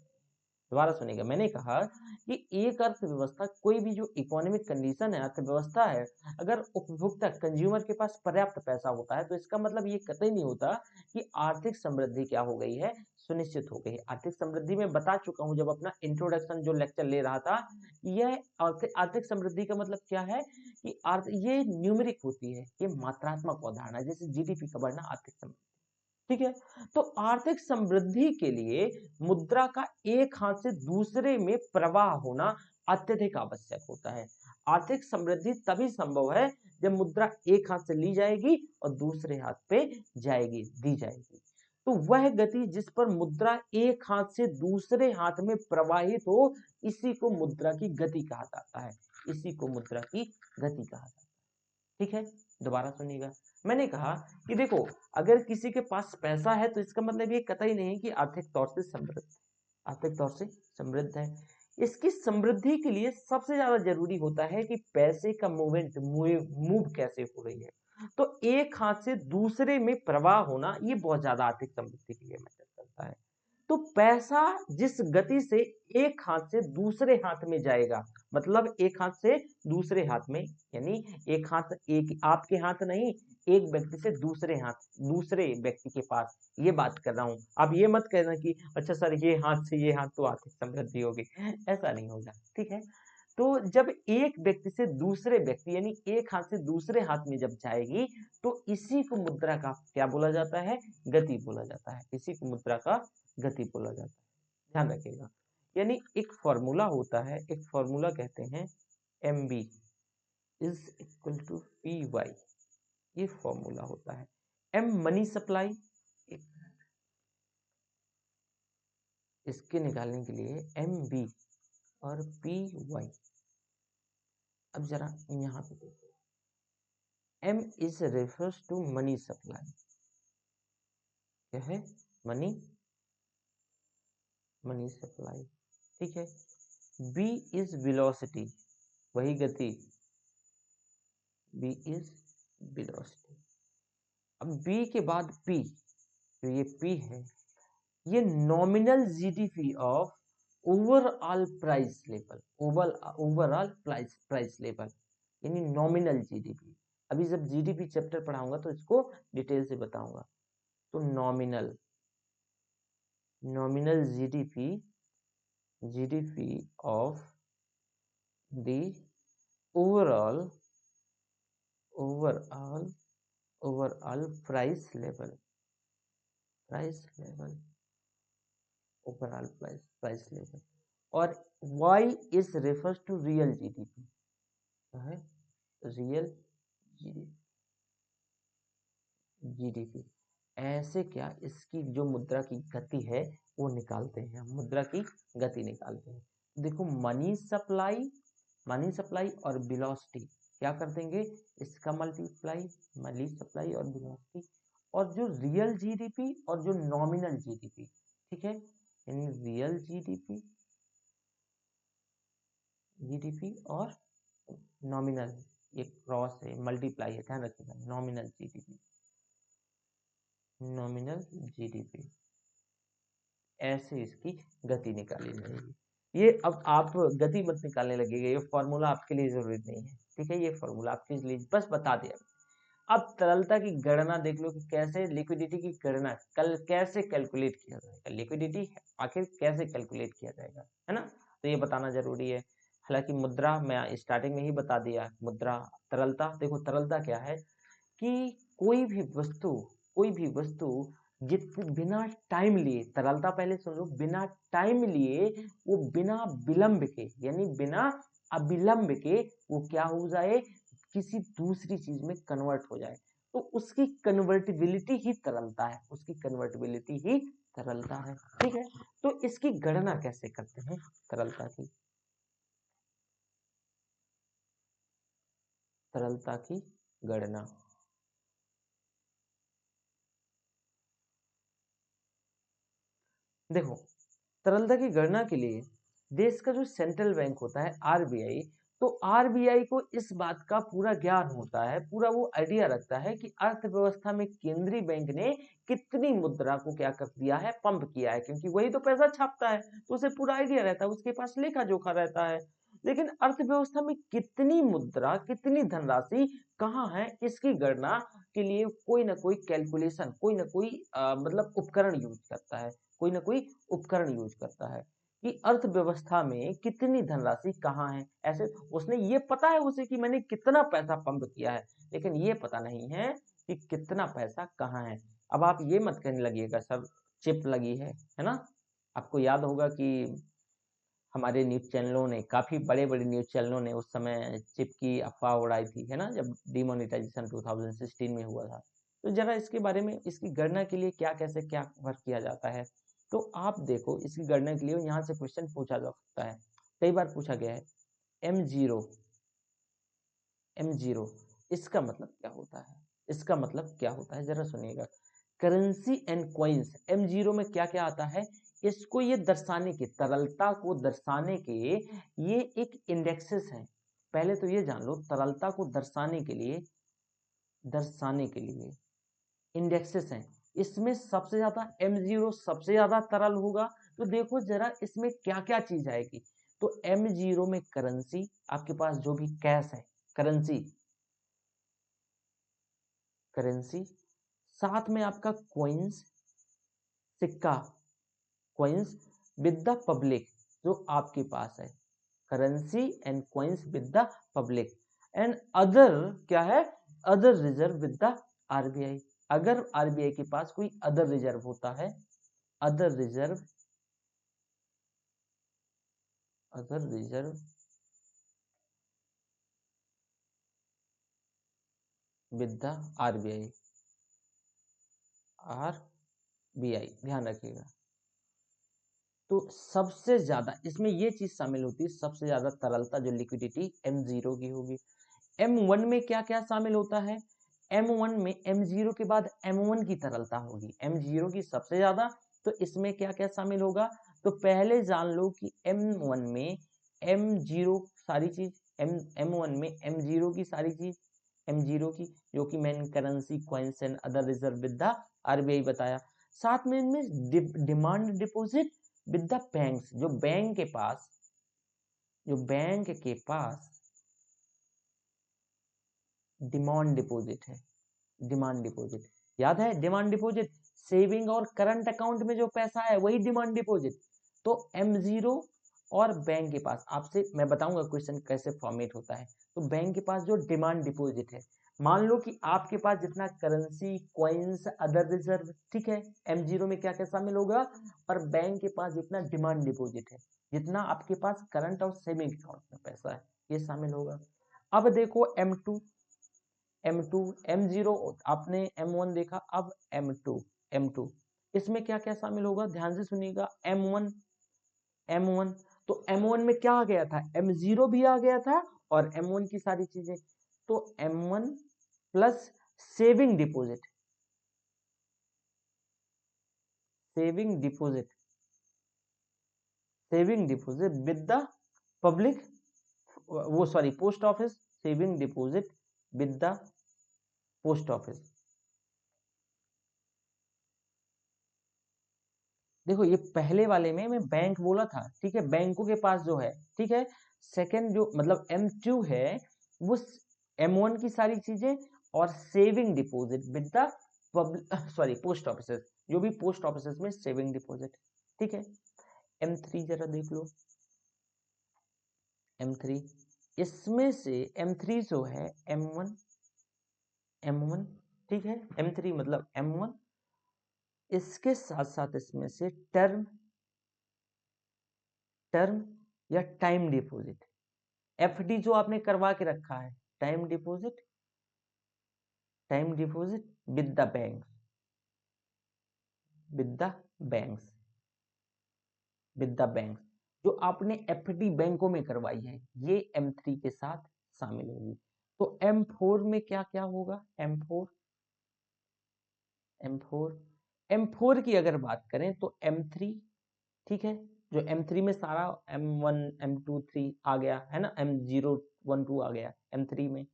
दोबारा सुनिएगा, मैंने कहा कि एक अर्थव्यवस्था, कोई भी जो इकोनॉमिक कंडीशन है, अर्थव्यवस्था है, अगर उपभोक्ता कंज्यूमर के पास पर्याप्त पैसा होता है तो इसका मतलब ये कतई नहीं होता कि आर्थिक समृद्धि क्या हो गई है, सुनिश्चित हो गई है। आर्थिक समृद्धि में बता चुका हूं जब अपना इंट्रोडक्शन जो लेक्चर ले रहा था, यह आर्थिक समृद्धि का मतलब क्या है कि ये न्यूमेरिक होती है, ये मात्रात्मक अवधारणा, जैसे जीडीपी का बढ़ना आर्थिक समृद्धि, ठीक है। तो आर्थिक समृद्धि के लिए मुद्रा का एक हाथ से दूसरे में प्रवाह होना अत्यधिक आवश्यक होता है। आर्थिक समृद्धि तभी संभव है जब मुद्रा एक हाथ से ली जाएगी और दूसरे हाथ पे दी जाएगी। तो वह गति जिस पर मुद्रा एक हाथ से दूसरे हाथ में प्रवाहित हो, इसी को मुद्रा की गति कहा जाता है, इसी को मुद्रा की गति कहा जाता है, ठीक है। दोबारा सुनिएगा, मैंने कहा कि देखो अगर किसी के पास पैसा है तो इसका मतलब ये कतई नहीं कि आर्थिक तौर से समृद्ध है। इसकी समृद्धि के लिए सबसे ज्यादा जरूरी होता है कि पैसे का मूव कैसे हो रही है। तो एक हाथ से दूसरे में प्रवाह होना, ये बहुत ज्यादा आर्थिक समृद्धि के लिए मैटर करता है। तो पैसा जिस गति से एक हाथ से दूसरे हाथ में जाएगा, मतलब एक हाथ से दूसरे हाथ में, यानी एक हाथ, एक आपके हाथ नहीं, एक व्यक्ति से दूसरे व्यक्ति के पास, ये बात कर रहा हूं। आप ये मत कहना कि अच्छा सर ये हाथ से ये हाथ तो आर्थिक समृद्धि होगी, ऐसा नहीं होगा, ठीक है। तो जब एक व्यक्ति से दूसरे व्यक्ति, यानी एक हाथ से दूसरे हाथ में जब जाएगी, तो इसी को मुद्रा का क्या बोला जाता है, गति बोला जाता है, इसी को मुद्रा का गति बोला जाता है, ध्यान रखिएगा। यानी एक फॉर्मूला होता है, एक फॉर्मूला कहते हैं MB is equal to PY, ये फॉर्मूला होता है। M मनी सप्लाई, इसके निकालने के लिए MB और PY। अब जरा यहाँ पे देखो, M is refers to money supply, क्या है, मनी सप्लाई, ठीक है। B इज वेलोसिटी, वही गति, B इज वेलोसिटी। अब B के बाद P, तो ये P है, ये nominal GDP of overall price level, overall price level, यानी नॉमिनल जीडीपी। अभी जब जीडीपी चैप्टर पढ़ाऊंगा तो इसको डिटेल से बताऊंगा। तो nominal GDP of the overall overall price level overall price level. और y is refers to real GDP, है रियल जीडीपी। ऐसे क्या इसकी जो मुद्रा की गति है वो निकालते हैं, हम मुद्रा की गति निकालते हैं। देखो मनी सप्लाई और वेलोसिटी क्या कर देंगे, इसका मल्टीप्लाई, मनी सप्लाई और वेलोसिटी, और जो रियल जीडीपी और जो नॉमिनल जीडीपी, ठीक है, यानी रियल जीडीपी और नॉमिनल, ये क्रॉस है, मल्टीप्लाई है, ध्यान रखिएगा, नॉमिनल जीडीपी, ऐसे इसकी गति निकाली जाएगी। ये अब आप गति मत निकालने लगेगा, ये फॉर्मूला आपके लिए जरूरी नहीं है, ठीक है, ये फॉर्मूला आपके लिए बस बता दिया। अब तरलता की गणना देख लो कि कैसे लिक्विडिटी की गणना कैसे कैलकुलेट किया जाएगा, लिक्विडिटी आखिर कैसे कैलकुलेट किया जाएगा, है ना, तो ये बताना जरूरी है। हालांकि मुद्रा मैं स्टार्टिंग में ही बता दिया, मुद्रा तरलता, देखो तरलता क्या है कि कोई भी वस्तु बिना टाइम लिए, तरलता पहले सुन लो, बिना टाइम लिए वो बिना विलंब के, यानी बिना अविलंब के वो क्या हो जाए, किसी दूसरी चीज में कन्वर्ट हो जाए, तो उसकी कन्वर्टिबिलिटी ही तरलता है, ठीक है। तो इसकी गणना कैसे करते हैं तरलता की गणना, देखो तरलता की गणना के लिए देश का जो सेंट्रल बैंक होता है आरबीआई, तो आरबीआई को इस बात का पूरा ज्ञान होता है, पूरा वो आइडिया रखता है कि अर्थव्यवस्था में केंद्रीय बैंक ने कितनी मुद्रा को क्या कर दिया है, पंप किया है, क्योंकि वही तो पैसा छापता है, तो उसे पूरा आइडिया रहता है, उसके पास लेखा जोखा रहता है। लेकिन अर्थव्यवस्था में कितनी मुद्रा, कितनी धनराशि कहाँ है, इसकी गणना के लिए कोई ना कोई कैलकुलेशन, कोई ना कोई मतलब उपकरण यूज करता है, कि अर्थव्यवस्था में कितनी धनराशि कहाँ है। ऐसे उसने ये पता है उसे कि मैंने कितना पैसा पंप किया है, लेकिन ये पता नहीं है कि कितना पैसा कहाँ है। अब आप ये मत कहने लगिएगा सर चिप लगी है ना, आपको याद होगा कि हमारे न्यूज चैनलों ने, काफी बड़े बड़े न्यूज चैनलों ने उस समय चिप की अफवाह उड़ाई थी, है ना, जब डिमोनेटाइजेशन 2016 में हुआ था। तो जरा इसके बारे में, इसकी गणना के लिए क्या कैसे क्या वर्क किया जाता है, तो आप देखो इसकी गणना के लिए यहाँ से क्वेश्चन पूछा जा सकता है, कई बार पूछा गया है। M0 इसका मतलब क्या होता है, जरा सुनिएगा। करेंसी एंड कॉइन्स, M0 में क्या क्या आता है, इसको ये दर्शाने के, तरलता को दर्शाने के ये एक इंडेक्सेस हैं। पहले तो ये जान लो, तरलता को दर्शाने के लिए इंडेक्सेस हैं, इसमें सबसे ज्यादा M0 सबसे ज्यादा तरल होगा। तो देखो जरा इसमें क्या क्या चीज आएगी, तो M0 में करेंसी, आपके पास जो भी कैश है, करेंसी, साथ में आपका कॉइन्स, सिक्का, कॉइन्स विद द पब्लिक, जो आपके पास है, currency and coins with the public, and other क्या है, other reserve with the RBI. अगर आरबीआई के पास कोई अदर रिजर्व होता है, other reserve with the RBI, ध्यान रखिएगा। तो सबसे ज्यादा इसमें ये चीज शामिल होती है, सबसे ज्यादा तरलता जो लिक्विडिटी M0 की होगी। M1 में क्या क्या शामिल होता है, M1 में M0 के बाद M1 की तरलता होगी, M0 की सबसे ज्यादा, तो इसमें क्या क्या शामिल होगा, तो पहले जान लो कि M1 में M0 सारी चीज, M1 में M0 की सारी चीज, M0 की जो कि मैंने currency, coins and other reserve with the RBI बताया। साथ में इनमें demand deposit with the banks, जो बैंक के पास डिमांड डिपॉजिट है, याद है डिमांड डिपॉजिट, सेविंग और करंट अकाउंट में जो पैसा है वही डिमांड डिपॉजिट। तो M0 और बैंक के पास, आपसे मैं बताऊंगा क्वेश्चन कैसे फॉर्मेट होता है। तो बैंक के पास जो डिमांड डिपॉजिट है, मान लो कि आपके पास जितना करेंसी, कॉइन्स, अदर रिजर्व, ठीक है, M0 में क्या क्या शामिल होगा, और बैंक के पास जितना डिमांड डिपॉजिट है, जितना आपके पास करंट और सेविंग अकाउंट में पैसा है, ये शामिल होगा। अब देखो M2, M0 आपने M1 देखा, अब M2 इसमें क्या क्या शामिल होगा, ध्यान से सुनिएगा। M1 तो M1 में क्या आ गया था, M0 भी आ गया था और M1 की सारी चीजें, तो M1 plus saving deposit, saving deposit with the public, वो sorry post office, saving deposit with the post office. देखो ये पहले वाले में मैं बैंक बोला था, ठीक है, बैंकों के पास जो है, ठीक है। सेकंड जो मतलब M2 है, वो M1 की सारी चीजें और saving deposit with the sorry post office, जो भी पोस्ट ऑफिस में सेविंग डिपॉजिट, ठीक है। M3 जरा देख लो, M3 इसमें से M3 जो है M1, ठीक है, M3 मतलब M1, इसके साथ साथ इसमें से टर्म या टाइम डिपॉजिट, FD जो आपने करवा के रखा है, time deposit with the bank, with the banks, जो आपने FD बैंकों में करवाई है, ये M3 के साथ शामिल होगी। तो M4 में क्या क्या होगा, M4 की अगर बात करें तो M3, ठीक है, जो M3 में सारा M1 M2 3 आ गया है ना, M0 1 2 आ गया M3 में,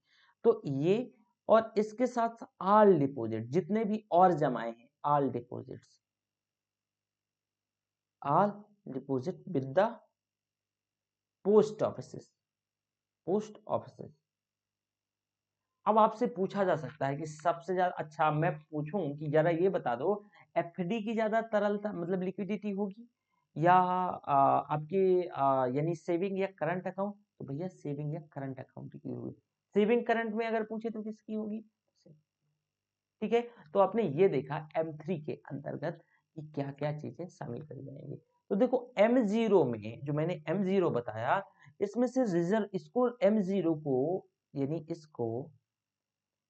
तो ये और इसके साथ ऑल डिपॉजिट जितने भी और जमाए हैं, all deposit with the post offices. अब आपसे पूछा जा सकता है कि सबसे ज्यादा, अच्छा मैं पूछूं कि जरा ये बता दो, FD की ज्यादा तरलता मतलब लिक्विडिटी होगी या आपके यानी सेविंग या करंट अकाउंट, तो भैया सेविंग या करंट अकाउंट की होगी। सेविंग करंट में अगर पूछे तो किसकी होगी, ठीक है। तो आपने ये देखा M3 के अंतर्गत कि क्या क्या चीजें शामिल करी जाएंगी। तो देखो M0 में जो मैंने M0 बताया, इसमें से रिजर्व, इसको M0 को यानी इसको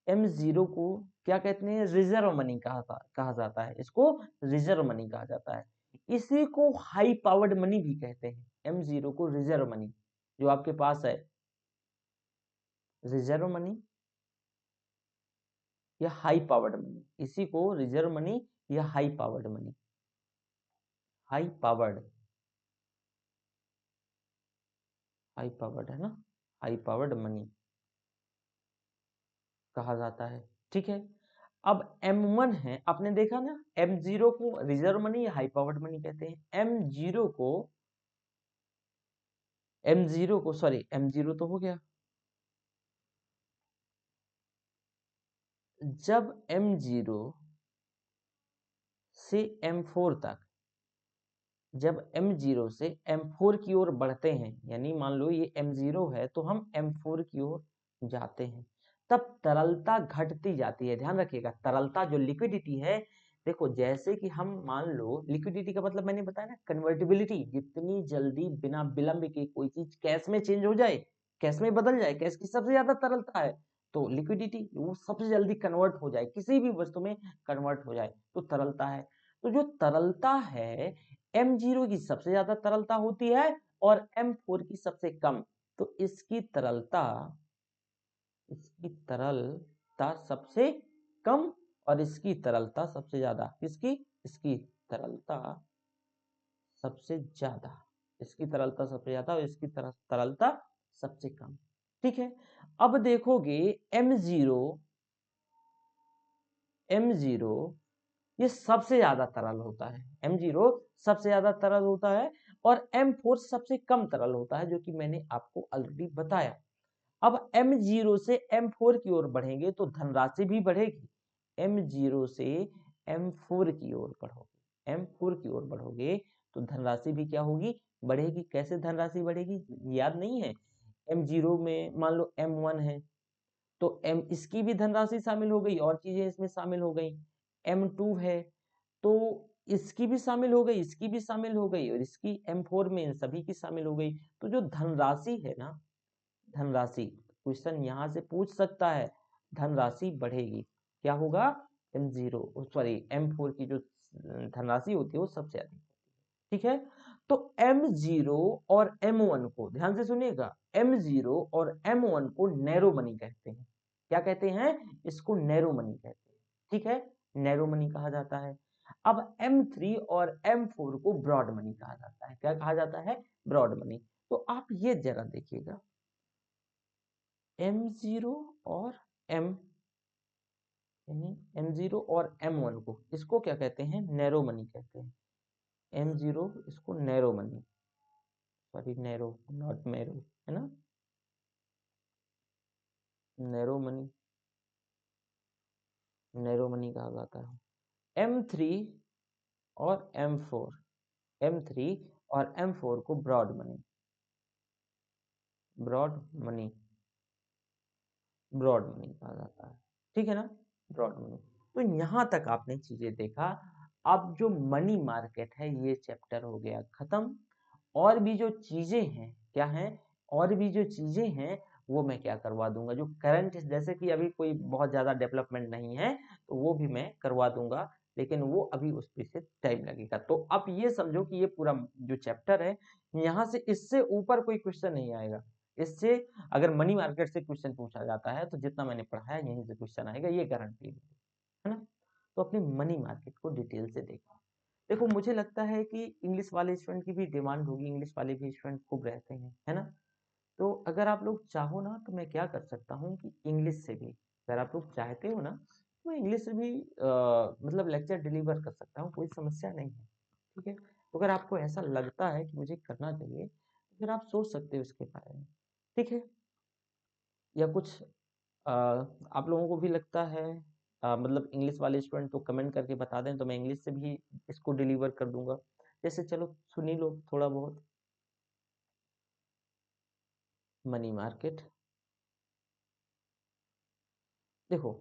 M0 को क्या कहते हैं, रिजर्व मनी कहा जाता है, इसको रिजर्व मनी कहा जाता है। इसी को हाई पावर्ड मनी भी कहते हैं, M0 को रिजर्व मनी, जो आपके पास है रिजर्व मनी या हाई पावर्ड मनी, इसी को रिजर्व मनी या high powered money, high powered है ना, हाई पावर्ड मनी कहा जाता है, ठीक है। अब M1 है, आपने देखा ना, M0 को रिजर्व मनी या हाई पावर्ड मनी कहते हैं। M0 को सॉरी M0 तो हो गया, जब M0 से M4 तक, जब M0 से M4 की ओर बढ़ते हैं, यानी मान लो ये M0 है तो हम M4 की ओर जाते हैं, तब तरलता घटती जाती है। ध्यान रखिएगा, तरलता जो लिक्विडिटी है, देखो जैसे कि हम मान लो, लिक्विडिटी का मतलब मैंने बताया ना, कन्वर्टिबिलिटी, जितनी जल्दी बिना विलंब के कोई चीज कैश में चेंज हो जाए, कैश में बदल जाए, कैश की सबसे ज्यादा तरलता है, तो लिक्विडिटी वो सबसे जल्दी कन्वर्ट हो जाए, किसी भी वस्तु में कन्वर्ट हो जाए, तो तरलता है। तो जो तरलता है, M0 की सबसे ज्यादा तरलता होती है और M4 की सबसे कम, तो इसकी तरलता सबसे कम और इसकी तरलता सबसे ज्यादा, इसकी तरलता सबसे ज्यादा, इसकी तरलता सबसे ज्यादा और इसकी तरलता सबसे कम, ठीक है। अब देखोगे M0 ये सबसे ज्यादा तरल होता है, M0 सबसे ज्यादा तरल होता है और M4 सबसे कम तरल होता है, जो कि मैंने आपको ऑलरेडी बताया। अब M0 से M4 की ओर बढ़ेंगे तो धनराशि भी बढ़ेगी, M0 से M4 की ओर बढ़ोगे, M4 की ओर बढ़ोगे तो धनराशि भी क्या होगी, बढ़ेगी। कैसे धनराशि बढ़ेगी, याद नहीं है? M0 में मान लो M1 है, तो M इसकी भी धनराशि शामिल हो गई और चीजें इसमें शामिल हो गई। M2 है तो इसकी भी शामिल हो गई, इसकी भी शामिल हो गई, और इसकी M4 में इन सभी की शामिल हो गई। तो जो धनराशि है ना, धनराशि, क्वेश्चन यहाँ से पूछ सकता है, धनराशि बढ़ेगी, क्या होगा? M0 सॉरी M4 की जो धनराशि होती है वो सबसे अधिक, ठीक है। तो M0 और M1 को ध्यान से सुनिएगा, M0 और M1 को नैरो मनी कहते हैं। क्या कहते हैं? इसको नैरो मनी कहते हैं, ठीक है, नैरो मनी कहा जाता है। अब M3 और M4 को ब्रॉड मनी कहा जाता है। क्या कहा जाता है? Broad money. तो आप ये जरा देखिएगा, M0 और M यानी M0 और M1 को, इसको क्या कहते हैं? नैरो मनी कहते हैं। M0 इसको narrow money, sorry narrow not marrow, है ना, नैरो मनी, नैरो मनी कहा जाता है। M3 और M4, M3 और M4 को broad money, broad money, broad money कहा जाता है, ठीक है ना, ब्रॉड मनी। तो यहां तक आपने चीजें देखा। अब जो मनी मार्केट है ये चैप्टर हो गया खत्म। और भी जो चीजें हैं, क्या हैं? और भी जो चीजें हैं वो मैं क्या करवा दूंगा, जो करंट, जैसे कि अभी कोई बहुत ज्यादा डेवलपमेंट नहीं है तो वो भी मैं करवा दूंगा, लेकिन वो अभी उस पे से टाइम लगेगा। तो आप ये समझो कि ये पूरा जो चैप्टर है, यहाँ से इससे ऊपर कोई क्वेश्चन नहीं आएगा। इससे अगर मनी मार्केट से क्वेश्चन पूछा जाता है तो जितना मैंने पढ़ाया यहीं से क्वेश्चन आएगा, ये गारंटी है ना। तो अपने मनी मार्केट को डिटेल से देखा। देखो मुझे लगता है कि इंग्लिश वाले स्टूडेंट की भी डिमांड होगी, इंग्लिश वाले भी स्टूडेंट खूब रहते हैं, है ना। तो अगर आप लोग चाहो ना तो मैं क्या कर सकता हूँ कि इंग्लिश से भी, अगर आप लोग चाहते हो ना तो मैं इंग्लिश से भी मतलब लेक्चर डिलीवर कर सकता हूँ, कोई समस्या नहीं है, ठीक है। तो अगर आपको ऐसा लगता है कि मुझे करना चाहिए तो फिर आप सोच सकते हो इसके बारे में, ठीक है। या कुछ आप लोगों को भी लगता है, मतलब इंग्लिश वाले स्टूडेंट तो कमेंट करके बता दें, तो मैं इंग्लिश से भी इसको डिलीवर कर दूंगा। जैसे चलो सुनी लो थोड़ा बहुत। मनी मार्केट, देखो